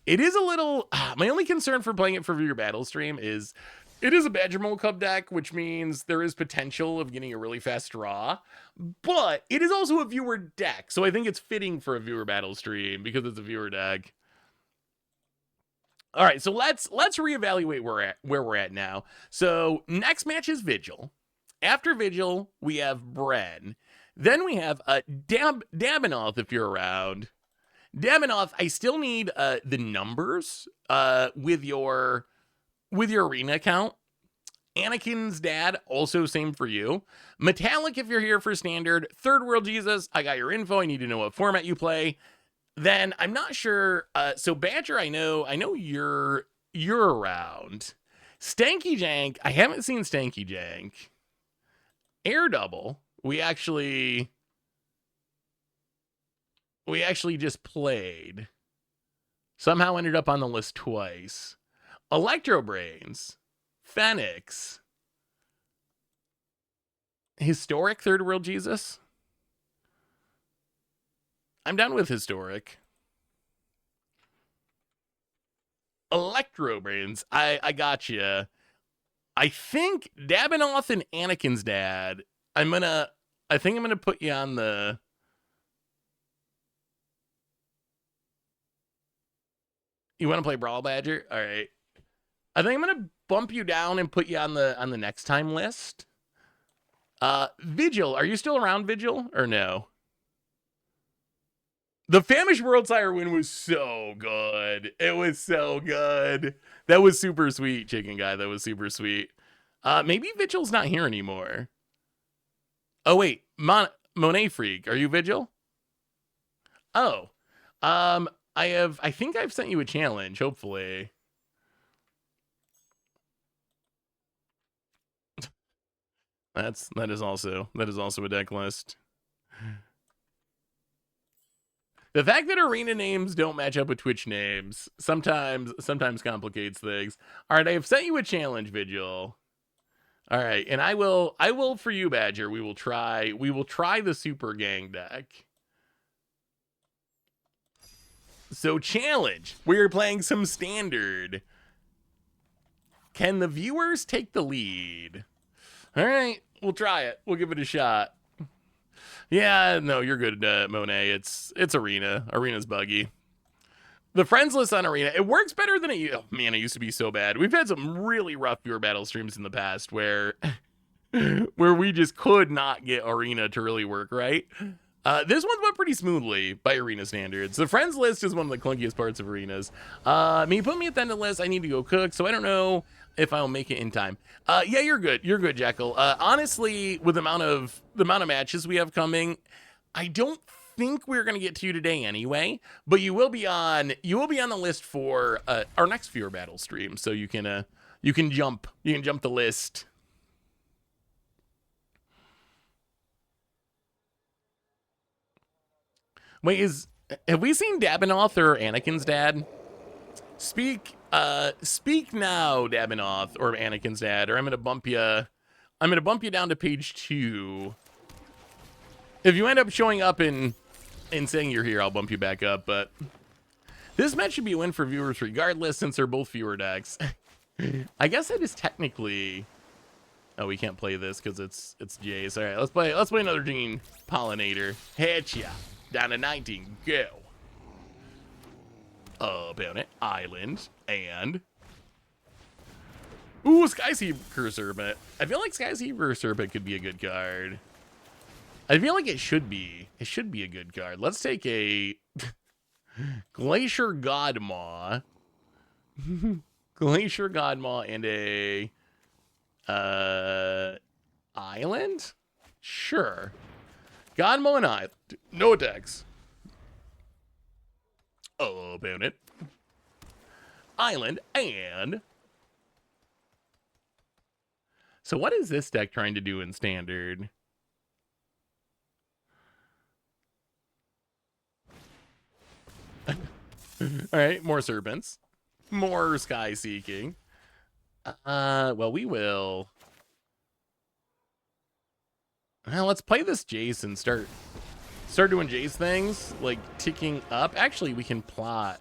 Speaker 1: It is a little, my only concern for playing it for viewer battle stream is it is a Badger Mole Cup deck, which means there is potential of getting a really fast draw, but it is also a viewer deck. So I think it's fitting for a viewer battle stream because it's a viewer deck. All right, so let's reevaluate where we're at now. So next match is Vigil. After Vigil, we have Bren. Then we have Dabinoth, if you're around. Dabinoth, I still need the numbers with your arena account. Anakin's dad, also same for you. Metallic, if you're here for standard. Third World Jesus, I got your info. I need to know what format you play. Then I'm not sure. So Badger, I know you're around. Stanky Jank, I haven't seen Stanky Jank. Air Double, we actually just played. Somehow ended up on the list twice. Electro Brains, Phoenix, Historic Third World Jesus. I'm done with Historic. Electro Brains, I got you. I think Dabinoth and Anakin's dad. I think I'm gonna put you on the. You want to play Brawl Badger? All right. I think I'm gonna bump you down and put you on the next time list. Vigil, are you still around, Vigil, or no? The Famished Worldsire win was so good. It was so good. That was super sweet, Chicken Guy. That was super sweet. Maybe Vigil's not here anymore. Oh, wait. Monet Freak. Are you Vigil? Oh. I think I've sent you a challenge, hopefully. That is also a deck list. The fact that arena names don't match up with Twitch names sometimes complicates things. All right, I have sent you a challenge, Vigil. All right, and I will for you, Badger. We will try the Super Gang deck. So challenge. We're playing some standard. Can the viewers take the lead? All right, we'll try it. We'll give it a shot. Yeah, no, you're good, Monet. It's Arena. Arena's buggy. The friends list on Arena, it works better than it. Oh, man, it used to be so bad. We've had some really rough viewer battle streams in the past where we just could not get Arena to really work right. This one went pretty smoothly by Arena standards. The friends list is one of the clunkiest parts of Arenas. Put me at the end of the list. I need to go cook, so I don't know if I'll make it in time. Yeah, you're good. You're good, Jekyll. Honestly, with the amount of matches we have coming, I don't think we're gonna get to you today anyway. But you will be on the list for our next viewer battle stream, so you can jump the list. Wait, have we seen Dabinoth or Anakin's dad? Speak now, Dabinoth or Anakin's dad, or I'm gonna bump you. I'm gonna bump you down to page 2. If you end up showing up and saying you're here, I'll bump you back up. But this match should be a win for viewers regardless, since they're both viewer decks. I guess that is technically. Oh, we can't play this because it's Jace. All right, let's play another Gene Pollinator. Headshot down to 19. Go. About it. Island and ooh, Skyseeker Serpent. I feel like Skyseeker Serpent could be a good card. I feel like it should be. It should be a good card. Let's take a Glacier Godmaw. Glacier Godmaw and a Island? Sure. Godmaw and Island. No attacks. About it. Island and so what is this deck trying to do in standard? All right, more serpents, more sky seeking. Well, we will. Well, let's play this Jace and start doing Jace things, like ticking up. Actually, we can plot.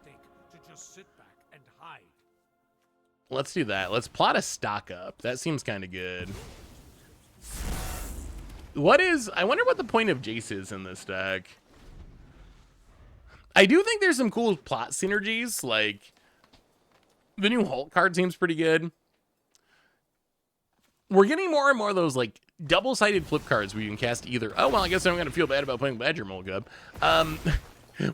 Speaker 1: Let's do that. Let's plot a stock up. That seems kind of good. I wonder what the point of Jace is in this deck. I do think there's some cool plot synergies, like the new Hulk card seems pretty good. We're getting more and more of those like double-sided flip cards where you can cast either. Oh, well, I guess I'm going to feel bad about playing Badger Molgub.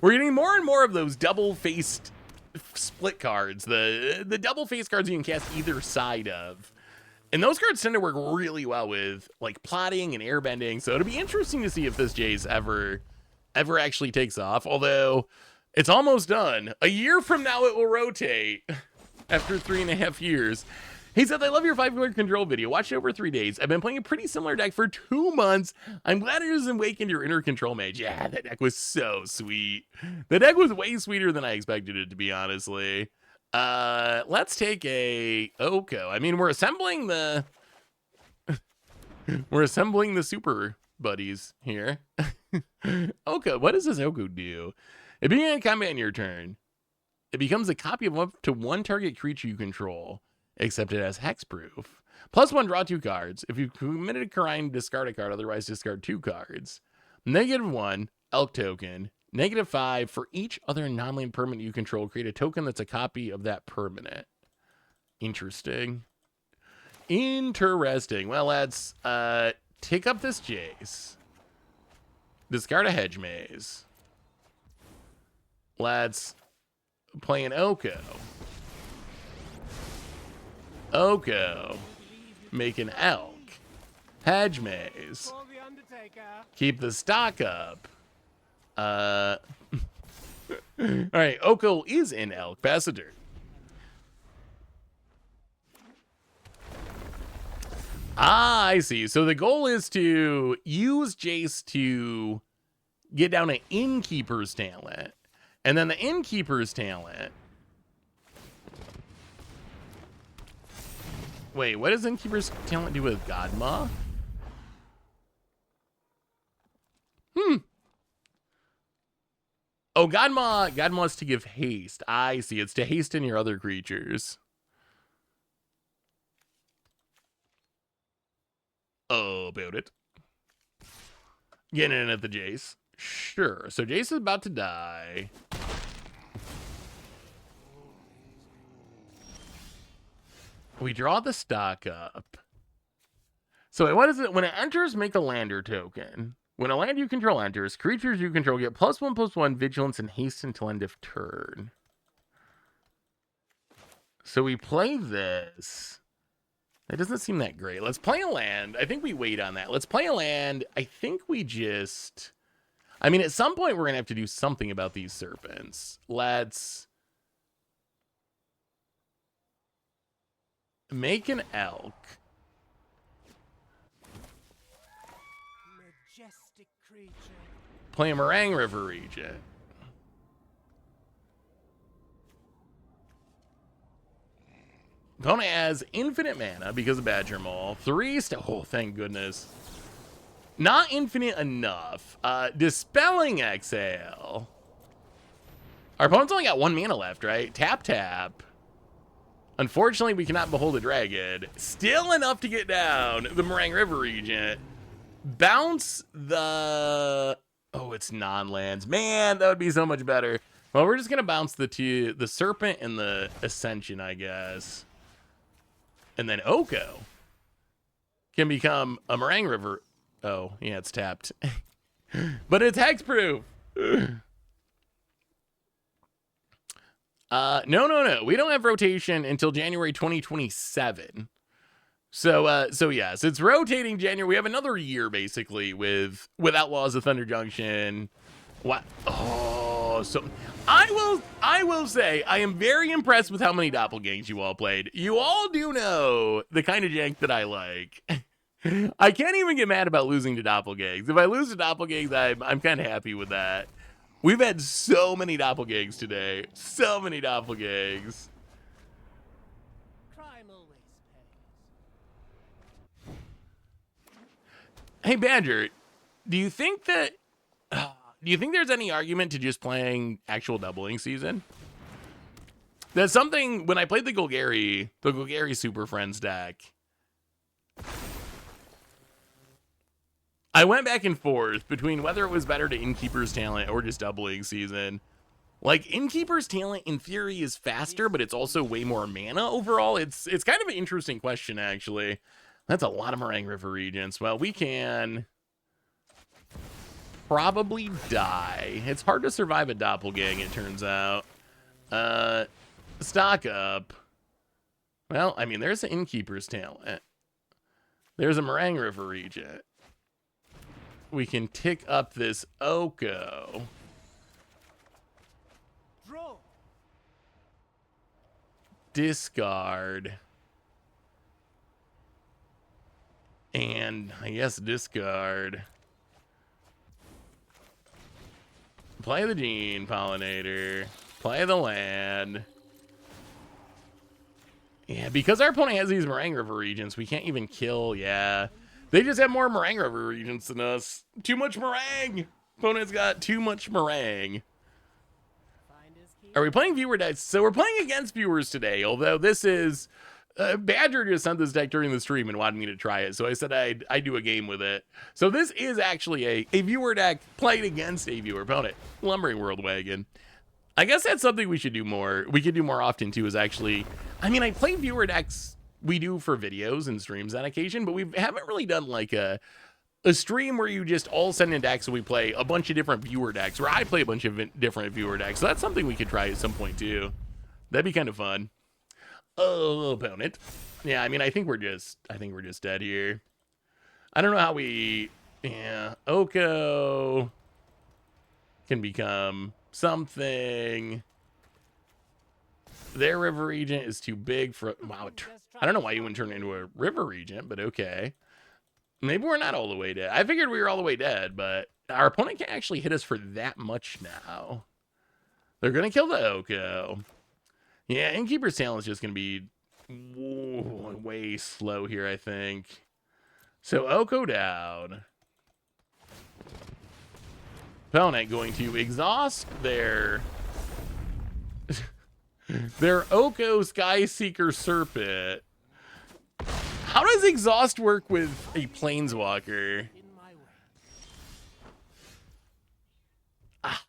Speaker 1: We're getting more and more of those double-faced split cards, the double-faced cards you can cast either side of. And those cards tend to work really well with like plotting and airbending. So it'll be interesting to see if this Jace ever actually takes off. Although it's almost done. A year from now it will rotate after 3.5 years. He said, I love your 5-card control video. Watched it over 3 days. I've been playing a pretty similar deck for 2 months. I'm glad it doesn't awaken your inner control mage. Yeah, that deck was so sweet. The deck was way sweeter than I expected it to be, honestly. Let's take a Oko. I mean, we're assembling the super buddies here. Oko, what does this Oko do? It begins combat in your turn. It becomes a copy of up to 1 target creature you control, except it has hexproof. +1, draw 2 cards. If you've committed a crime, discard a card. Otherwise, discard 2 cards. -1, Elk token. -5, for each other non-land permanent you control, create a token that's a copy of that permanent. Interesting. Well, let's take up this Jace. Discard a Hedge Maze. Let's play an Oko. Make an Elk. Hedge Maze. Keep the stock up. All right, Oko is in Elk. Pass the turn. Ah, I see. So the goal is to use Jace to get down an Innkeeper's talent. And then the Innkeeper's talent. Wait, what does Innkeeper's talent do with Godma? Oh, Godma's to give haste. I see. It's to hasten your other creatures. Oh, about it. Getting in at the Jace. Sure. So Jace is about to die. We draw the stock up. So what is it? When it enters, make a lander token. When a land you control enters, creatures you control get +1/+1 vigilance and haste until end of turn. So we play this. That doesn't seem that great. Let's play a land. I think we wait on that. Let's play a land. I think we just... I mean, at some point, we're going to have to do something about these serpents. Let's make an Elk. play a Meringue River Regent. Opponent has infinite mana because of Badger Maul. 3 oh, thank goodness. Not infinite enough. Dispelling Exhale. Our opponent's only got 1 mana left, right? Tap, tap. Unfortunately, we cannot behold a dragon. Still enough to get down the Meringue River Regent. Bounce the... Oh, it's non-lands. Man, that would be so much better. Well, we're just going to bounce the Serpent and the Ascension, I guess. And then Oko can become a Meringue River. Oh, yeah, it's tapped. But it's hexproof. No. We don't have rotation until January 2027. So yes, it's rotating January. We have another year basically with Outlaws of Thunder Junction. What? Oh, so I will say I am very impressed with how many doppelgangs you all played. You all do know the kind of jank that I like. I can't even get mad about losing to doppelgangs. If I lose to doppelgangs, I'm kind of happy with that. We've had so many doppelgangs today. So many doppelgangs. Hey, Badger, do you think there's any argument to just playing actual doubling season? That's something, when I played the Golgari Super Friends deck, I went back and forth between whether it was better to Innkeeper's Talent or just doubling season. Like, Innkeeper's Talent, in theory, is faster, but it's also way more mana overall. It's kind of an interesting question, actually. That's a lot of Meringue River Regents. Well, we can probably die. It's hard to survive a doppelgang, it turns out. Stock up. Well, I mean, there's an Innkeeper's Talent. There's a Meringue River Regent. We can tick up this Oko. Draw. Discard. And I guess discard. Play the Gene Pollinator. Play the land. Yeah, because our opponent has these Meringue River Regents, we can't even kill. Yeah. They just have more Meringue River Regents than us. Too much meringue. Opponent's got too much meringue. Are we playing viewer decks? So we're playing against viewers today, although this is... Badger just sent this deck during the stream and wanted me to try it, so I said I'd do a game with it. So this is actually a viewer deck played against a viewer opponent. Lumbering World Wagon. I guess that's something we should do more. We could do more often, too, is actually... I mean, I play viewer decks... We do for videos and streams on occasion, but we haven't really done like a stream where you just all send in decks and we play a bunch of different viewer decks, where I play a bunch of different viewer decks. So that's something we could try at some point too. That'd be kind of fun. Oh, opponent. Yeah, I mean, I think we're just dead here. I don't know how we... Yeah, Oko can become something. Their River Regent is too big for... Wow, I don't know why you wouldn't turn into a River Regent, but okay. Maybe we're not all the way dead. I figured we were all the way dead, but our opponent can't actually hit us for that much now. They're going to kill the Oko. Yeah, Innkeeper's Talent is just going to be way slow here, I think. So Oko down. Opponent going to exhaust their Oko Skyseeker Serpent. How does exhaust work with a Planeswalker?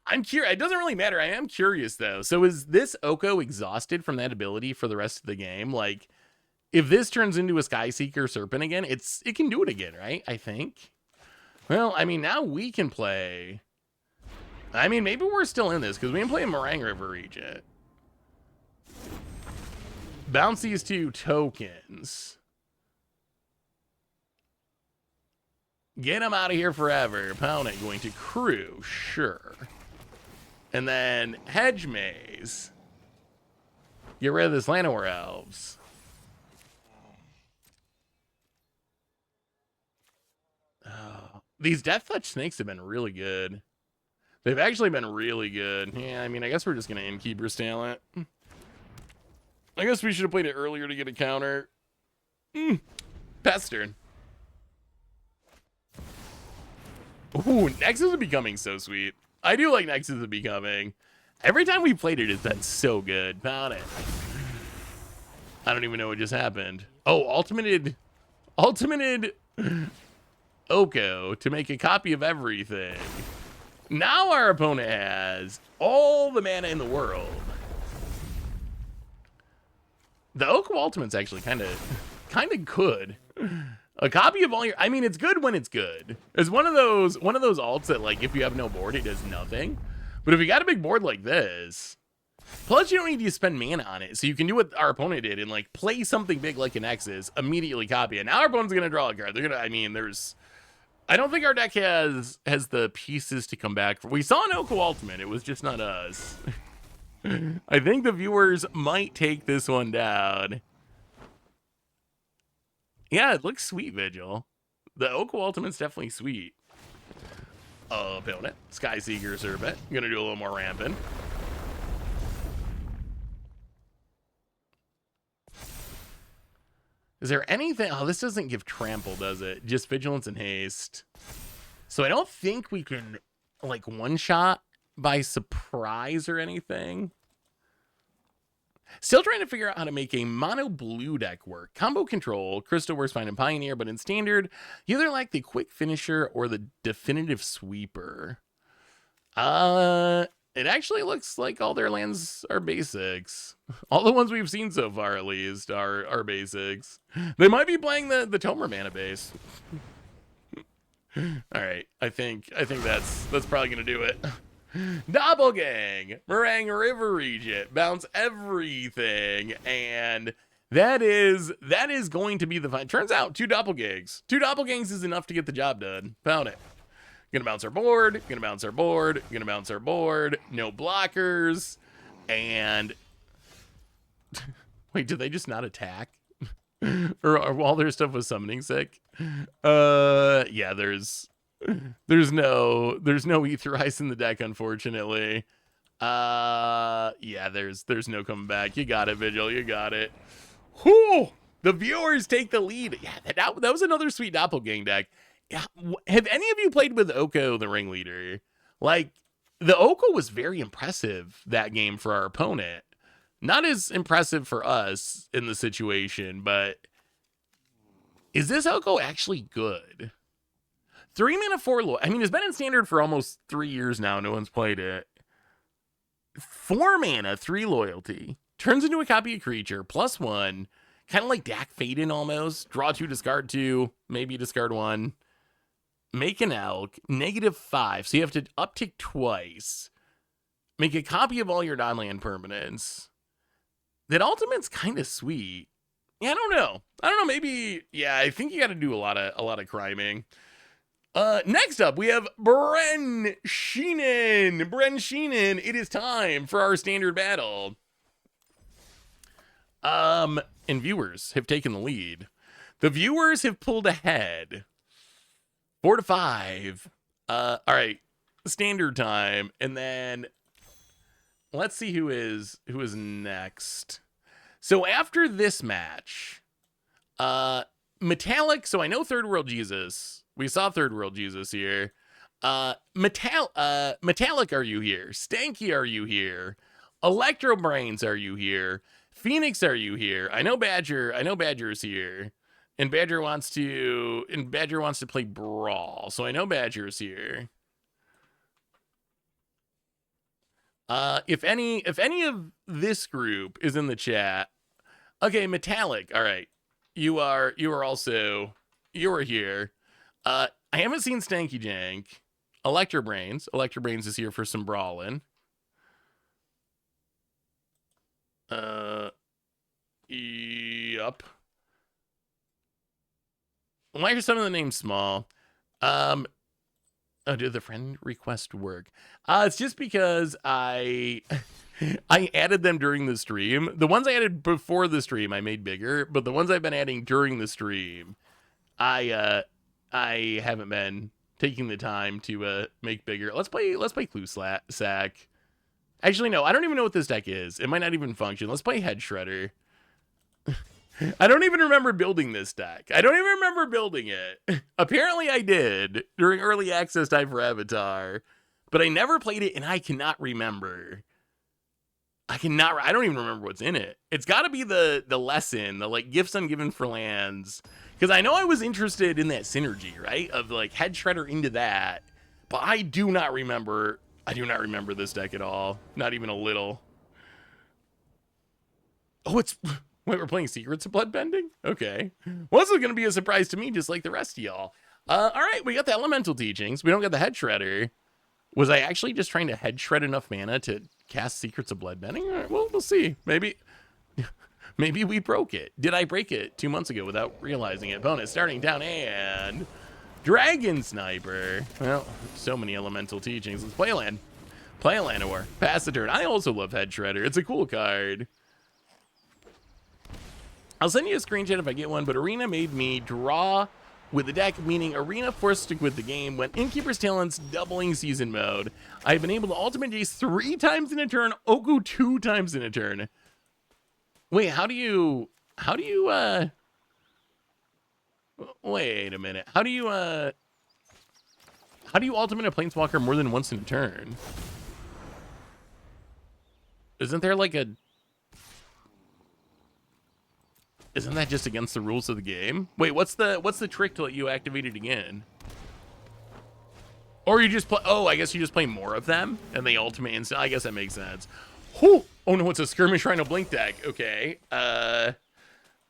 Speaker 1: I'm curious. It doesn't really matter. I am curious, though. So is this Oko exhausted from that ability for the rest of the game? Like, if this turns into a Skyseeker Serpent again, it can do it again, right? I think. Well, I mean, now we can play... I mean, maybe we're still in this, because we can play a Meringue River Regent. Bounce these 2 tokens. Get them out of here forever. Opponent going to crew, sure. And then Hedge Maze. Get rid of this Llanowar Elves. Oh, these Death Touch Snakes have been really good. They've actually been really good. Yeah, I mean, I guess we're just going to Innkeeper's Talent. I guess we should have played it earlier to get a counter. Pass turn. Ooh, Nexus is becoming so sweet. I do like Nexus is becoming. Every time we played it, it's been so good. Found it. I don't even know what just happened. Oh, ultimated Oko to make a copy of everything. Now our opponent has all the mana in the world. The Oko Ultimate's actually kind of good. A copy of all your, I mean, it's good when it's good. It's one of those alts that, like, if you have no board, it does nothing. But if you got a big board like this, plus you don't need to spend mana on it, so you can do what our opponent did and, like, play something big like an Nexus, immediately copy it. Now our opponent's gonna draw a card. They're gonna, I mean, I don't think our deck has the pieces to come back. We saw an Oko Ultimate. It was just not us. I think the viewers might take this one down. Yeah, it looks sweet, Vigil. The Oko Ultimate's definitely sweet. Opponent, Skyseeker Serpent. Gonna do a little more rampant. Is there anything? Oh, this doesn't give trample, does it? Just vigilance and haste. So I don't think we can, like, one-shot by surprise or anything. Still trying to figure out how to make a mono blue deck work. Combo control, Crystal works fine in Pioneer, but in Standard, you either like the quick finisher or the definitive sweeper. It actually looks like all their lands are basics. All the ones we've seen so far, at least, are basics. They might be playing the Tomer mana base. All right, I think that's probably gonna do it. Doppelgang, Meringue River Regent, bounce everything, and that is going to be the fine. Turns out 2 Doppelgangs. 2 Doppelgangs is enough to get the job done. Found it. Gonna bounce our board, gonna bounce our board, gonna bounce our board, no blockers, and wait, did they just not attack? or all their stuff was summoning sick? Yeah, there's no Ether Ice in the deck, unfortunately. Yeah, there's no coming back. You got it, Vigil, you got it. Whew! The viewers take the lead. Yeah, that was another sweet Doppelgang deck. Yeah, have any of you played with Oko, the ringleader? Like, the Oko was very impressive that game for our opponent. Not as impressive for us in the situation, but is this Oko actually good? 3 mana 4 loyalty. I mean, it's been in Standard for almost 3 years now. No one's played it. 4 mana 3 loyalty. Turns into a copy of creature. +1. Kind of like Dak Faden almost. Draw 2, discard 2. Maybe discard 1. Make an elk, -5, so you have to uptick twice. Make a copy of all your non-land permanents. That ultimate's kind of sweet. Yeah, I don't know. Maybe. Yeah, I think you got to do a lot of criming. Next up, we have Bren Sheenan. It is time for our standard battle. And viewers have taken the lead. The viewers have pulled ahead. 4-5. All right, standard time, and then let's see who is next. So after this match, Metallic. So I know Third World Jesus. We saw Third World Jesus here. Metallic, are you here? Stanky, are you here? Electro Brains, are you here? Phoenix, are you here? I know Badger's here. And Badger wants to play Brawl. So I know Badger's here. If any of this group is in the chat. Okay, Metallic. All right. You are here. I haven't seen Stanky Jank. Electro Brains is here for some brawling. Yup. Why are some of the names small? Oh, did the friend request work? It's just because I added them during the stream. The ones I added before the stream I made bigger, but the ones I've been adding during the stream, I haven't been taking the time to make bigger. Let's play Clue Sack. Actually, no, I don't even know what this deck is. It might not even function. Let's play Head Shredder. I don't even remember building this deck. I don't even remember building it. Apparently I did during early access time for Avatar, but I never played it and I cannot remember. I don't even remember what's in it. It's got to be the lesson, the like gifts ungiven for lands. Because I know I was interested in that synergy, right? Of like Head Shredder into that. But I do not remember this deck at all. Not even a little. Oh, it's... Wait, we're playing Secrets of Bloodbending? Okay. Well, this is going to be a surprise to me, just like the rest of y'all. All right, we got the Elemental Teachings. We don't get the Head Shredder. Was I actually just trying to Head Shred enough mana to cast Secrets of Bloodbending? All right, well, we'll see. Maybe we broke it. Did I break it 2 months ago without realizing it? Bonus starting down and... Dragon Sniper. Well, so many Elemental Teachings. Let's play a land. Play a Llanowar. Pass the turn. I also love Head Shredder. It's a cool card. I'll send you a screenshot if I get one, but Arena made me draw with the deck, meaning Arena forced to quit the game when Innkeeper's Talent's doubling season mode. I've been able to ultimate Jace 3 times in a turn, Oku 2 times in a turn. Wait, how do you, wait a minute. How do you ultimate a Planeswalker more than once in a turn? Isn't there like a... Isn't that just against the rules of the game? Wait, what's the trick to let you activate it again? Or you just play... Oh, I guess you just play more of them, and they ultimate instant. I guess that makes sense. Whew. Oh no, it's a Skirmish Rhino Blink deck. Okay.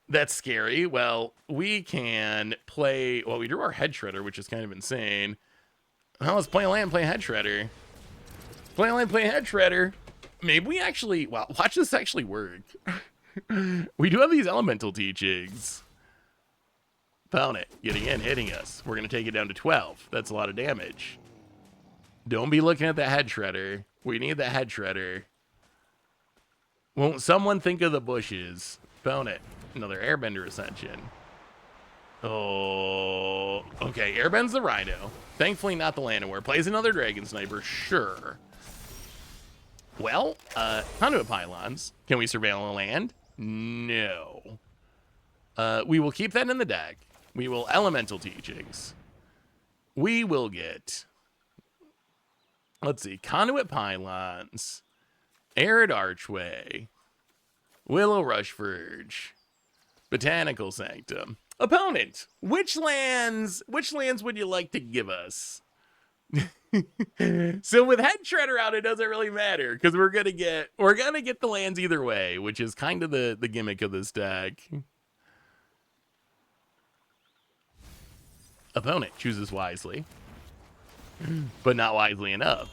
Speaker 1: That's scary. Well, we can play... Well, we drew our Head Shredder, which is kind of insane. Well, let's play a land, play a Head Shredder. Play a land, play a Head Shredder. Maybe we actually... Well, watch this actually work. We do have these Elemental Teachings. Found it. Getting in, hitting us. We're going to take it down to 12. That's a lot of damage. Don't be looking at the Head Shredder. We need the Head Shredder. Won't someone think of the bushes? Found it. Another Airbender Ascension. Oh, okay. Airbend's the Rhino. Thankfully not the Llanowar. Plays another Dragon Sniper. Sure. Well, Conduit Pylons. Can we surveil a land? No. We will keep that in the deck. We will Elemental Teachings. We will get... Let's see. Conduit Pylons. Arid Archway. Willow Rush Verge. Botanical Sanctum. Opponent, which lands would you like to give us? So with Head Shredder out, it doesn't really matter because we're gonna get the lands either way, which is kind of the gimmick of this deck. Opponent chooses wisely, but not wisely enough.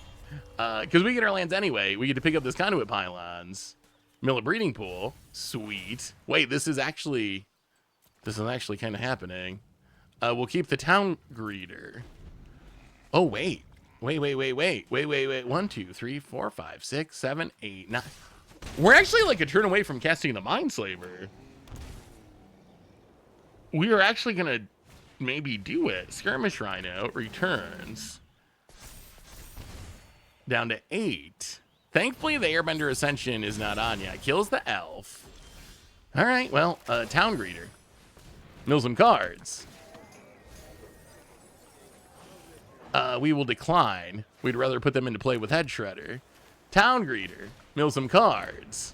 Speaker 1: Because we get our lands anyway. We get to pick up this Conduit Pylons. Mill a Breeding Pool. Sweet. Wait, this is actually kind of happening. We'll keep the Town Greeter. Oh, wait. Wait. 1, 2, 3, 4, 5, 6, 7, 8, 9. We're actually like a turn away from casting the Mindslaver. We are actually going to maybe do it. Skirmish Rhino returns down to 8. Thankfully, the Airbender Ascension is not on yet. Kills the Elf. All right, well, Town Greeter. Mill some cards. We will decline. We'd rather put them into play with Head Shredder. Town Greeter. Mill some cards.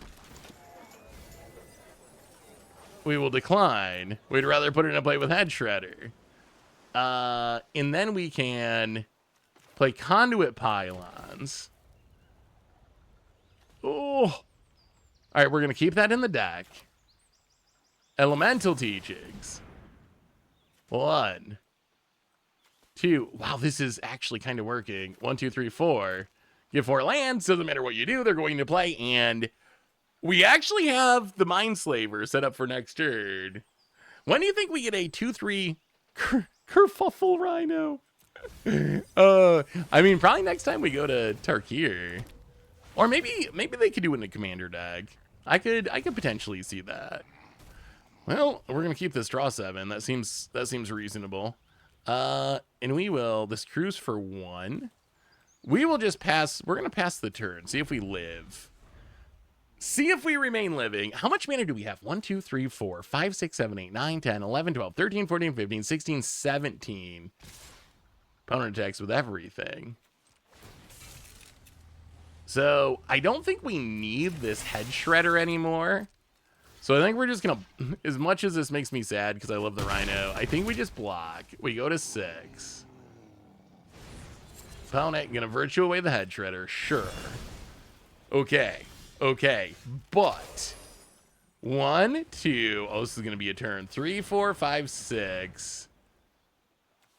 Speaker 1: We will decline. We'd rather put it into play with Head Shredder. And then we can play Conduit Pylons. Oh. All right, we're going to keep that in the deck. Elemental Teachings. 1, 2. Wow, this is actually kind of working. 1, 2, 3, 4. Get 4 lands. Doesn't matter what you do, they're going to play. And we actually have the Mindslaver set up for next turn. When do you think we get a 2/3 Kerfuffle Rhino? I mean, probably next time we go to Tarkir. Or maybe they could do it in a commander deck. I could potentially see that. Well, we're gonna keep this draw 7. That seems reasonable. And we will, this cruise for 1. We will just pass, we're going to pass the turn, see if we live. See if we remain living. How much mana do we have? 1, 2, 3, 4, 5, 6, 7, 8, 9, 10, 11, 12, 13, 14, 15, 16, 17. Opponent attacks with everything. So I don't think we need this head shredder anymore. So I think we're just going to, as much as this makes me sad because I love the Rhino, I think we just block. We go to 6. Opponent gonna virtue away the head shredder. Sure. Okay. Okay. But 1, 2. Oh, this is gonna be a turn. 3, 4, 5, 6,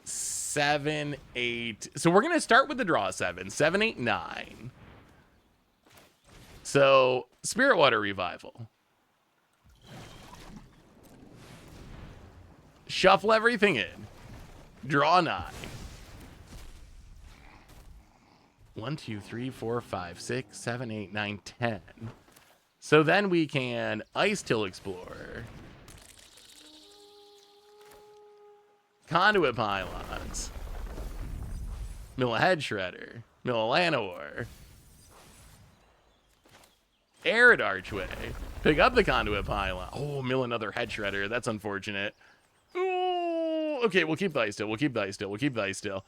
Speaker 1: 7, 8. So we're gonna start with the draw 7. 7, 8, 9. So Spirit Water Revival. Shuffle everything in. Draw 9. 1, 2, 3, 4, 5, 6, 7, 8, 9, 10. So then we can Ice Till Explorer. Conduit Pylons. Mill a Head Shredder. Mill a Llanowar. Arid Archway. Pick up the Conduit Pylon. Oh, mill another Head Shredder. That's unfortunate. Ooh, okay, we'll keep the Ice Till. We'll keep the Ice Till. We'll keep the Ice Till.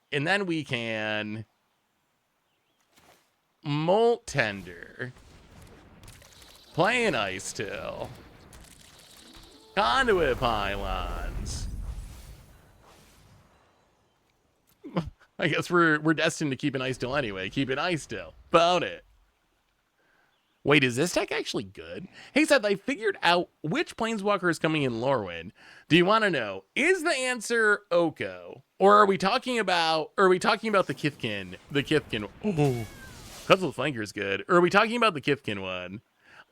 Speaker 1: And then we can Molt Tender. Play an Ice Till. Conduit Pylons. I guess we're destined to keep an Ice Till anyway. Keep an Ice Till. About it. Wait, is this deck actually good? Hey Seth, I figured out which Planeswalker is coming in Lorwyn. Do you want to know? Is the answer Oko? Or are we talking about the Kithkin? The Kithkin. Oh, Puzzle Flanker is good. Or are we talking about the Kithkin one?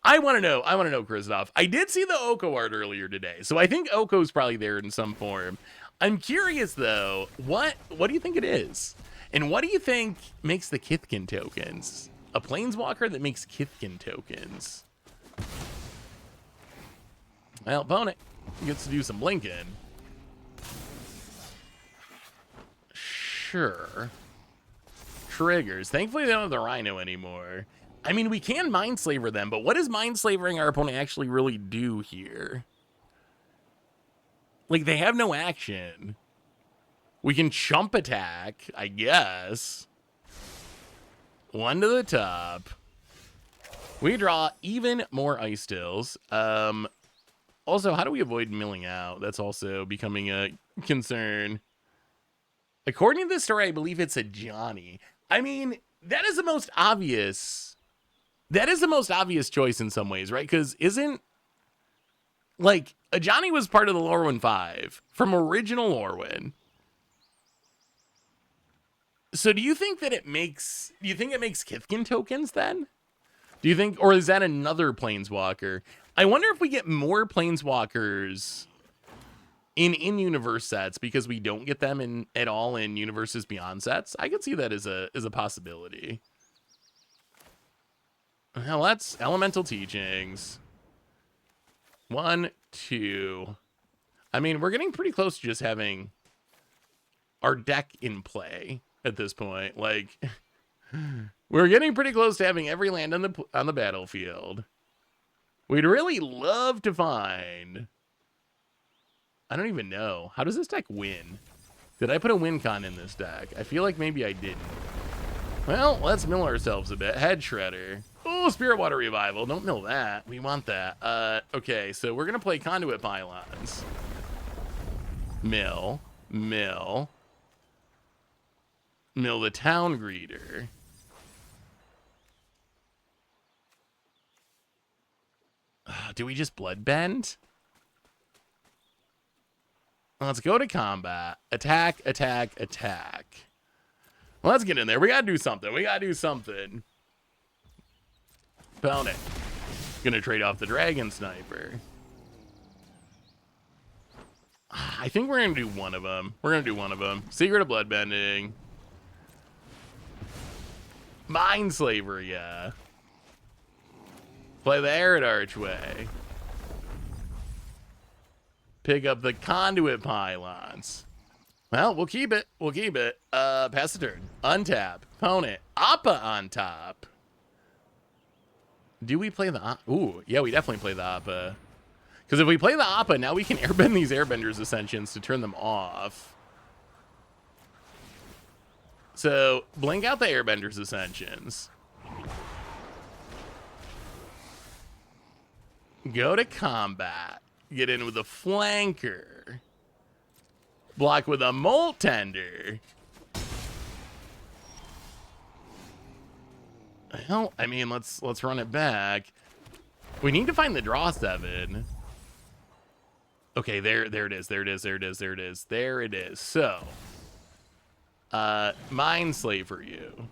Speaker 1: I want to know. I want to know, Kristoff. I did see the Oko art earlier today, so I think Oko's probably there in some form. I'm curious though, what do you think it is? And what do you think makes the Kithkin tokens? A Planeswalker that makes Kithkin tokens. Well, opponent gets to do some blinking. Sure. Triggers. Thankfully, they don't have the Rhino anymore. I mean, we can Mindslaver them, but what does Mindslavering our opponent actually really do here? Like, they have no action. We can chump attack, I guess. 1 to the top. We draw even more Ice Tills. Also, how do we avoid milling out? That's also becoming a concern. According to this story, I believe it's a Johnny. I mean, that is the most obvious. That is the most obvious choice in some ways, right? Because isn't, like, a Johnny was part of the Lorwyn 5 from original Lorwyn. So do you think that it makes Kithkin tokens then? Do you think, or is that another Planeswalker? I wonder if we get more Planeswalkers in in-universe sets because we don't get them at all in Universes Beyond sets. I could see that as a possibility. Well, that's Elemental Teachings. 1, 2. I mean, we're getting pretty close to just having our deck in play at this point. Like, we're getting pretty close to having every land on the battlefield. We'd really love to find, I don't even know, how does this deck win? Did I put a win con in this deck? I feel like maybe I didn't. Well, let's mill ourselves a bit. Head Shredder. Oh, Spirit Water Revival. Don't mill that. We want that. Okay, so we're gonna play Conduit Pylons. Mill. Mill the Town Greeter. Do we just Bloodbend? Let's go to combat. Attack, attack, attack. Well, let's get in there. We gotta do something. We gotta do something. Opponent. Gonna trade off the Dragon Sniper. I think we're gonna do one of them. We're gonna do one of them. Secret of Bloodbending. Mindslaver, yeah. Play the Arid Archway. Pick up the conduit pylons. Well, we'll keep it. We'll keep it. Pass the turn. Untap. Opponent. Appa on top. Do we play the... Ooh, yeah, we definitely play the Appa. Because if we play the Appa, now we can airbend these Airbender's Ascensions to turn them off. So, blink out the Airbender's Ascensions. Go to combat. Get in with a Flanker. Block with a Molt Tender. Well, I mean, let's run it back. We need to find the draw 7. Okay, there it is. There it is. So, Mindslave for you.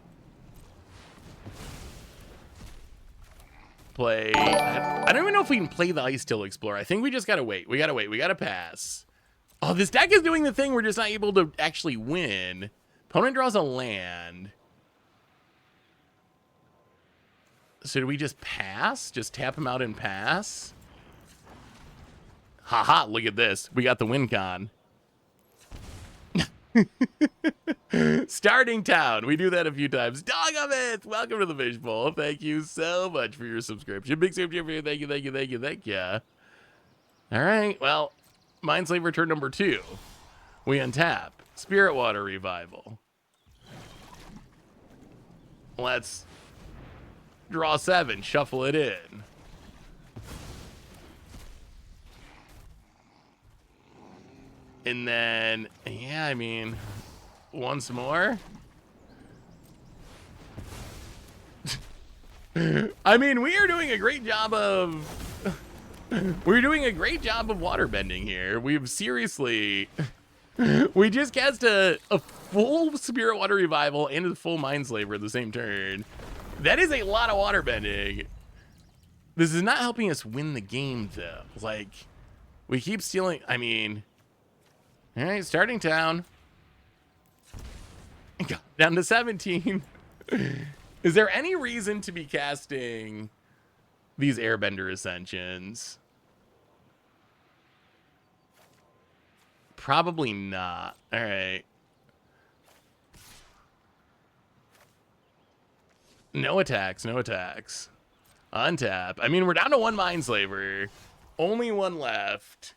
Speaker 1: Play. I don't even know if we can play the Ice Till Explorer. I think we just gotta wait. We gotta pass. Oh, this deck is doing the thing we're just not able to actually win. Opponent draws a land. So do we just pass? Just tap him out and pass? Haha, look at this. We got the win con. Starting town. We do that a few times. Dog of it. Welcome to the Fishbowl. Thank you so much for your subscription. Big subscription for you. Thank you. All right. Well, Mindslaver turn number 2. We untap. Spirit Water Revival. Let's draw 7. Shuffle it in. And then, yeah, I mean, once more. I mean, we are doing a great job of... We're doing a great job of water bending here. We've seriously... We just cast a full Spirit Water Revival and a full Mindslaver at the same turn. That is a lot of water bending. This is not helping us win the game, though. Like, we keep stealing... I mean... All right, starting town. Got down to 17. Is there any reason to be casting these Airbender Ascensions? Probably not. All right. No attacks, no attacks. Untap. I mean, we're down to 1 Mindslaver. Only 1 left.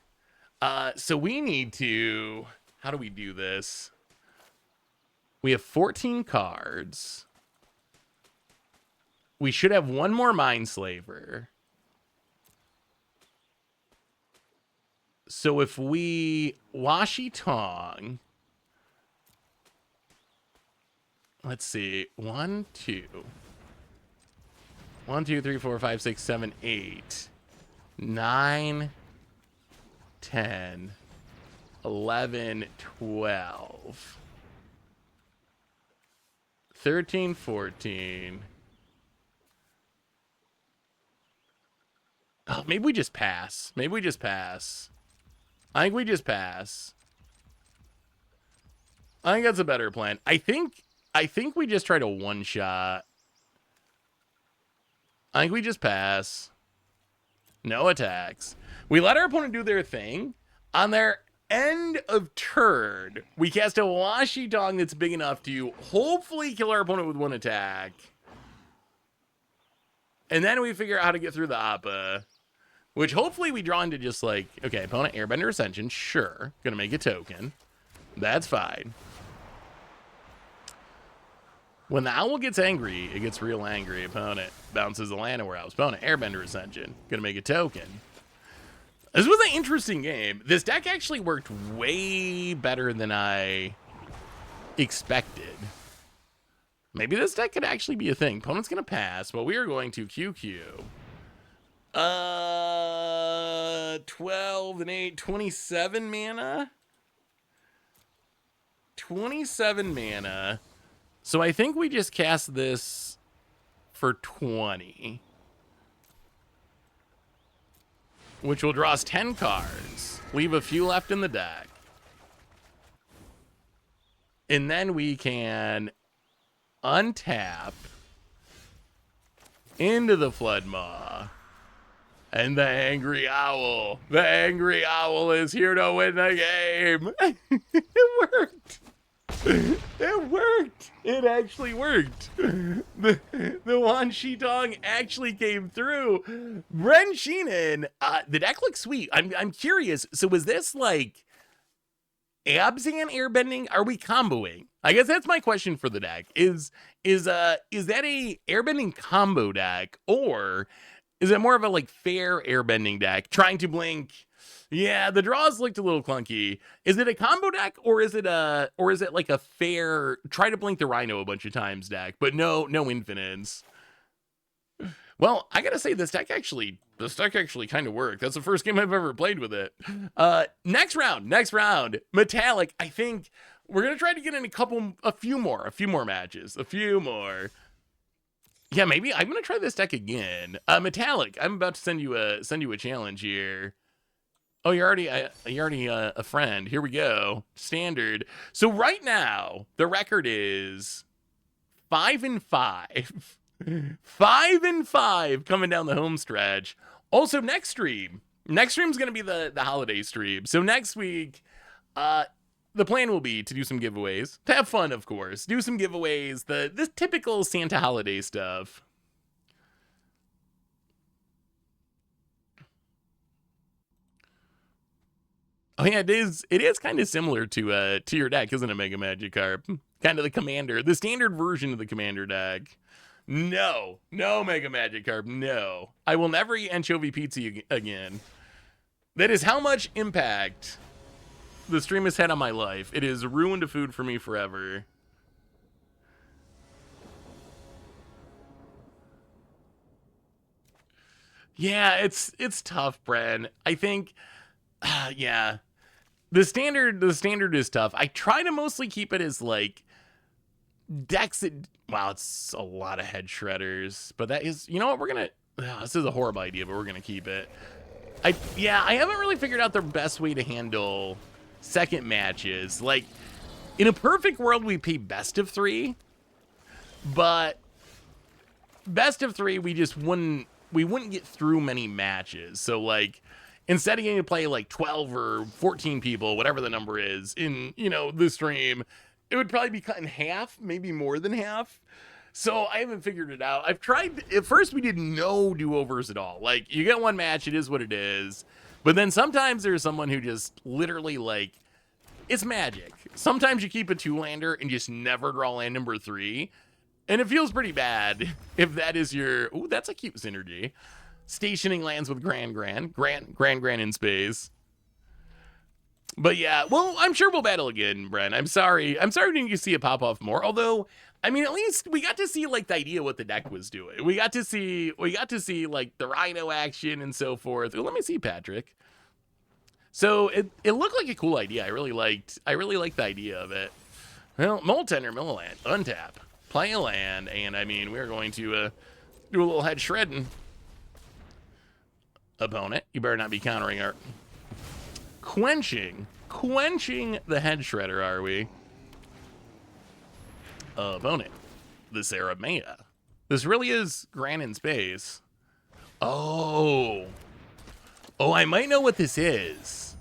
Speaker 1: So we need to... How do we do this? We have 14 cards. We should have 1 more Mindslaver. So if we Washi Tong... Let's see. 1, 2. 1, 2, 3, 4, 5, 6, 7, 8. 9... 10, 11, 12, 13, 14. Oh, maybe we just pass. I think we just pass. I think that's a better plan. I think we just try to one-shot. I think we just pass. No attacks. We let our opponent do their thing. On their end of turn, we cast a Washi Dong that's big enough to hopefully kill our opponent with 1 attack. And then we figure out how to get through the Appa, which hopefully we draw into just like, okay, opponent Airbender Ascension, sure. Gonna make a token. That's fine. When the owl gets angry, it gets real angry. Opponent bounces the land warehouse. Opponent Airbender Ascension. Gonna make a token. This was an interesting game. This deck actually worked way better than I expected. Maybe this deck could actually be a thing. Opponent's gonna pass, but we are going to QQ. 12 and 8, 27 mana. 27 mana. So I think we just cast this for 20. Which will draw us 10 cards. Leave a few left in the deck. And then we can untap into the Flood Maw. And the angry owl. The angry owl is here to win the game. It worked. It worked. It actually worked. The Wan Shitong actually came through. Ren Sheenan, the deck looks sweet. I'm curious. So was this like Abzan airbending? Are we comboing? I guess that's my question for the deck. Is that a airbending combo deck, or is it more of a like fair airbending deck trying to blink? Yeah, the draws looked a little clunky. Is it a combo deck, or is it like a fair try to blink the Rhino a bunch of times deck, but no infinites? Well, I gotta say this deck actually kind of worked. That's the first game I've ever played with it. Next round, Metallic. I think we're gonna try to get in a few more matches, a few more. Yeah, maybe I'm gonna try this deck again. Metallic. I'm about to send you a challenge here. Oh, you're already a friend. Here we go. Standard. So right now the record is 5-5. 5-5 coming down the home stretch. Also, next stream's gonna be the holiday stream. So next week, the plan will be to do some giveaways, to have fun, of course. Do some giveaways, the typical Santa holiday stuff. Oh yeah, it is kind of similar to your deck, isn't it, Mega Magikarp? Kind of the commander, the standard version of the commander deck. No, Mega Magikarp, no. I will never eat anchovy pizza again. That is how much impact the stream has had on my life. It has ruined the food for me forever. Yeah, it's tough, Bren. I think, yeah, the standard is tough. I try to mostly keep it as like decks that, wow, it's a lot of head shredders, but that is, you know what, we're gonna, this is a horrible idea, but we're gonna keep it. I haven't really figured out the best way to handle second matches. Like, in a perfect world, we play best of 3, but best of 3, we wouldn't get through many matches. So like, instead of getting to play like 12 or 14 people, whatever the number is in, the stream, it would probably be cut in half, maybe more than half. So I haven't figured it out. I've tried, at first we did no do-overs at all. Like, you get one match, it is what it is. But then sometimes there's someone who just literally, like, it's magic. Sometimes you keep a 2-lander and just never draw land number 3. And it feels pretty bad if that is your, ooh, that's a cute synergy. Stationing lands with Grand in space. But yeah, well, I'm sure we'll battle again, Bren. I'm sorry we didn't see it pop off more. Although, I mean, at least we got to see like the idea what the deck was doing. We got to see like the Rhino action and so forth. Ooh, let me see, Patrick. So it looked like a cool idea. I really liked the idea of it. Well, Moltender, Milliland, untap, play a land, and I mean, we're going to do a little head shredding. Opponent, you better not be countering our quenching the head shredder, are we? Opponent, the Saramea. This really is Grand in space. Oh, I might know what this is.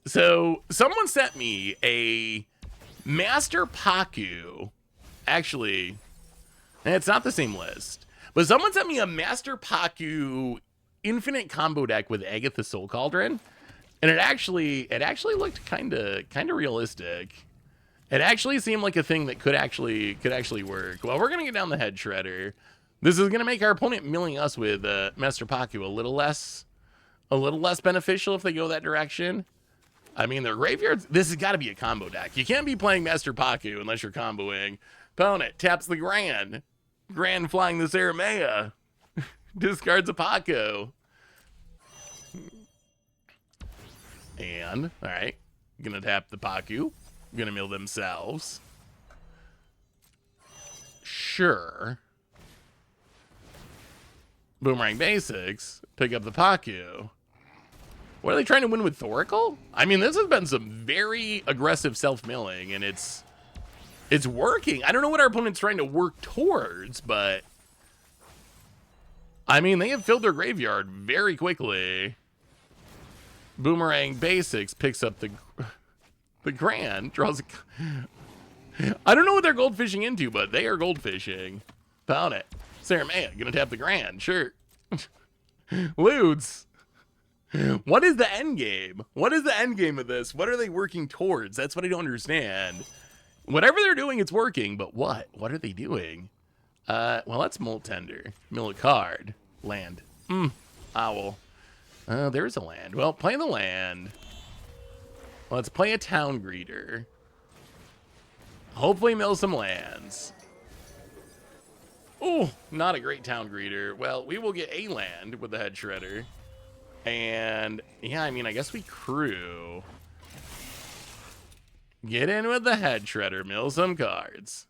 Speaker 1: So someone sent me a Master Paku. Actually, it's not the same list, but someone sent me a Master Paku infinite combo deck with Agatha Soul Cauldron, and it actually looked kind of realistic. It actually seemed like a thing that could actually work. Well, we're gonna get down the head shredder. This is gonna make our opponent milling us with Master Paku a little less beneficial if they go that direction. I mean, their graveyards, this has got to be a combo deck. You can't be playing Master Paku unless you're comboing. Opponent taps the Grand flying the Saramea. Discards a Paku. And, all right, gonna tap the Paku. Gonna mill themselves. Sure. Boomerang Basics. Pick up the Paku. What are they trying to win with Thoracle? I mean, this has been some very aggressive self-milling, and it's working. I don't know what our opponent's trying to work towards, but I mean, they have filled their graveyard very quickly. Boomerang Basics picks up the Grand, draws a... I don't know what they're goldfishing into, but they are goldfishing. Found it. Sarah Maya, gonna tap the Grand, sure. Ludes. What is the end game? What is the end game of this? What are they working towards? That's what I don't understand. Whatever they're doing, it's working, but what? What are they doing? Well, that's Molt Tender. Mill a card. Land. Owl. There's a land. Well, play the land. Let's play a Town Greeter. Hopefully mill some lands. Oh, not a great Town Greeter. Well, we will get a land with the Head Shredder. And, yeah, I mean, I guess we crew. Get in with the Head Shredder. Mill some cards.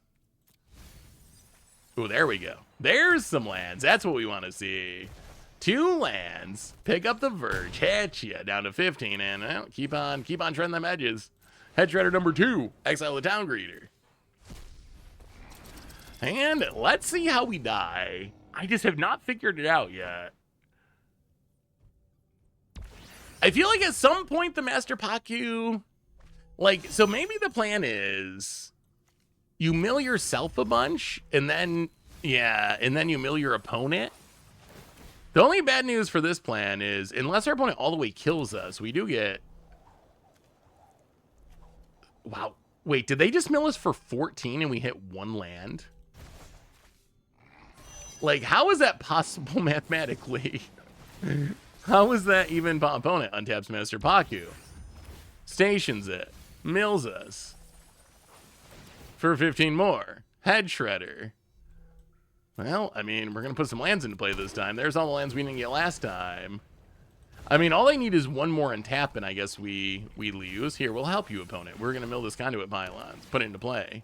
Speaker 1: Oh, there we go. There's some lands. That's what we want to see. 2 lands. Pick up the Verge. Hit ya down to 15. And well, keep on treading them edges. Head Shredder number 2. Exile the Town Greeter. And let's see how we die. I just have not figured it out yet. I feel like at some point the Master Paku... Like, so maybe the plan is... You mill yourself a bunch, and then... Yeah, and then you mill your opponent. The only bad news for this plan is, unless our opponent all the way kills us, we do get... Wow. Wait, did they just mill us for 14 and we hit 1 land? Like, how is that possible mathematically? How is that even opponent untaps Master Paku? Stations it. Mills us. For 15 more. Head Shredder. Well, I mean, we're going to put some lands into play this time. There's all the lands we didn't get last time. I mean, all I need is 1 more untap, and I guess we lose. Here, we'll help you, opponent. We're going to mill this Conduit Pylons. Put it into play.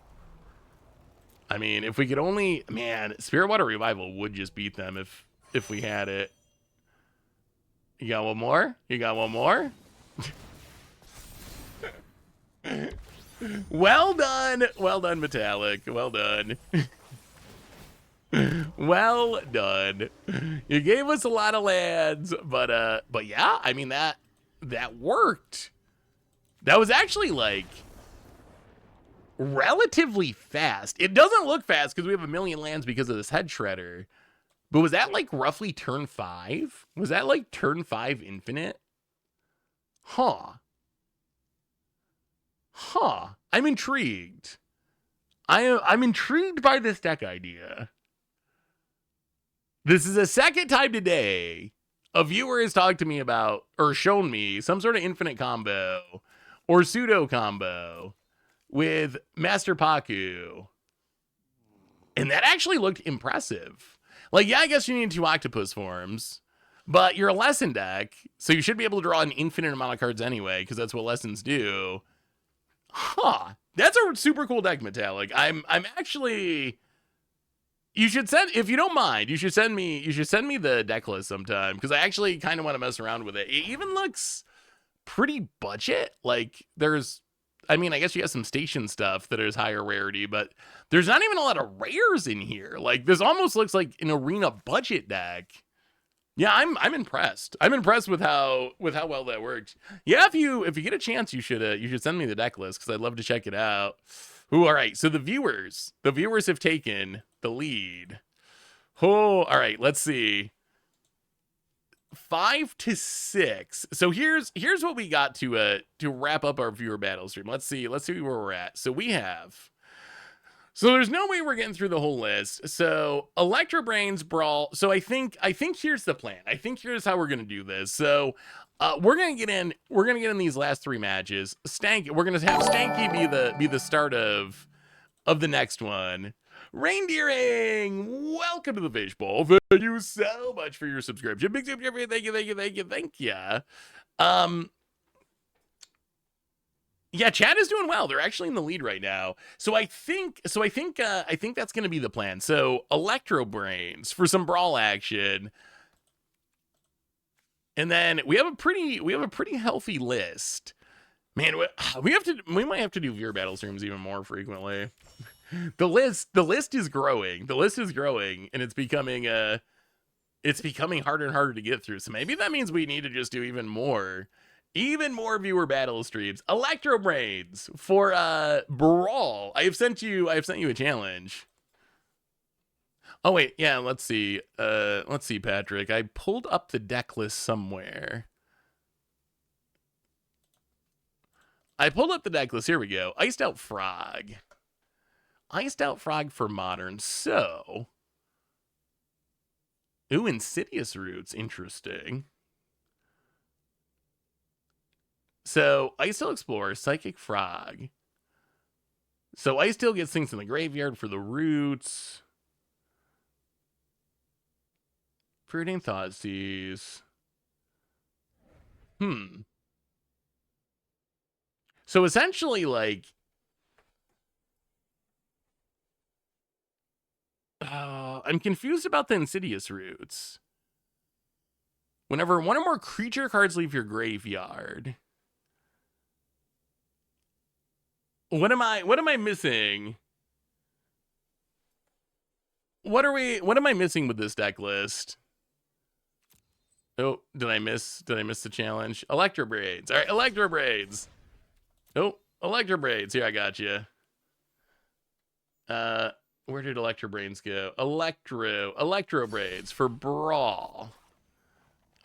Speaker 1: I mean, if we could only... Man, Spirit Water Revival would just beat them if we had it. You got 1 more? You got 1 more? Well done. Well done, Metallic. Well done. Well done. You gave us a lot of lands, but yeah, I mean that worked. That was actually like relatively fast. It doesn't look fast because we have 1,000,000 lands because of this Head Shredder. But was that like roughly turn 5? Was that like turn 5 infinite? Huh. I'm intrigued. I'm intrigued by this deck idea. This is the second time today a viewer has talked to me about, or shown me, some sort of infinite combo or pseudo combo with Master Paku. And that actually looked impressive. Like, yeah, I guess you need 2 octopus forms, but you're a lesson deck, so you should be able to draw an infinite amount of cards anyway, because that's what lessons do. Huh. That's a super cool deck, Metallic. I'm actually... You should send, if you don't mind, you should send me the deck list sometime, because I actually kind of want to mess around with it. It even looks pretty budget. Like, there's, I mean, I guess you have some station stuff that is higher rarity, but there's not even a lot of rares in here. Like, this almost looks like an arena budget deck. Yeah, I'm impressed. I'm impressed with how well that worked. Yeah, if you get a chance, you should send me the deck list, because I'd love to check it out. Ooh, all right. So the viewers have taken the lead. Oh, all right. Let's see. 5-6. So here's what we got to wrap up our viewer battle stream. Let's see where we're at. So there's no way we're getting through the whole list. So Electro Brains Brawl. So I think here's the plan. I think here's how we're gonna do this. So we're gonna get in these last 3 matches. We're gonna have Stanky be the start of the next one. Reindeering, welcome to the Fish Bowl. Thank you so much for your subscription. Big thank you. Yeah, chat is doing well. They're actually in the lead right now. So I think that's gonna be the plan. So Electro Brains for some brawl action. And then we have a pretty healthy list. Man, we might have to do viewer battle streams even more frequently. The list is growing. The list is growing, and it's becoming It's becoming harder and harder to get through. So maybe that means we need to just do even more viewer battle streams. Electro Braids for Brawl. I've sent you a challenge. Oh wait, yeah, let's see. Patrick. I pulled up the deck list somewhere. Here we go. Iced Out Frog. Iced Out Frog for Modern. So, ooh, Insidious Roots. Interesting. So, Ice Steel Explorer, Psychic Frog. So, Ice Steel gets things in the graveyard for the roots. Fruiting Thoughtseize. So, essentially, like, I'm confused about the Insidious Roots. Whenever one or more creature cards leave your graveyard. What am I missing? What am I missing with this deck list? Oh, did I miss the challenge? Electro Braids. All right, Electro Braids. Oh, Electro Braids. Here, I got you. Where did Electro Braids go? Electro Braids for Brawl.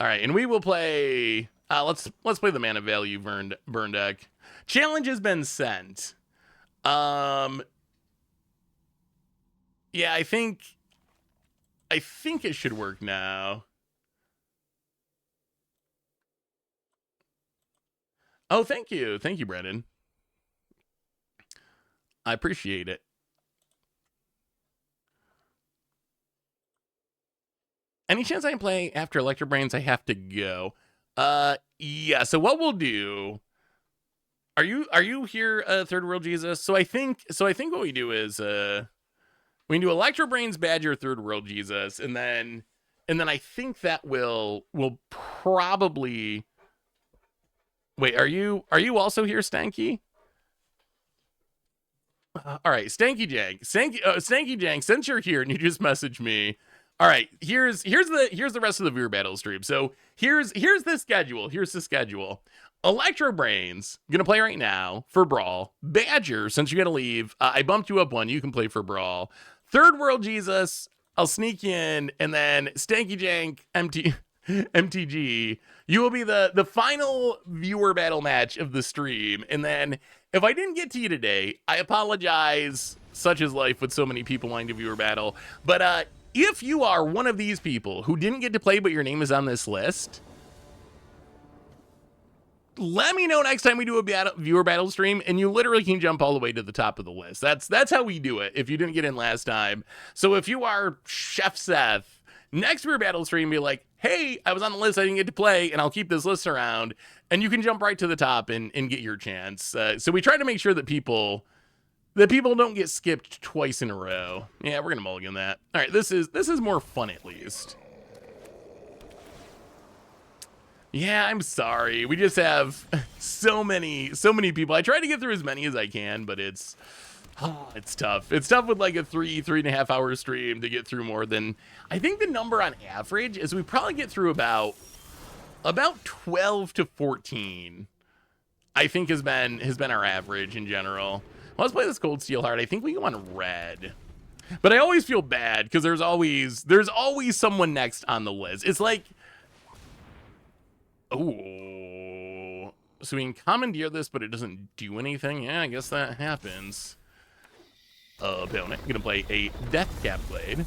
Speaker 1: All right, and we will play. Let's play the mana value burn deck. Challenge has been sent. Yeah, I think it should work now. Oh, thank you, Brendan. I appreciate it. Any chance I can play after Electro Brains? I have to go. Yeah. So what we'll do? Are you here, Third World Jesus? So I think what we do is we can do Electro Brains, Badger, Third World Jesus, and then I think that will probably. Wait, are you also here, Stanky? All right, Stanky Jank, since you're here and you just messaged me. All right, here's the rest of the viewer battle stream. So here's the schedule. Electro Brains gonna play right now for Brawl. Badger, since you're gonna leave, I bumped you up one. You can play for Brawl. Third World Jesus, I'll sneak you in, and then Stanky Jank MTG. You will be the final viewer battle match of the stream. And then if I didn't get to you today, I apologize. Such is life with so many people wanting to viewer battle. But if you are one of these people who didn't get to play but your name is on this list, let me know next time we do a viewer battle stream, and you literally can jump all the way to the top of the list. That's how we do it if you didn't get in last time. So if you are Chef Seth, next viewer battle stream, be like, hey, I was on the list, I didn't get to play, and I'll keep this list around, and you can jump right to the top and get your chance. So we try to make sure that people don't get skipped twice in a row. Yeah, we're gonna mulligan that. All right, this is more fun at least. Yeah, I'm sorry. We just have so many people. I try to get through as many as I can, but it's tough. It's tough with like a 3.5 hour stream to get through more than, I think the number on average is we probably get through about 12 to 14. I think has been our average in general. Let's play this Cold Steel Heart. I think we go on red. But I always feel bad because there's always someone next on the list. It's like, oh, so we can commandeer this, but it doesn't do anything. Yeah, I guess that happens. Opponent gonna play a Deathcap Blade.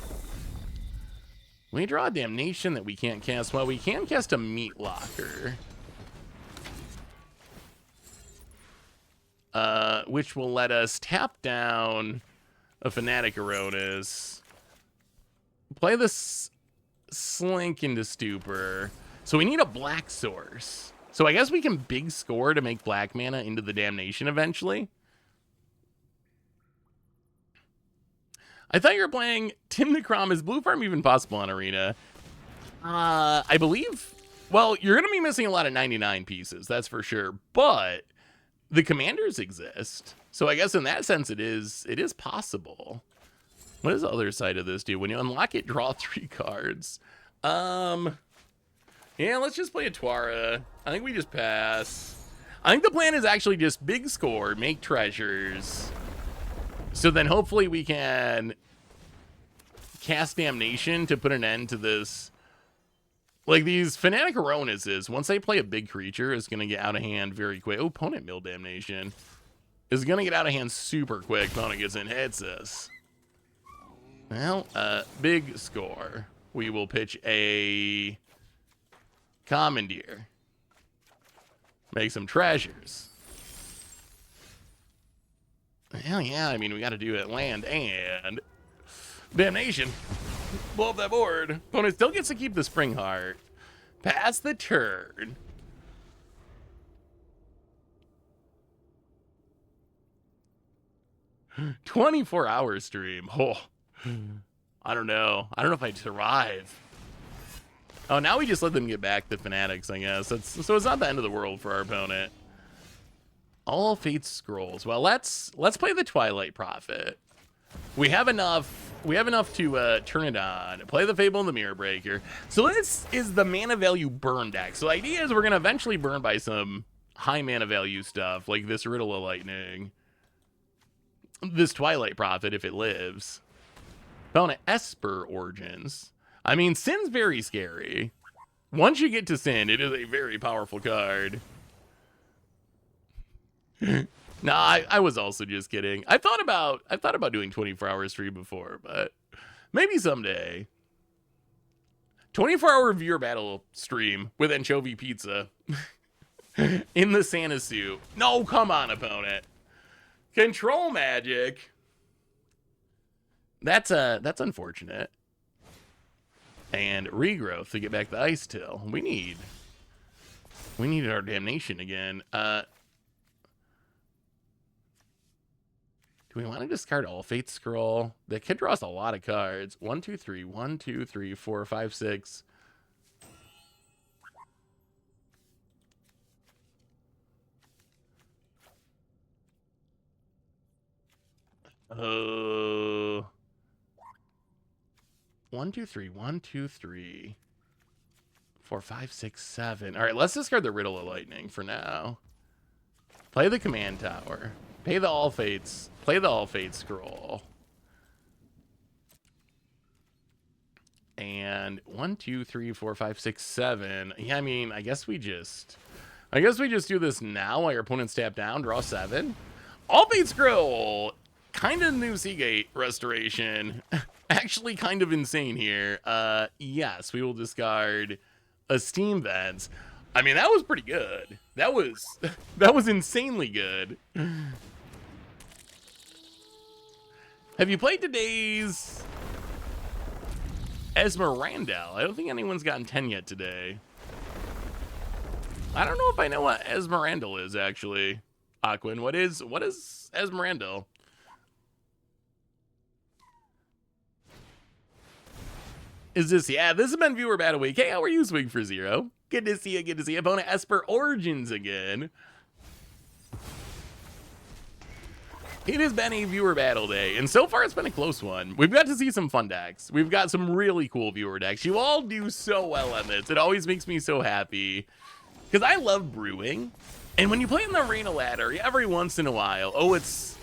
Speaker 1: We draw a Damnation that we can't cast. Well, we can cast a Meat Locker, which will let us tap down a Fanatic Aronas, play this Slink into Stupor. So we need a black source. So I guess we can big score to make black mana into the Damnation eventually. I thought you were playing Tim the Crom. Is Blue Farm even possible on Arena? I believe. Well, you're going to be missing a lot of 99 pieces, that's for sure. But the commanders exist. So I guess in that sense, it is possible. What does the other side of this do? When you unlock it, draw 3 cards. Yeah, let's just play a Twara. I think we just pass. I think the plan is actually just big score, make treasures. So then hopefully we can cast Damnation to put an end to this. Like, these Fanatic Aronuses, once they play a big creature, is going to get out of hand very quick. Oh, opponent Mill Damnation. Is going to get out of hand super quick. Opponent gets in, hits us. Well, big score. We will pitch a Commandeer. Make some treasures. Hell yeah, I mean, we got to do it. Land and Damnation. Blow up that board. Opponent still gets to keep the Spring Heart. Pass the turn. "24-hour stream." Oh, I don't know. I don't know if I'd survive. Oh, now we just let them get back the Fanatics, I guess. So it's not the end of the world for our opponent. All Fate's Scrolls. Well, let's play the Twilight Prophet. We have enough to turn it on. Play the Fable and the Mirror Breaker. So this is the mana value burn deck. So the idea is we're going to eventually burn by some high mana value stuff, like this Riddle of Lightning. This Twilight Prophet, if it lives. Opponent Esper Origins. I mean, Sin's very scary. Once you get to Sin, it is a very powerful card. Nah, I was also just kidding. I thought about doing 24-hour stream before, but maybe someday. 24-hour viewer battle stream with anchovy pizza in the Santa suit. No, come on, opponent. Control magic. That's unfortunate. And regrowth to get back the Ice Till. We need our Damnation again. Do we want to discard all Fate Scroll? That could draw us a lot of cards. 1, 2, 3. 1, 2, 3, 4, 5, 6. Oh. 1, 2, 3. 1, 2, 3. 4, 5, 6, 7. All right, let's discard the Riddle of Lightning for now. Play the Command Tower. Play the All Fates Scroll. And 1, 2, 3, 4, 5, 6, 7. Yeah, I mean, I guess we just do this now while your opponent's tapped down, draw 7. All Fates Scroll. Kind of new Seagate restoration. Actually kind of insane here. Yes, we will discard a Steam Vents. I mean, that was pretty good. That was insanely good. Have you played today's Esmeralda? I don't think anyone's gotten 10 yet today. I don't know if I know what Esmeralda is, actually. Aquin, what is Esmeralda? Is this, yeah, this has been Viewer Battle Week. Hey, how are you, Swing for Zero? Good to see you, good to see you. Opponent Esper Origins again. It has been a viewer battle day, and so far it's been a close one. We've got to see some fun decks. We've got some really cool viewer decks. You all do so well on this. It always makes me so happy, because I love brewing. And when you play in the Arena Ladder, every once in a while, oh, it's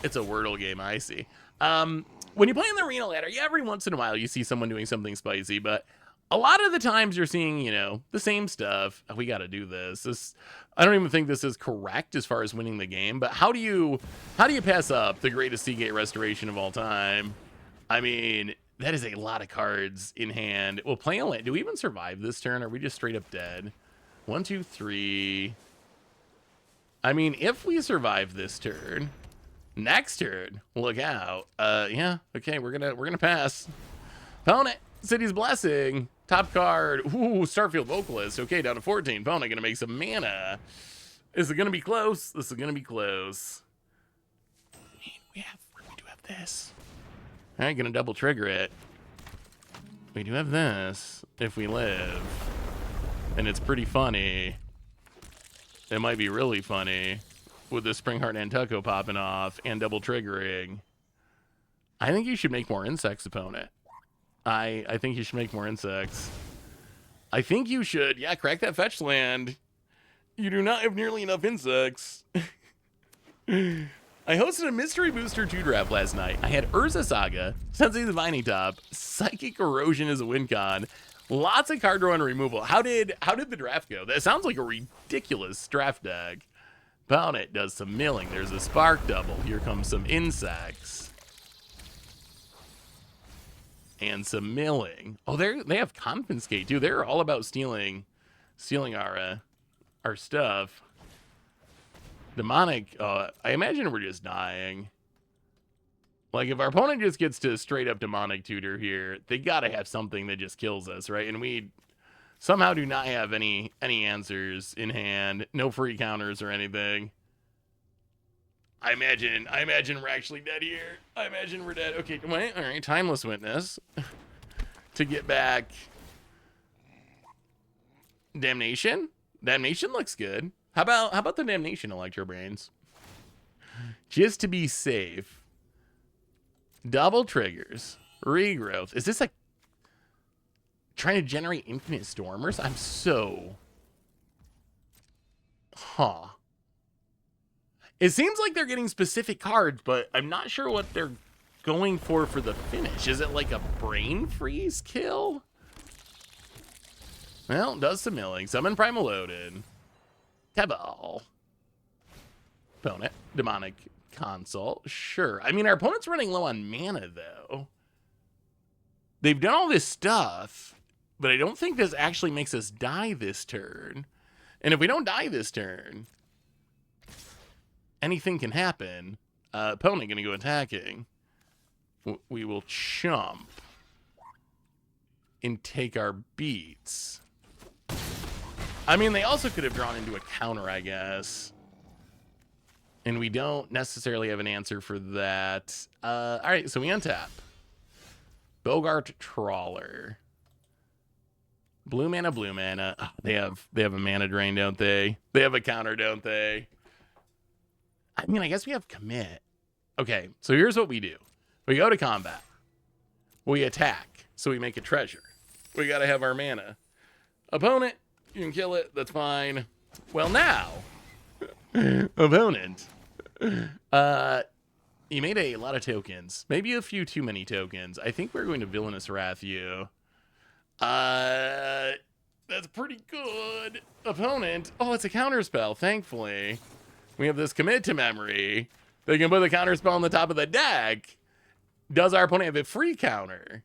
Speaker 1: a Wordle game, I see. When you play in the Arena Ladder, every once in a while you see someone doing something spicy, but a lot of the times you're seeing, you know, the same stuff. Oh, we got to do this. I don't even think this is correct as far as winning the game, but how do you pass up the greatest Seagate restoration of all time? I mean, that is a lot of cards in hand. We'll play a land. Do we even survive this turn? Or are we just straight up dead? 1, 2, 3. I mean, if we survive this turn, next turn, look out. Yeah, okay, we're gonna pass. Opponent, City's Blessing. Top card. Ooh, Starfield Vocalist. Okay, down to 14. Opponent gonna make some mana. Is it gonna be close? This is gonna be close. We do have this. All right, gonna double trigger it. We do have this if we live, and it's pretty funny. It might be really funny with the Springheart Nantucket popping off and double triggering. I think you should make more insects, opponent. I think you should make more insects. I think you should. Yeah, crack that fetch land. You do not have nearly enough insects. I hosted a Mystery Booster 2 draft last night. I had Urza Saga, Sensei the Vining Top, Psychic Erosion as a win con, lots of card draw and removal. How did the draft go? That sounds like a ridiculous draft deck. Opponent does some milling. There's a Spark Double. Here comes some insects. And some milling. Oh, they have Confiscate too. They're all about stealing our stuff. Demonic, I imagine we're just dying. Like, if our opponent just gets to straight up Demonic Tutor here, they gotta have something that just kills us, right? And we somehow do not have any answers in hand. No free counters or anything. I imagine we're actually dead here. I imagine we're dead. Okay, wait, all right, Timeless Witness. To get back. Damnation? Damnation looks good. How about the Damnation, Electro Brains? Just to be safe. Double triggers. Regrowth. Is this like trying to generate infinite stormers? I'm so... Huh. It seems like they're getting specific cards, but I'm not sure what they're going for the finish. Is it like a brain freeze kill? Well, does some milling. Summon Primal Loaded. Tebal. Opponent. Demonic Consult. Sure. I mean, our opponent's running low on mana, though. They've done all this stuff, but I don't think this actually makes us die this turn. And if we don't die this turn, anything can happen. Opponent going to go attacking. We will chump and take our beats. I mean, they also could have drawn into a counter, I guess. And we don't necessarily have an answer for that. All right, so we untap. Bogart Trawler. Blue mana, blue mana. Oh, they have a mana drain, don't they? They have a counter, don't they? I mean, I guess we have commit. Okay, so here's what we do. We go to combat. We attack, so we make a treasure. We got to have our mana. Opponent, you can kill it. That's fine. Well, now, opponent, you made a lot of tokens. Maybe a few too many tokens. I think we're going to Villainous Wrath you. That's pretty good. Opponent. Oh, it's a counterspell, thankfully. We have this commit to memory. They can put the counterspell on the top of the deck. Does our opponent have a free counter?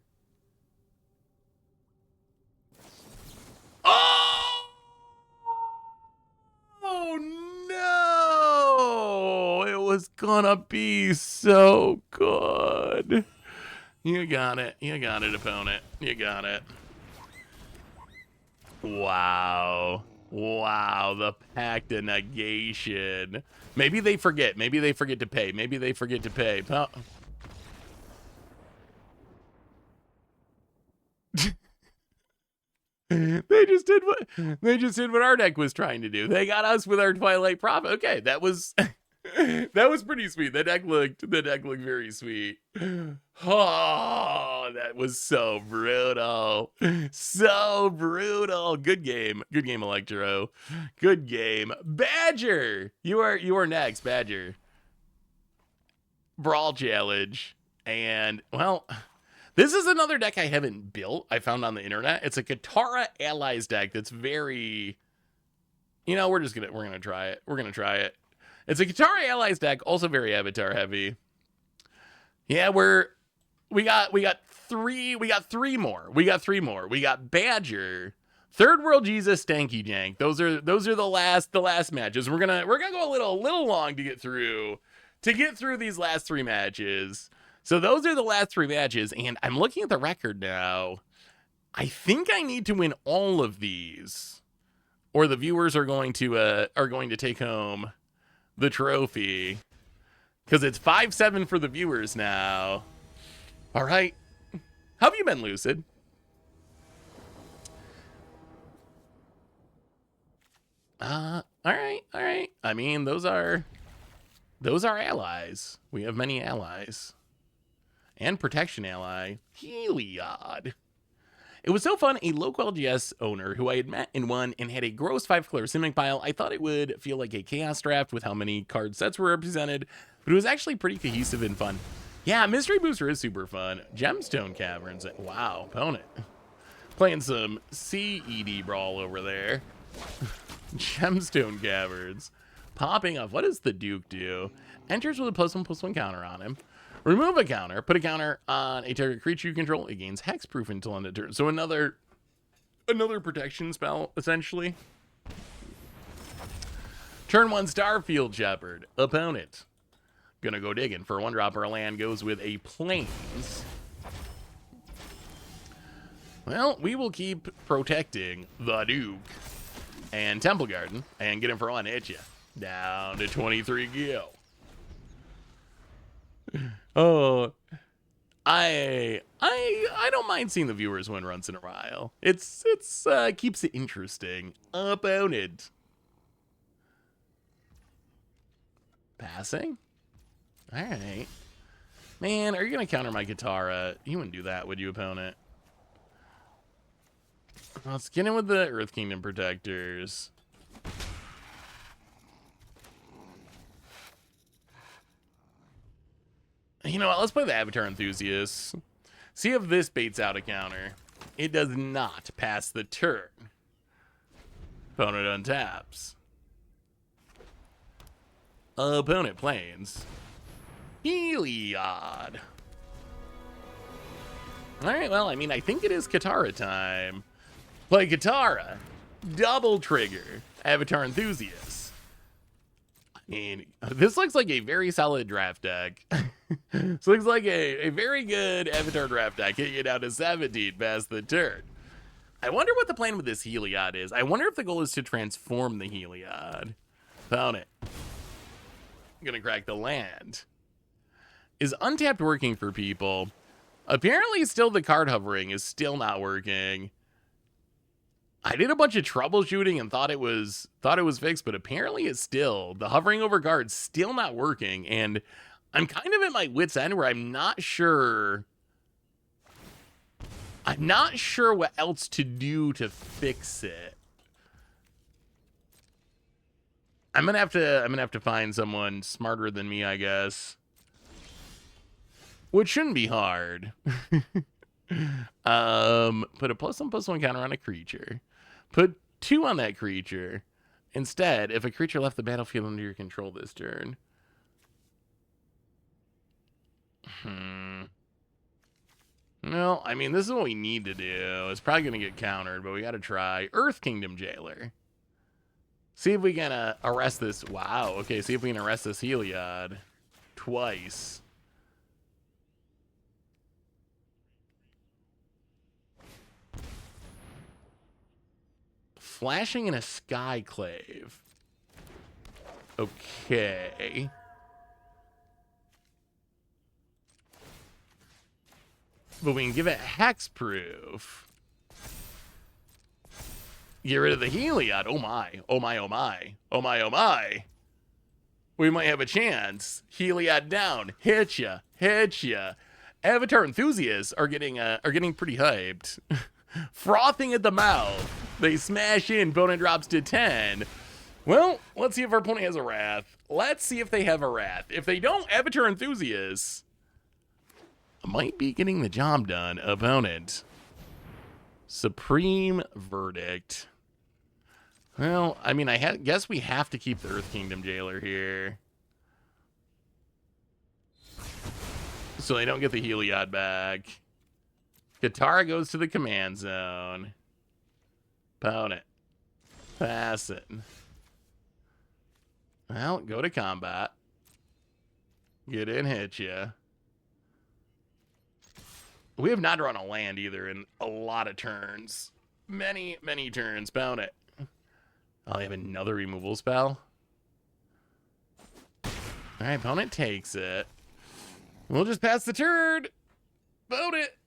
Speaker 1: Oh no! It was gonna be so good. You got it. You got it, opponent. You got it. Wow. Wow, the Pact of Negation. Maybe they forget. Maybe they forget to pay. Maybe they forget to pay. They just did what our deck was trying to do. They got us with our Twilight Prophet. Okay, that was that was pretty sweet. The deck looked very sweet. Oh, that was so brutal. So brutal. Good game. Good game, Electro. Good game. Badger. You are next, Badger. Brawl challenge. And well, this is another deck I haven't built. I found on the internet. It's a Katara Allies deck that's very, you know, we're gonna try it. We're gonna try it. It's a Katara Allies deck, also very Avatar heavy. Yeah, we got three more. We got Badger, Third World Jesus, Stanky Jank. Those are the last matches. We're gonna go a little long to get through these last three matches. So those are the last three matches, and I'm looking at the record now. I think I need to win all of these, or the viewers are going to take home the trophy, because it's 5-7 for the viewers now. All right, how have you been, Lucid? All right. I mean, those are allies. We have many allies. and protection ally, Heliod. It was so fun, a local LGS owner who I had met in one and had a gross 5-color Simic pile. I thought it would feel like a chaos draft with how many card sets were represented, but it was actually pretty cohesive and fun. Yeah, Mystery Booster is super fun. Gemstone Caverns, wow, opponent. Playing some CED Brawl over there. Gemstone Caverns. Popping off, what does the Duke do? Enters with a +1/+1 counter on him. Remove a counter, put a counter on a target creature you control. It gains hexproof until end of turn. So another protection spell, essentially. Turn 1 Starfield Shepherd. Opponent. Gonna go digging for a 1-drop or a land. Goes with a Plains. Well, we will keep protecting the Duke and Temple Garden and get him for 1. Hit you. Down to 23 gil. Oh, I don't mind seeing the viewers win once in a while. It's keeps it interesting. Opponent. Passing? Alright. Man, are you gonna counter my Katara? You wouldn't do that, would you, opponent? Let's get in with the Earth Kingdom Protectors. You know what? Let's play the Avatar Enthusiast. See if this baits out a counter. It does not pass the turn. Opponent untaps. Opponent planes. Heliod. Alright, well, I mean, I think it is Katara time. Play Katara. Double trigger. Avatar Enthusiast. I mean, this looks like a very solid draft deck. This looks like a very good Avatar draft deck. Get you down to 17 past the turn. I wonder what the plan with this Heliod is. I wonder if the goal is to transform the Heliod. Found it. I'm gonna crack the land. Is untapped working for people? Apparently still the card hovering is still not working. I did a bunch of troubleshooting and thought it was fixed, but apparently it's still, the hovering over guards still not working, and I'm kind of at my wit's end where I'm not sure what else to do to fix it. I'm gonna have to find someone smarter than me, I guess. Which shouldn't be hard. Put a +1/+1 counter on a creature. Put 2 on that creature. Instead, if a creature left the battlefield under your control this turn. Well, I mean, this is what we need to do. It's probably going to get countered, but we got to try. Earth Kingdom Jailer. See if we can arrest this. Wow. Okay, see if we can arrest this Heliod. Twice. Flashing in a Skyclave. Okay. But we can give it hexproof. Get rid of the Heliod. Oh my. Oh my, oh my. Oh my, oh my. We might have a chance. Heliod down. Hit ya. Hit ya. Avatar Enthusiasts are getting pretty hyped. Frothing at the mouth. They smash in. Opponent drops to 10. Well, let's see if our opponent has a Wrath. Let's see if they have a Wrath. If they don't, Avatar Enthusiasts might be getting the job done. Opponent. Supreme Verdict. Well, I mean, I guess we have to keep the Earth Kingdom Jailer here. So they don't get the Heliod back. Katara goes to the command zone. Opponent. Pass it. Well, go to combat. Get in, hit ya. We have not drawn a land either in a lot of turns. Many, many turns. Pound it. Oh, I have another removal spell. Alright, opponent takes it. We'll just pass the turn. Pound it.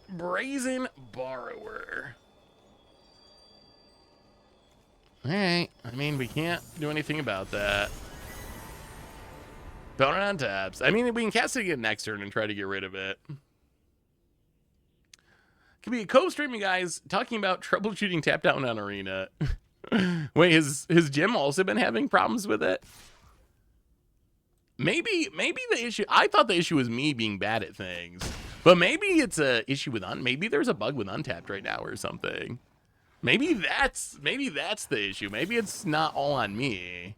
Speaker 1: Brazen Borrower. Alright. I mean, we can't do anything about that. Opponent on taps. I mean, we can cast it again next turn and try to get rid of it. Could be a co-streaming guys talking about troubleshooting tap down on Arena. Wait, has Jim also been having problems with it? Maybe the issue, I thought the issue was me being bad at things, but maybe it's a issue with maybe there's a bug with Untapped right now or something. Maybe that's the issue. Maybe it's not all on me.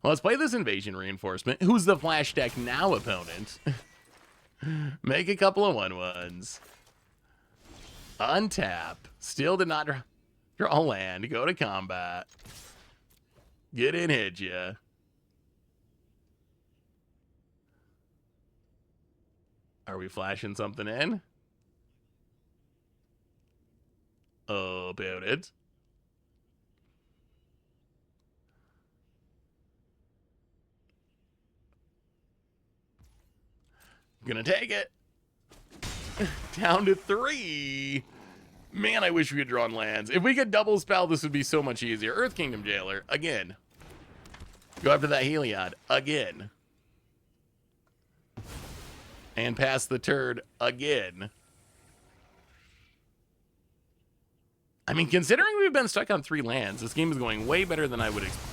Speaker 1: Well, let's play this Invasion Reinforcement. Who's the flash deck now, opponent? Make a couple of 1/1s. Untap. Still did not draw land. Go to combat. Get in, hit ya. Are we flashing something in? About it. Gonna take it. Down to 3. Man, I wish we had drawn lands. If we could double spell, this would be so much easier. Earth Kingdom Jailer, again. Go after that Heliod, again. And pass the turd, again. I mean, considering we've been stuck on 3 lands, this game is going way better than I would expect.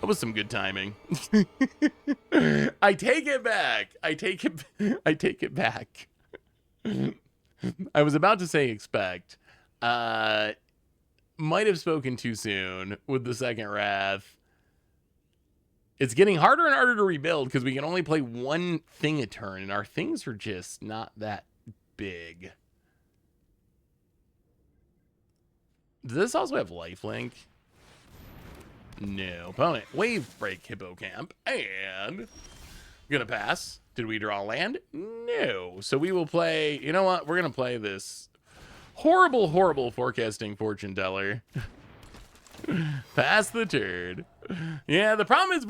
Speaker 1: That was some good timing. I take it back. I take it back. I was about to say expect. Might have spoken too soon with the second Wrath. It's getting harder and harder to rebuild because we can only play 1 thing a turn, and our things are just not that big. Does this also have lifelink? No. Opponent, Wave Break Hippocamp, and gonna pass. Did we draw land? No. So we will play, you know what? We're gonna play this horrible, horrible forecasting fortune teller. Pass the turd. Yeah, the problem is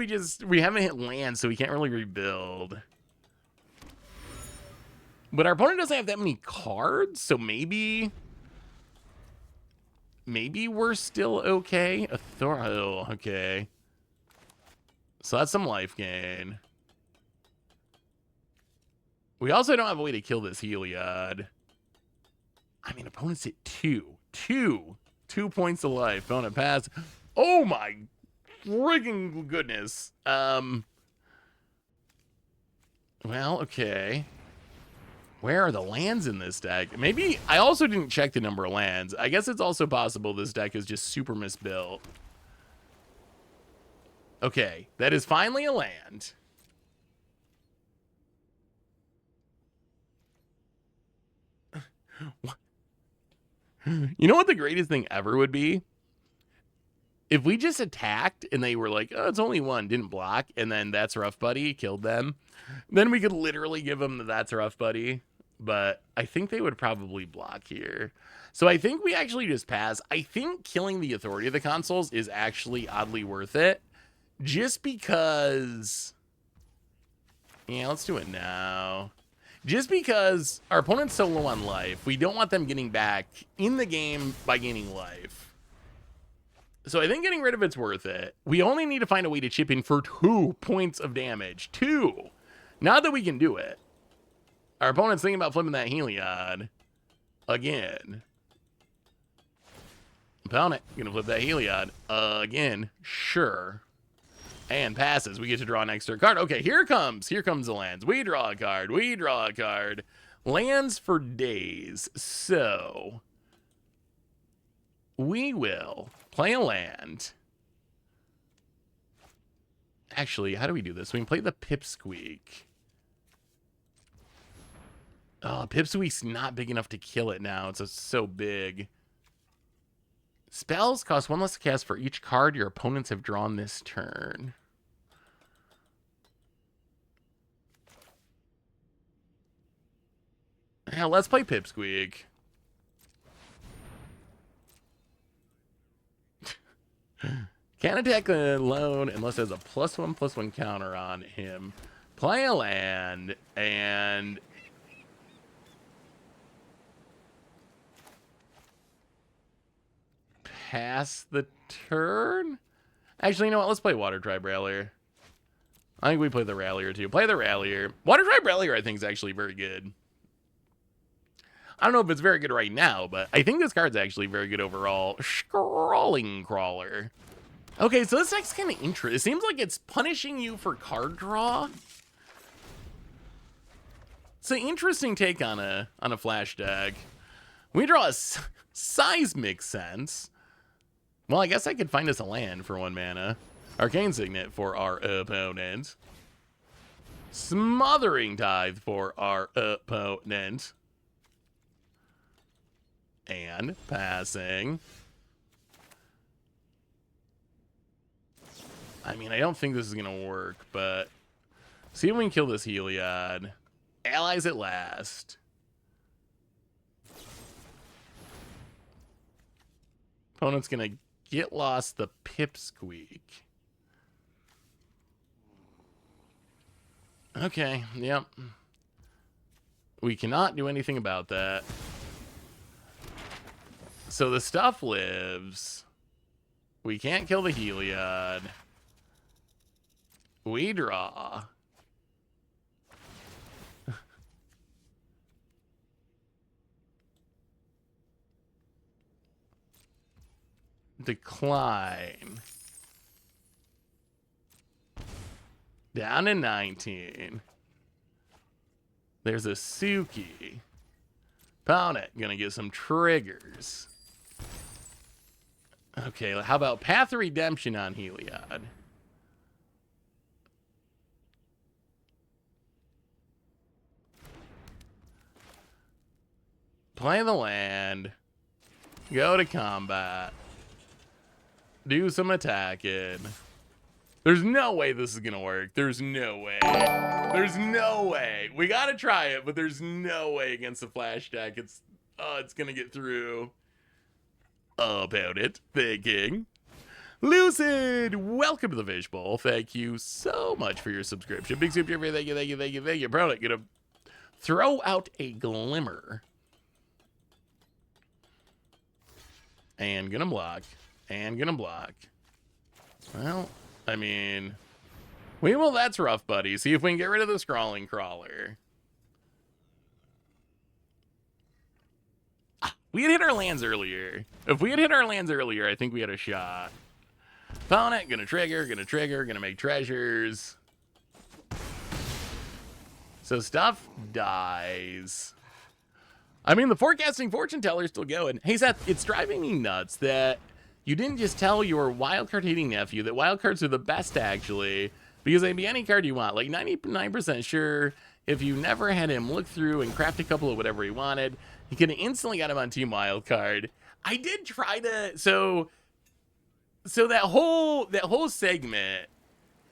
Speaker 1: we haven't hit land, so we can't really rebuild. But our opponent doesn't have that many cards, so maybe we're still okay. Oh, okay. So that's some life gain. We also don't have a way to kill this Heliod. I mean, opponents hit 2 points of life. Opponent pass. Oh my friggin' goodness. Well, okay. Where are the lands in this deck? Maybe I also didn't check the number of lands. I guess it's also possible this deck is just super misbuilt. Okay, that is finally a land. You know what the greatest thing ever would be? If we just attacked and they were like, oh, it's only 1, didn't block, and then That's Rough Buddy killed them, then we could literally give them the That's Rough Buddy. But I think they would probably block here. So I think we actually just pass. I think killing the Authority of the Consuls is actually oddly worth it. Just because... Yeah, let's do it now. Just because our opponent's so low on life, we don't want them getting back in the game by gaining life. So I think getting rid of it's worth it. We only need to find a way to chip in for 2 points of damage. 2! Now that we can do it. Our opponent's thinking about flipping that Heliod. Again. Opponent, gonna flip that Heliod. Again. Sure. And passes. We get to draw an extra card. Okay, here comes the lands. We draw a card. We draw a card. Lands for days. So we will play a land. Actually, how do we do this? We can play the Pipsqueak. Oh, Pipsqueak's not big enough to kill it now. It's so big. Spells cost 1 less to cast for each card your opponents have drawn this turn. Yeah, let's play Pipsqueak. Can't attack alone unless there's a +1/+1 counter on him. Play a land and... pass the turn? Actually, you know what? Let's play Water Tribe Rallier. I think we play the Rallier too. Play the Rallier. Water Tribe Rallier I think is actually very good. I don't know if it's very good right now, but I think this card's actually very good overall. Scrawling Crawler. Okay, so this deck's kind of interesting. It seems like it's punishing you for card draw. It's an interesting take on a flash deck. We draw a Seismic Sense. Well, I guess I could find us a land for 1 mana. Arcane Signet for our opponent. Smothering Tithe for our opponent. And passing. I mean, I don't think this is going to work, but see if we can kill this Heliod. Allies at last. Opponent's going to get lost the Pipsqueak. Okay, yep. We cannot do anything about that. So the stuff lives. We can't kill the Heliod. We draw. Decline. Down to 19. There's a Suki. Opponent gonna get some triggers. Okay, how about Path of Redemption on Heliod? Play the land. Go to combat. Do some attacking. There's no way this is gonna work. There's no way. There's no way. We gotta try it, but there's no way against the flash deck. It's gonna get through. About it. Thinking. Lucid, welcome to the Fish Bowl. Thank you so much for your subscription. Big super, thank you, thank you, thank you, thank you. Product, gonna throw out a Glimmer. And gonna block. And gonna block. Well, I mean, that's rough, buddy. See if we can get rid of the Scrawling Crawler. We had hit our lands earlier. If we had hit our lands earlier, I think we had a shot. Opponent, gonna trigger, gonna make treasures. So stuff dies. I mean, the Forecasting Fortune Teller's still going. Hey, Seth, it's driving me nuts that you didn't just tell your wildcard hating nephew that wildcards are the best, actually, because they'd be any card you want. Like 99% sure if you never had him look through and craft a couple of whatever he wanted, he could have instantly got him on Team Wildcard. I did try to, so that whole segment,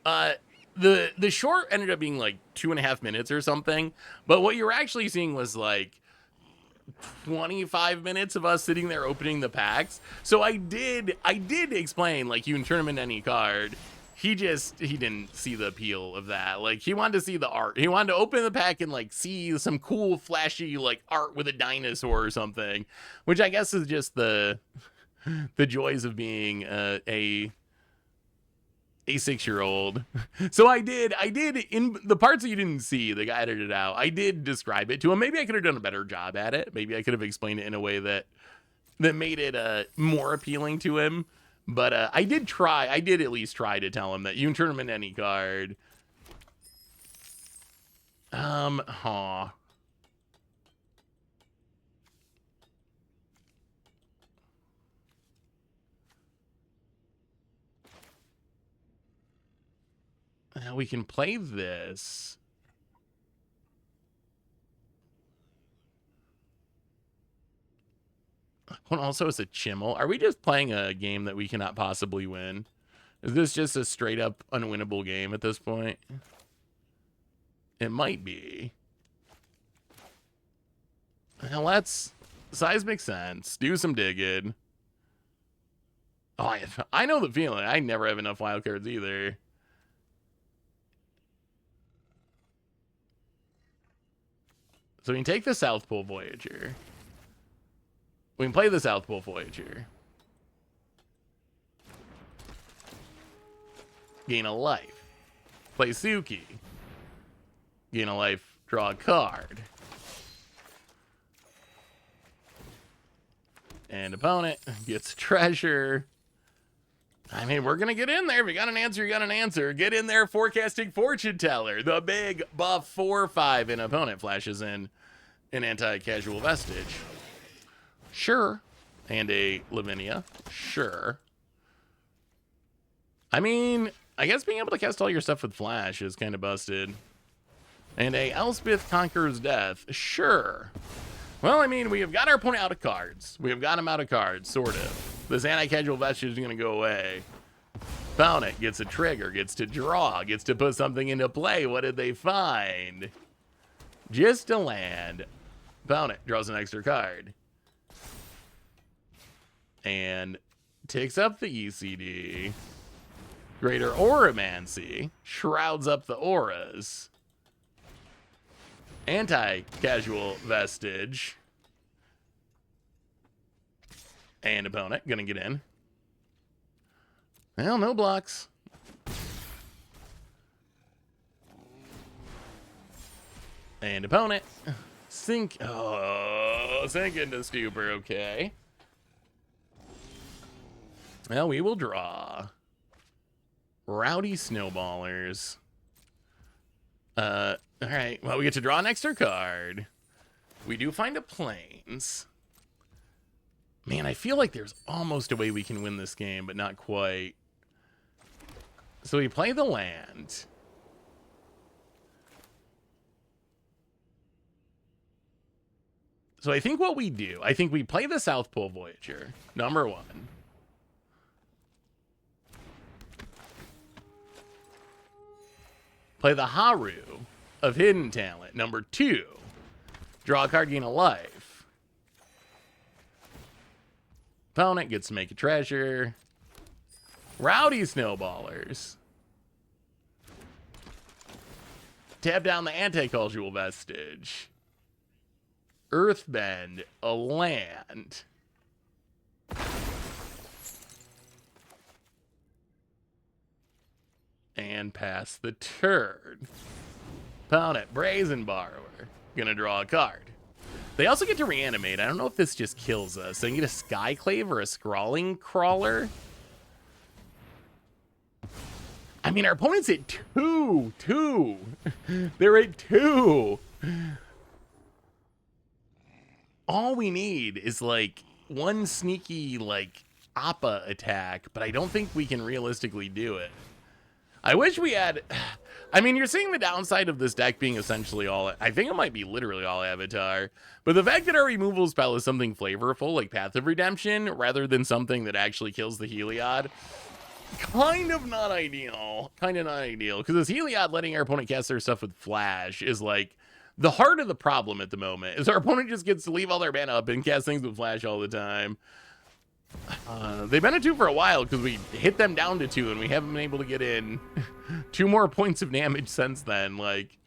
Speaker 1: the short ended up being like 2.5 minutes or something, but what you were actually seeing was like 25 minutes of us sitting there opening the packs. So I did explain, like, you can turn him in any card. He didn't see the appeal of that. Like, he wanted to see the art. He wanted to open the pack and like see some cool flashy like art with a dinosaur or something, which I guess is just the joys of being a 6-year-old. So I did in the parts that you didn't see, the guy edited it out. I did describe it to him. Maybe I could have done a better job at it. Maybe I could have explained it in a way that made it more appealing to him. But I did at least try to tell him that you can turn him in any card. We can play this. Well, also, it's a Chimmel. Are we just playing a game that we cannot possibly win? Is this just a straight up unwinnable game at this point? It might be. Now let's Seismic Sense. Do some digging. Oh, I know the feeling. I never have enough wildcards either. So we can take the South Pole Voyager. We can play the South Pole Voyager. gain a life. Play Suki. Gain a life, draw a card. And opponent gets treasure. I mean, we're going to get in there. If you got an answer, you got an answer. Get in there, Forecasting Fortune Teller. The big buff 4/5, and opponent flashes in an anti-casual vestige. Sure. And a Lavinia. Sure. I mean, I guess being able to cast all your stuff with flash is kind of busted. And a Elspeth Conquers Death. Sure. Well, I mean, we have got our opponent out of cards. We have got him out of cards, sort of. This anti-casual vestige is going to go away. Opponent gets a trigger, gets to draw, gets to put something into play. What did they find? Just a land. Opponent draws an extra card. And takes up the ECD. Greater Auramancy. Shrouds up the auras. Anti-casual vestige. And opponent gonna get in. Well, no blocks. And opponent sink. Oh, sink into stupor. Okay. Well, we will draw. Rowdy Snowballers. All right. Well, we get to draw an extra card. We do find a Plains. Man, I feel like there's almost a way we can win this game, but not quite. So we play the land. So I think what we do, I think we play the South Pole Voyager, number 1. Play the Haru of Hidden Talent, number 2. Draw a card, gain a life. Opponent gets to make a treasure. Rowdy Snowballers. Tap down the anti-casual vestige. Earthbend, a land. And pass the turn. Opponent, Brazen Borrower. Gonna draw a card. They also get to reanimate. I don't know if this just kills us. They can get a Skyclave or a Scrawling Crawler. I mean, our opponent's at 2. They're at 2. All we need is, like, one sneaky, like, Appa attack, but I don't think we can realistically do it. I wish we had... I mean, you're seeing the downside of this deck being essentially all... I think it might be literally all Avatar. But the fact that our removal spell is something flavorful, like Path of Redemption, rather than something that actually kills the Heliod, kind of not ideal. Kind of not ideal. Because this Heliod letting our opponent cast their stuff with Flash is, like, the heart of the problem at the moment. Is our opponent just gets to leave all their mana up and cast things with Flash all the time. They've been at 2 for a while because we hit them down to 2 and we haven't been able to get in 2 more points of damage since then. Like,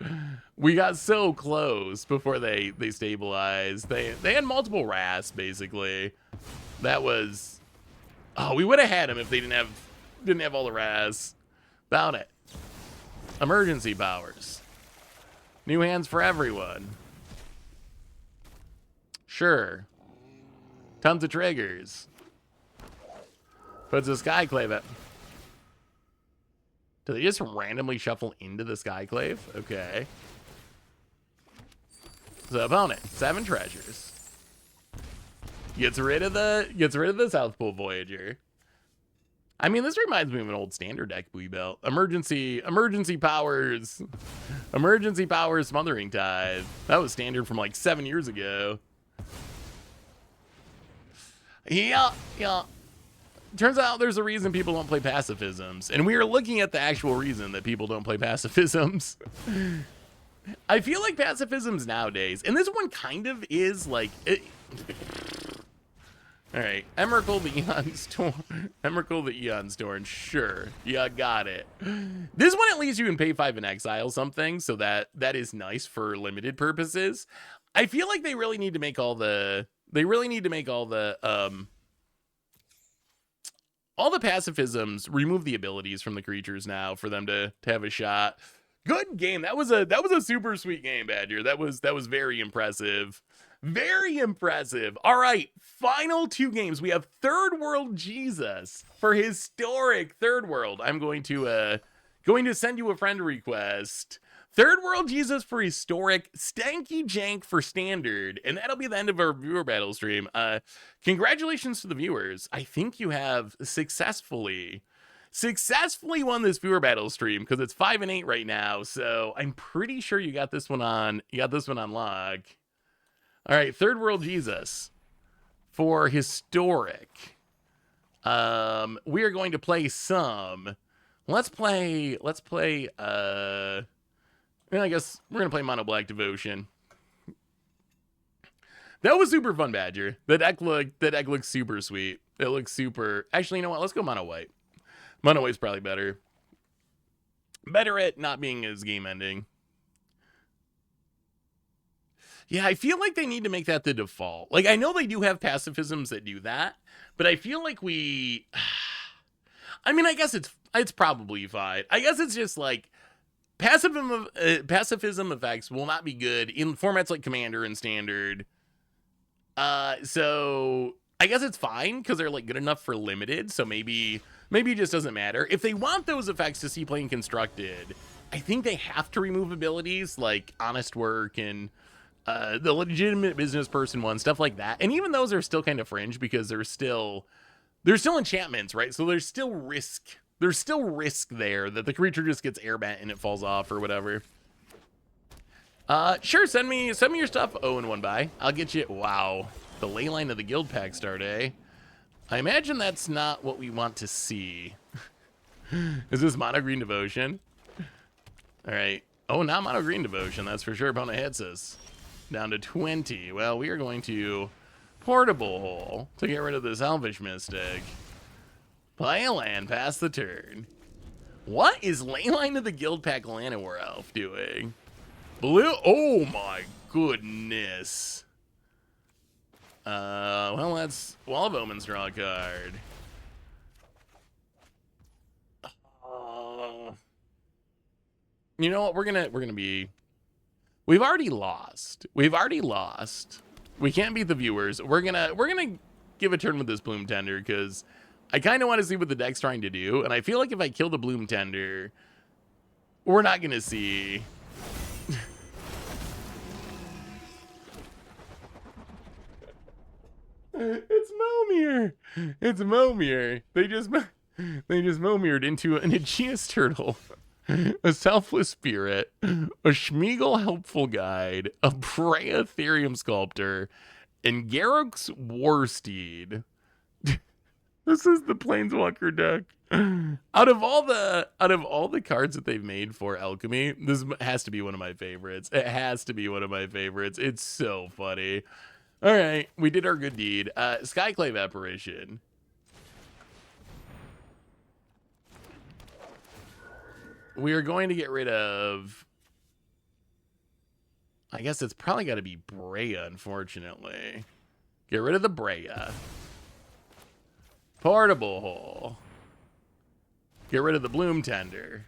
Speaker 1: we got so close before they stabilized. They had multiple Wraths, basically. That was... Oh, we would have had them if they didn't have all the Wraths. Found it. Emergency powers. New hands for everyone. Sure. Tons of triggers. Puts a Skyclave at... Do they just randomly shuffle into the Skyclave? Okay. So opponent, 7 treasures. Gets rid of the South Pole Voyager. I mean, this reminds me of an old standard deck we built. Emergency powers. Emergency powers Smothering Tithe. That was standard from like 7 years ago. Yeah. Turns out there's a reason people don't play pacifisms. And we are looking at the actual reason that people don't play pacifisms. I feel like pacifisms nowadays, and this one kind of is like... Alright, Emrakul the Eon Storm. Emrakul the Eon Storm, sure. You got it. This one at least you can pay 5 and exile something, so that is nice for limited purposes. I feel like they really need to make all the... all the pacifisms remove the abilities from the creatures now for them to have a shot. Good game. That was a super sweet game, Badger. That was very impressive. Very impressive. All right, final 2 games. We have Third World Jesus for historic Third World. I'm going to send you a friend request. Third World Jesus for historic, Stanky Jank for standard, and that'll be the end of our viewer battle stream. Congratulations to the viewers. I think you have successfully won this viewer battle stream because it's 5-8 right now. So I'm pretty sure you got this one on. Log. All right, Third World Jesus for historic. We are going to play some. Let's play. I guess we're gonna play Mono Black Devotion. That was super fun, Badger. That deck looks super sweet. It looks super. Actually, you know what? Let's go Mono White. Mono White's probably better. Better at not being as game ending. Yeah, I feel like they need to make that the default. Like, I know they do have pacifisms that do that, but I feel like we. I mean, I guess it's probably fine. I guess it's just like. Pacifism effects will not be good in formats like Commander and Standard. So I guess it's fine because they're like good enough for limited. So maybe it just doesn't matter. If they want those effects to see playing constructed, I think they have to remove abilities like Honest Work and the Legitimate Business Person one, stuff like that. And even those are still kind of fringe because they're still enchantments, right? So there's still risk. There's still risk there that the creature just gets airbent and it falls off or whatever. Sure, send me your stuff. Oh, and 1 buy. I'll get you. Wow, the Leyline of the Guild pack start, eh? I imagine that's not what we want to see. Is this Mono Green Devotion? All right. Oh, not Mono Green Devotion. That's for sure. Opponent hits us down to 20. Well, we are going to Portable Hole to get rid of this Elvish Mystic. Play a land, pass the turn. What is Leyline of the Guild Pack Llanowar Elf doing? Blue? Oh my goodness. Well, that's Wall of Omens, draw a card. You know what? We're gonna be. We've already lost. We can't beat the viewers. We're gonna give a turn with this Bloom Tender because I kind of want to see what the deck's trying to do, and I feel like if I kill the Bloom Tender, we're not going to see. It's Momir. It's Momir. They just Momired into an Aegeus Turtle, a Selfless Spirit, a Schmeagle Helpful Guide, a Brea Ethereum Sculptor, and Garruk's Warsteed. This is the Planeswalker deck. Out of all the cards that they've made for Alchemy, this has to be one of my favorites. It has to be one of my favorites. It's so funny. All right, we did our good deed. Skyclave Apparition. We are going to get rid of. I guess it's probably got to be Brea, unfortunately. Get rid of the Brea. Portable Hole. Get rid of the Bloom Tender.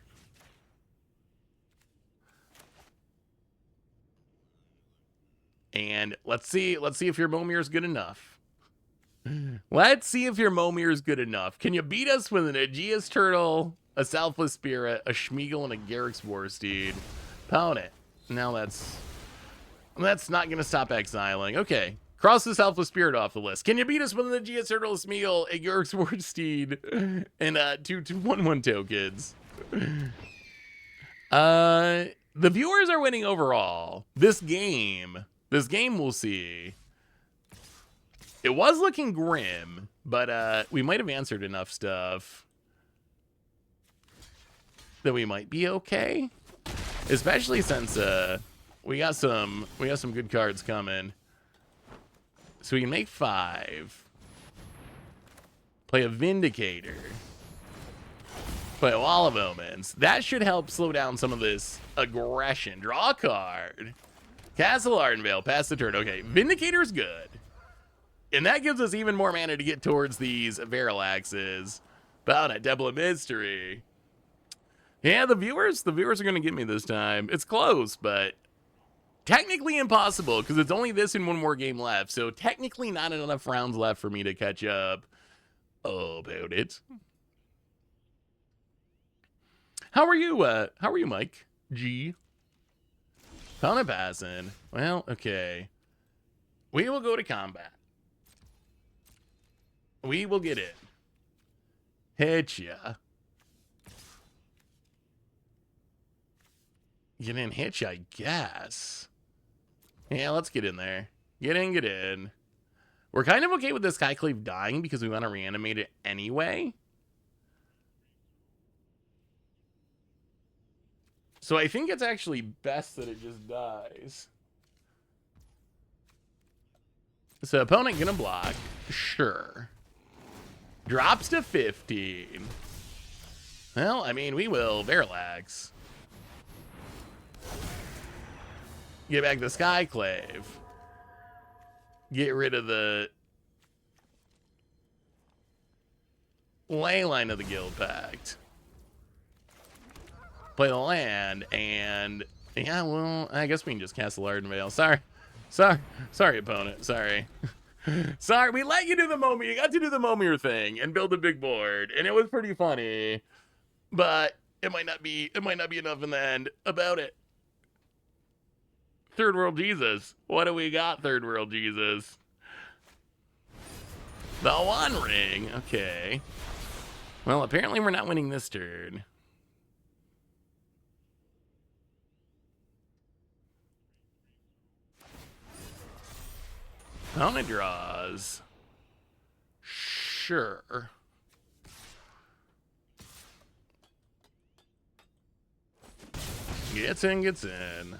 Speaker 1: And let's see if your Momir is good enough. Let's see if your Momir is good enough. Can you beat us with an Aegeus Turtle, a Selfless Spirit, a Schmeagle, and a Garruk's Warsteed? Pound it. Now that's not going to stop exiling. Okay. Cross the Selfless Spirit off the list. Can you beat us with an Aegeus Turtle, Schmeagle, a Garruk's Warsteed, and 2 1/1 tokens? The viewers are winning overall. This game we'll see. It was looking grim, but we might have answered enough stuff that we might be okay. Especially since we got some good cards coming. So we can make 5. Play a Vindicator. Play a Wall of Omens. That should help slow down some of this aggression. Draw a card. Castle Ardenvale. Pass the turn. Okay, Vindicator's good. And that gives us even more mana to get towards these Varilaxes. About a Temple of Mystery. Yeah, the viewers are going to get me this time. It's close, but technically impossible because it's only this and one more game left. So technically not enough rounds left for me to catch up about it. How are you, Mike? G. Found a passing. Well, okay. We will go to combat. We will get in. Hit ya. Get in, hit ya, I guess. Yeah, let's get in there. Get in. We're kind of okay with this Skyclave dying because we want to reanimate it anyway. So I think it's actually best that it just dies. So opponent gonna block. Sure. Drops to 15. Well, I mean, we will Verilax. Get back the Skyclave. Get rid of the Leyline of the Guild Pact. Play the land, and yeah, well, I guess we can just Castle Ardenvale. Sorry, opponent. Sorry. Sorry, we let you do the Momir. You got to do the Momir thing and build a big board, and it was pretty funny. But it might not be enough in the end. About it. Third World Jesus. What do we got, Third World Jesus? The One Ring. Okay. Well, apparently we're not winning this turn. Opponent draws. Sure. Gets in.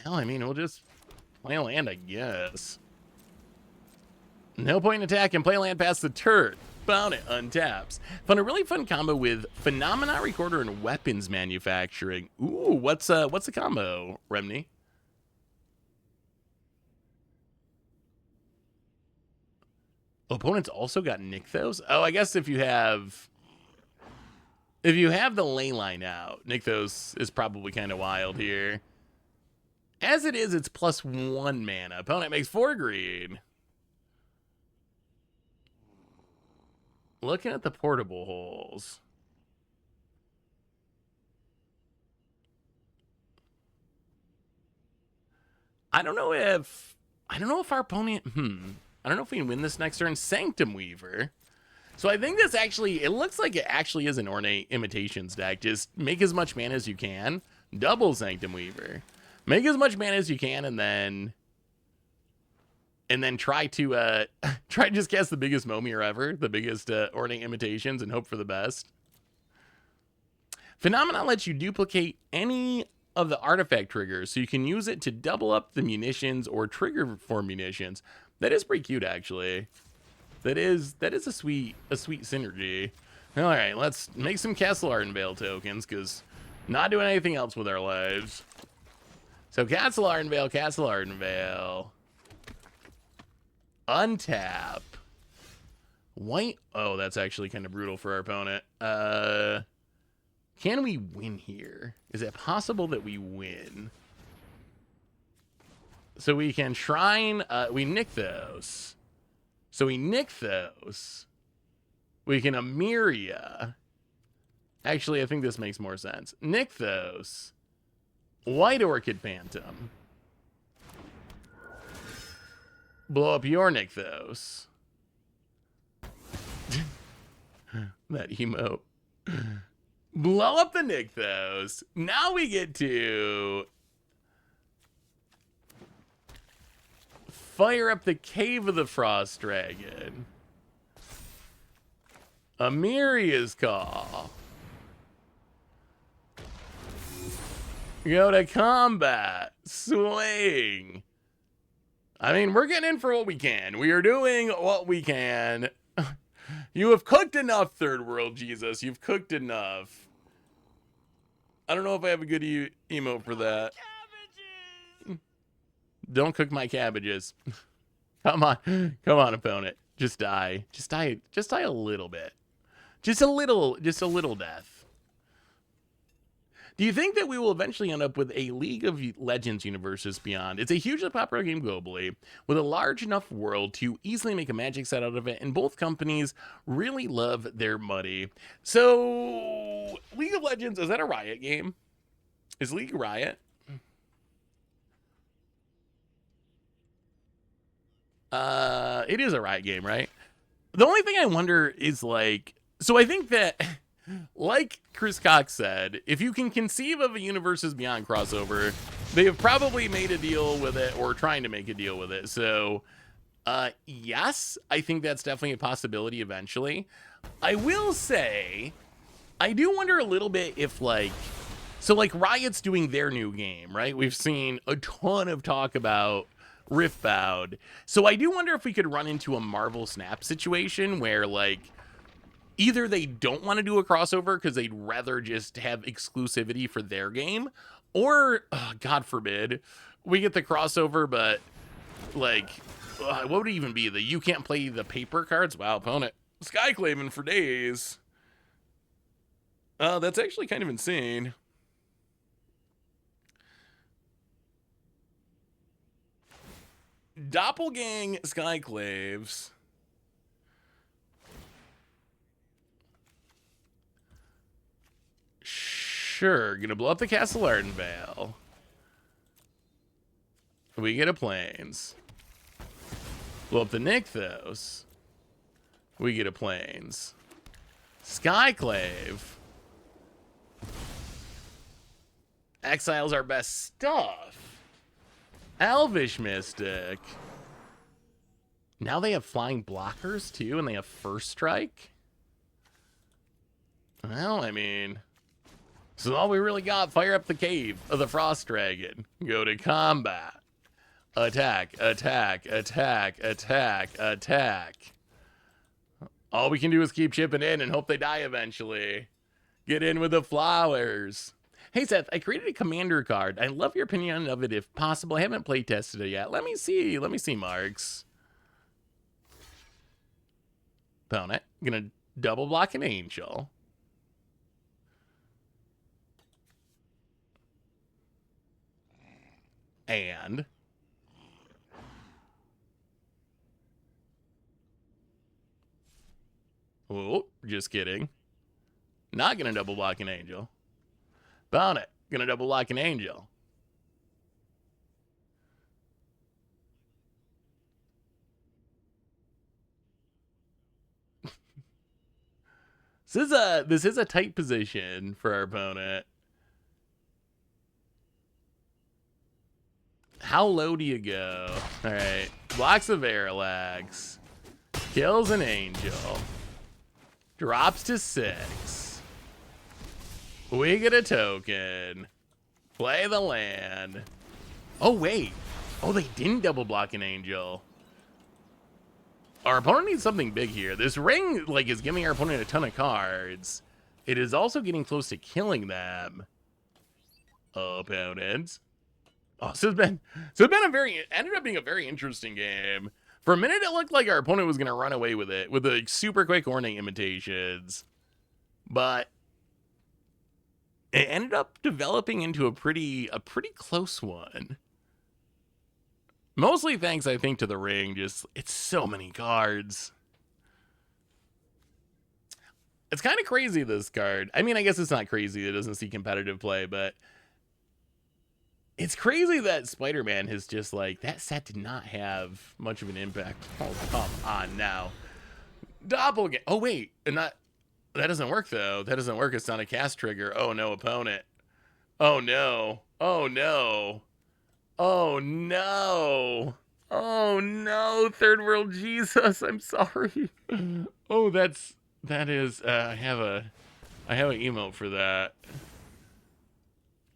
Speaker 1: Hell, I mean, we'll just play a land, I guess. No point in attacking. Play land past the turn. Found it. Untaps. Found a really fun combo with Phenomena Recorder and Weapons Manufacturing. Ooh, what's the combo, Remney? Opponents also got Nykthos. Oh, I guess if you have the Leyline out, Nykthos is probably kind of wild here. As it is, it's +1 mana. Opponent makes 4 green. Looking at the portable holes. I don't know if our opponent, I don't know if we can win this next turn. Sanctum Weaver. So I think this actually, it looks like it actually is an Ornate Imitations deck. Just make as much mana as you can. Double Sanctum Weaver. Make as much mana as you can, and then try to just cast the biggest Momir ever, the biggest Ornate Imitations, and hope for the best. Phenomena lets you duplicate any of the artifact triggers, so you can use it to double up the munitions or trigger for munitions. That is pretty cute, actually. That is a sweet synergy. All right, let's make some Castle Ardenvale tokens, because not doing anything else with our lives. So Castle Ardenvale. Untap. White. Oh, that's actually kind of brutal for our opponent. Can we win here? Is it possible that we win? So we can Shrine. We Nykthos. So we Nykthos. We can Amiria. Actually, I think this makes more sense. Nykthos. White Orchid Phantom. Blow up your Nykthos. That emote. Blow up the Nykthos. Now we get to fire up the Cave of the Frost Dragon. Amiria's Call. Go to combat. Swing. I mean, we're getting in for what we can. We are doing what we can. You have cooked enough, Third World Jesus. You've cooked enough. I don't know if I have a good emote for that. Cabbages! Don't cook my cabbages. Come on, opponent. Just die. Just die. Just die a little bit. Just a little death. Do you think that we will eventually end up with a League of Legends Universes Beyond? It's a hugely popular game globally, with a large enough world to easily make a Magic set out of it, and both companies really love their money. So, League of Legends, is that a Riot game? Is League Riot? It is a Riot game, right? The only thing I wonder is, like, so I think that, like Chris Cox said, if you can conceive of a Universes Beyond crossover, they have probably made a deal with it or trying to make a deal with it. So, yes, I think that's definitely a possibility eventually. I will say, I do wonder a little bit if, like, so, like, Riot's doing their new game, right? We've seen a ton of talk about Riftbound. So I do wonder if we could run into a Marvel Snap situation where, like, either they don't want to do a crossover because they'd rather just have exclusivity for their game, or, God forbid, we get the crossover, but, like, what would it even be? That you can't play the paper cards? Wow, opponent. Skyclaving for days. That's actually kind of insane. Doppelgang Skyclaves. Sure, gonna blow up the Castle Ardenvale. We get a Plains. Blow up the Nykthos. We get a Plains. Skyclave. Exile's our best stuff. Elvish Mystic. Now they have flying blockers too, and they have first strike. Well, I mean, so all we really got, fire up the cave of the Frost Dragon. Go to combat. Attack, attack, attack, attack, attack. All we can do is keep chipping in and hope they die eventually. Get in with the flowers. Hey Seth, I created a commander card. I love your opinion of it if possible. I haven't play tested it yet. Let me see marks. Opponent, gonna double block an angel. And oh, just kidding. Not gonna double block an angel. Opponent, gonna double block an angel. This is a tight position for our opponent. How low do you go? All right, blocks of Airlax, kills an angel, drops to 6. We get a token. Play the land. Oh wait, oh they didn't double block an angel. Our opponent needs something big here. This ring, like, is giving our opponent a ton of cards. It is also getting close to killing them. Opponents. Oh, so it's been ended up being a very interesting game. For a minute, it looked like our opponent was gonna run away with it with the super quick Ornate imitations, but it ended up developing into a pretty close one. Mostly thanks, I think, to the ring. Just, it's so many cards. It's kind of crazy, this card. I mean, I guess it's not crazy. It doesn't see competitive play, but it's crazy that Spider-Man has just, like, that set did not have much of an impact. Oh, come on now. Doppelganger. Oh, wait. And that doesn't work, though. That doesn't work. It's not a cast trigger. Oh, no, opponent. Oh, no. Oh, no. Oh, no. Oh, no. Third World Jesus. I'm sorry. Oh, that is, I have an emote for that.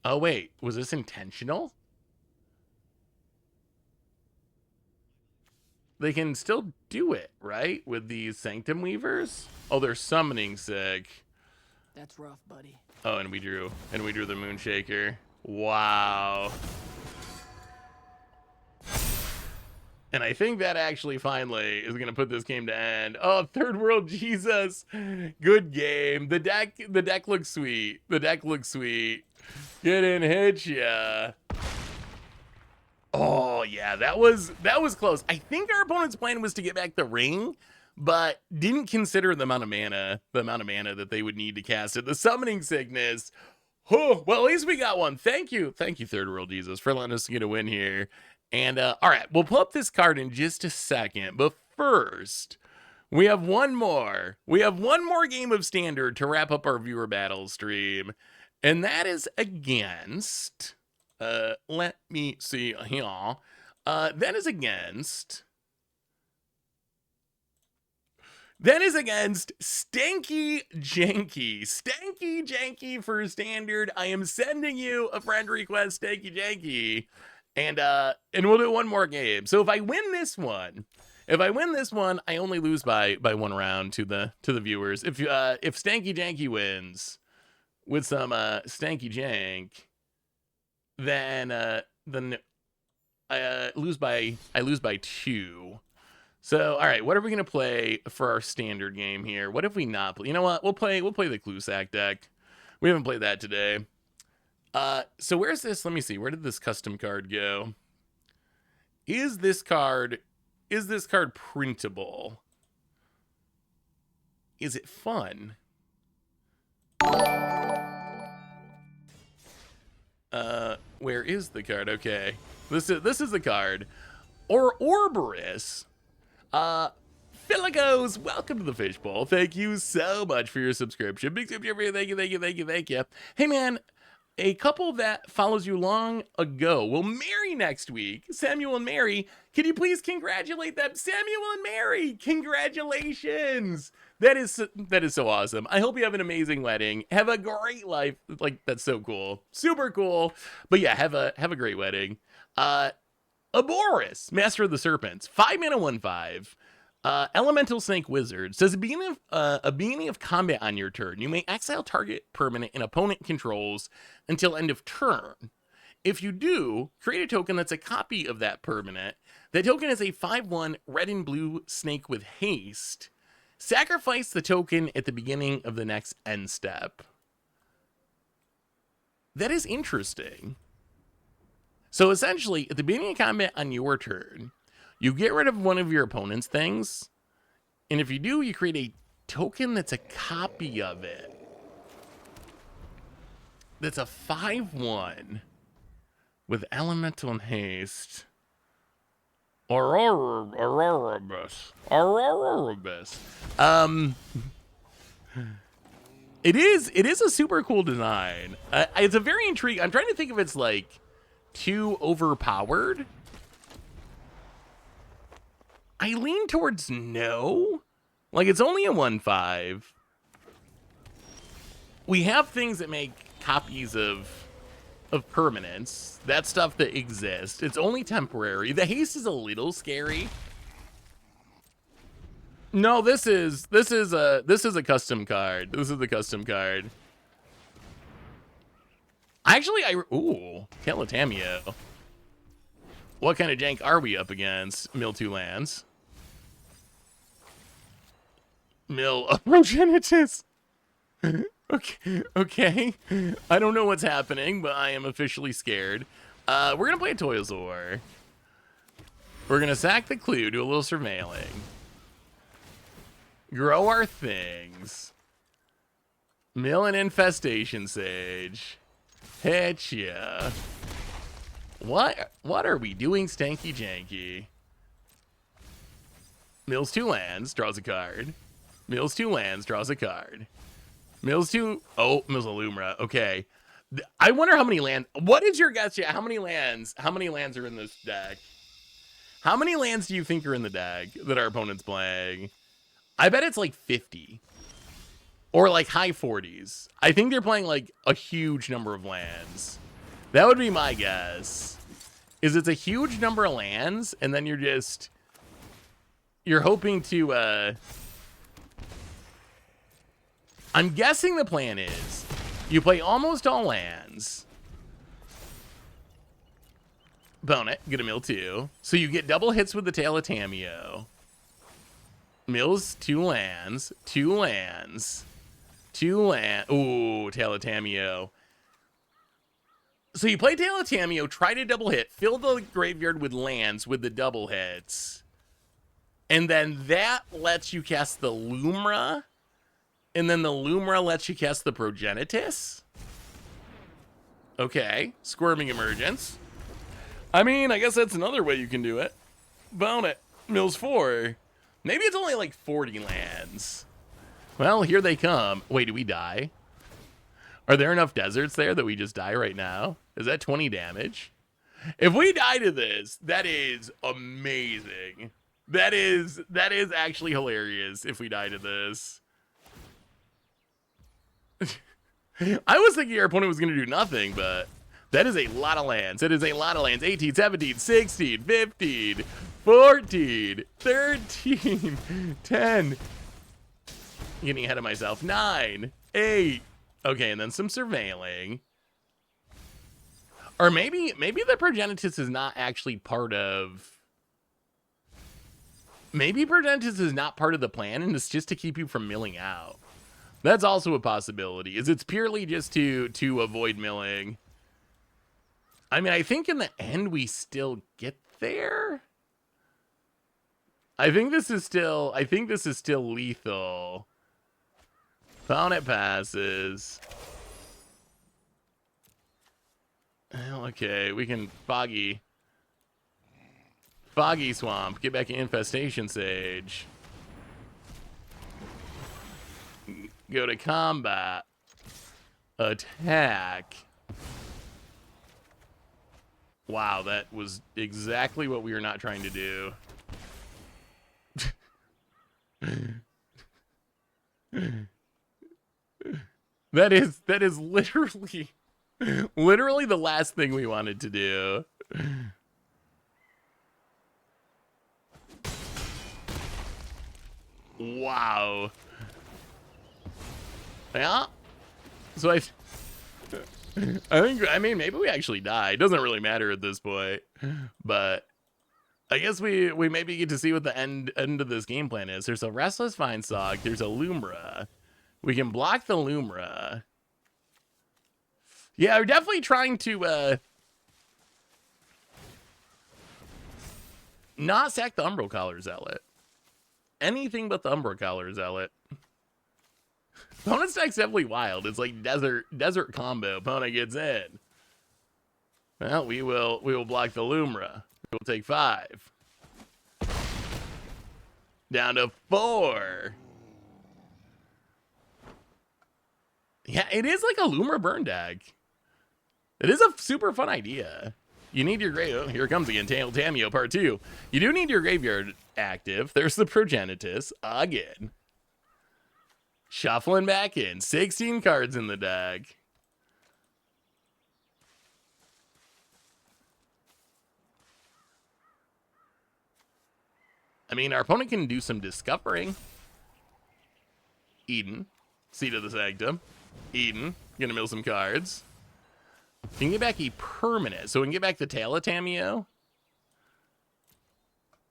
Speaker 1: Oh, wait. Was this intentional? They can still do it, right? With these Sanctum Weavers? Oh, they're summoning sick.
Speaker 2: That's rough, buddy.
Speaker 1: Oh, and we drew the Moonshaker. Wow. And I think that actually finally is going to put this game to end. Oh, Third World Jesus. Good game. The deck looks sweet. The deck looks sweet. Get in, hit ya. Oh, yeah, that was close. I think our opponent's plan was to get back the ring, but didn't consider the amount of mana that they would need to cast it. The Summoning Sickness. Oh, well, at least we got one. Thank you, Third World Jesus, for letting us get a win here. And all right, we'll pull up this card in just a second. But first, we have one more. We have one more game of Standard to wrap up our viewer battle stream, and that is against. Let me see here. That is against Stanky Janky. Stanky Janky for Standard. I am sending you a friend request, Stanky Janky. And we'll do one more game. So if I win this one, I only lose by one round to the viewers. If Stanky Janky wins with some Stanky Jank, then I lose by 2. So, all right, what are we gonna play for our standard game here? What if we not play? You know what? We'll play the Clusac deck. We haven't played that today. So where's this? Let me see. Where did this custom card go? Is this card printable? Is it fun? Where is the card? Okay. This is the card. Or Orberus. Philigos, welcome to the Fishbowl. Thank you so much for your subscription. Big tip, thank you. Hey man, a couple that follows you long ago will marry next week. Samuel and Mary, can you please congratulate them? Samuel and Mary, congratulations. That is so awesome. I hope you have an amazing wedding. Have a great life. Like, that's so cool. Super cool. But yeah, have a great wedding. Aboris, Master of the Serpents, 5 mana 1/5. Elemental Snake Wizard says, beginning of combat on your turn, you may exile target permanent an opponent controls until end of turn. If you do, create a token that's a copy of that permanent. That token is a 5/1 red and blue snake with haste. Sacrifice the token at the beginning of the next end step. That is interesting. So essentially, at the beginning of combat on your turn, you get rid of one of your opponent's things, and if you do, you create a token that's a copy of it. That's a 5/1 with elemental and haste. Auroribus. It is a super cool design. It's a very intriguing. I'm trying to think if it's like too overpowered. I lean towards no. Like, it's only a 1/5. We have things that make copies of permanents. That's stuff that exists. It's only temporary. The haste is a little scary. No, this is a custom card. This is the custom card. Actually, ooh, Calatamio. What kind of jank are we up against? Mill 2 lands. Mill Progenitus. Okay. I don't know what's happening, but I am officially scared. We're gonna play a Toilzor. We're gonna sack the clue, do a little surveilling. Grow our things. Mill an Infestation Sage. Hit ya. What are we doing, Stanky Janky? Mills 2 lands, draws a card. Mills 2 lands, draws a card. Mills 2... Oh, Mills Illumina. Okay. I wonder how many lands... What is your guess? How many lands are in this deck? How many lands do you think are in the deck that our opponent's playing? I bet it's like 50. Or like high 40s. I think they're playing like a huge number of lands. That would be my guess. Is it's a huge number of lands, and then you're hoping to, I'm guessing the plan is you play almost all lands. Bone it. Get a mill 2. So you get double hits with the Tail of Tamiyo. Mills 2 lands. 2 lands. 2 land. Ooh, Tail of Tamiyo. So you play Tail of Tamiyo, try to double hit, fill the graveyard with lands with the double hits. And then that lets you cast the Lumra. And then the Lumra lets you cast the Progenitus. Okay. Squirming Emergence. I mean, I guess that's another way you can do it. Bone it. Mills 4. Maybe it's only like 40 lands. Well, here they come. Wait, do we die? Are there enough deserts there that we just die right now? Is that 20 damage? If we die to this, that is amazing. That is actually hilarious if we die to this. I was thinking our opponent was going to do nothing, but that is a lot of lands. It is a lot of lands. 18, 17, 16, 15, 14, 13, 10. Getting ahead of myself. 9, 8. Okay, and then some surveilling. Or maybe the Progenitus is not actually part of... Maybe Progenitus is not part of the plan, and it's just to keep you from milling out. That's also a possibility. Is it's purely just to avoid milling. I mean, I think in the end we still get there. I think this is still lethal. Found it passes. Well, okay, we can Foggy Swamp. Get back Infestation Sage. Go to combat. Attack. Wow, that was exactly what we were not trying to do. That is literally the last thing we wanted to do. Wow. Yeah. So I mean, maybe we actually die. It doesn't really matter at this point. But I guess we maybe get to see what the end of this game plan is. There's a Restless Vinestalk. There's a Lumra. We can block the Lumra. Yeah, we're definitely trying to not sack the Umbral Collar Zealot. Anything but the Umbral Collar Zealot. Opponent's deck's definitely wild. It's like desert combo. Opponent gets in. Well, we will block the Lumra. We'll take 5. Down to 4. Yeah, it is like a Lumra burn deck. It is a super fun idea. You need your graveyard. Here it comes again. Tamiyo part 2. You do need your graveyard active. There's the Progenitus again. Shuffling back in. 16 cards in the deck. I mean, our opponent can do some discovering. Eden. Seat of the Sanctum. Eden. Gonna mill some cards. Can get back a permanent. So we can get back the Tail of Tamiyo.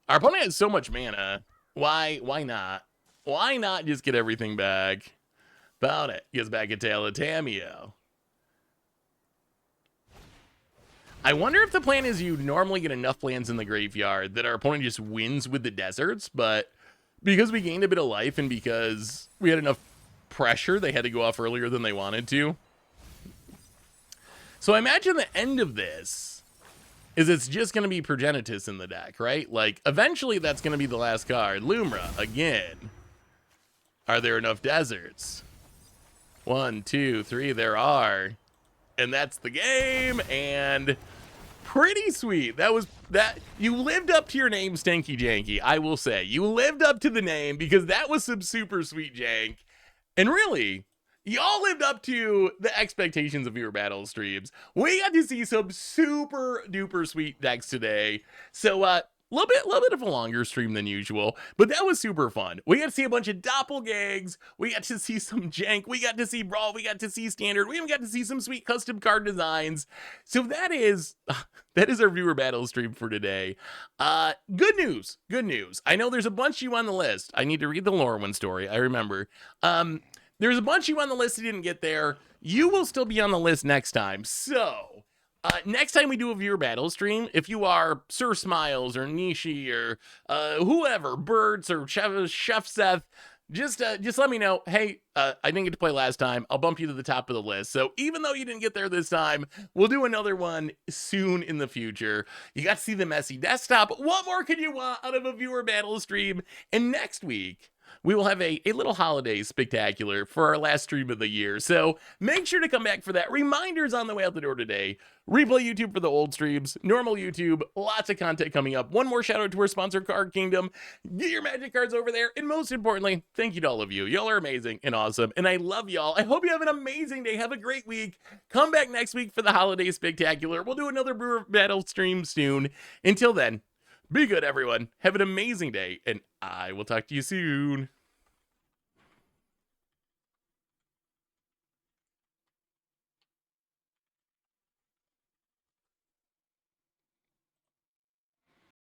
Speaker 1: Our opponent has so much mana. Why not? Why not just get everything back? Found it. Gets back a Tail of Tamiyo. I wonder if the plan is you normally get enough lands in the graveyard that our opponent just wins with the deserts, but because we gained a bit of life and because we had enough pressure, they had to go off earlier than they wanted to. So I imagine the end of this is it's just going to be Progenitus in the deck, right? Like, eventually that's going to be the last card. Lumra, again. Are there enough deserts? 1, 2, 3, there are. And that's the game, and pretty sweet. That you lived up to your name, Stanky Janky, I will say. You lived up to the name because that was some super sweet jank. And really, y'all lived up to the expectations of your battle streams. We got to see some super duper sweet decks today. So little bit of a longer stream than usual, but that was super fun. We got to see a bunch of doppelgangs. We got to see some jank. We got to see brawl. We got to see standard. We even got to see some sweet custom card designs. So that is our viewer battle stream for today. Good news. Good news. I know there's a bunch of you on the list. I need to read the Lorwyn story. I remember. There's a bunch of you on the list who didn't get there. You will still be on the list next time. So next time we do a viewer battle stream, if you are Sir Smiles or Nishi or whoever, Birds or Chef Seth, just let me know. Hey, I didn't get to play last time. I'll bump you to the top of the list. So even though you didn't get there this time, we'll do another one soon in the future. You got to see the messy desktop. What more could you want out of a viewer battle stream? And next week, we will have a little holiday spectacular for our last stream of the year. So make sure to come back for that. Reminders on the way out the door today. Replay YouTube for the old streams. Normal YouTube. Lots of content coming up. One more shout out to our sponsor, Card Kingdom. Get your magic cards over there. And most importantly, thank you to all of you. Y'all are amazing and awesome. And I love y'all. I hope you have an amazing day. Have a great week. Come back next week for the holiday spectacular. We'll do another brewer battle stream soon. Until then, be good, everyone. Have an amazing day, and I will talk to you soon.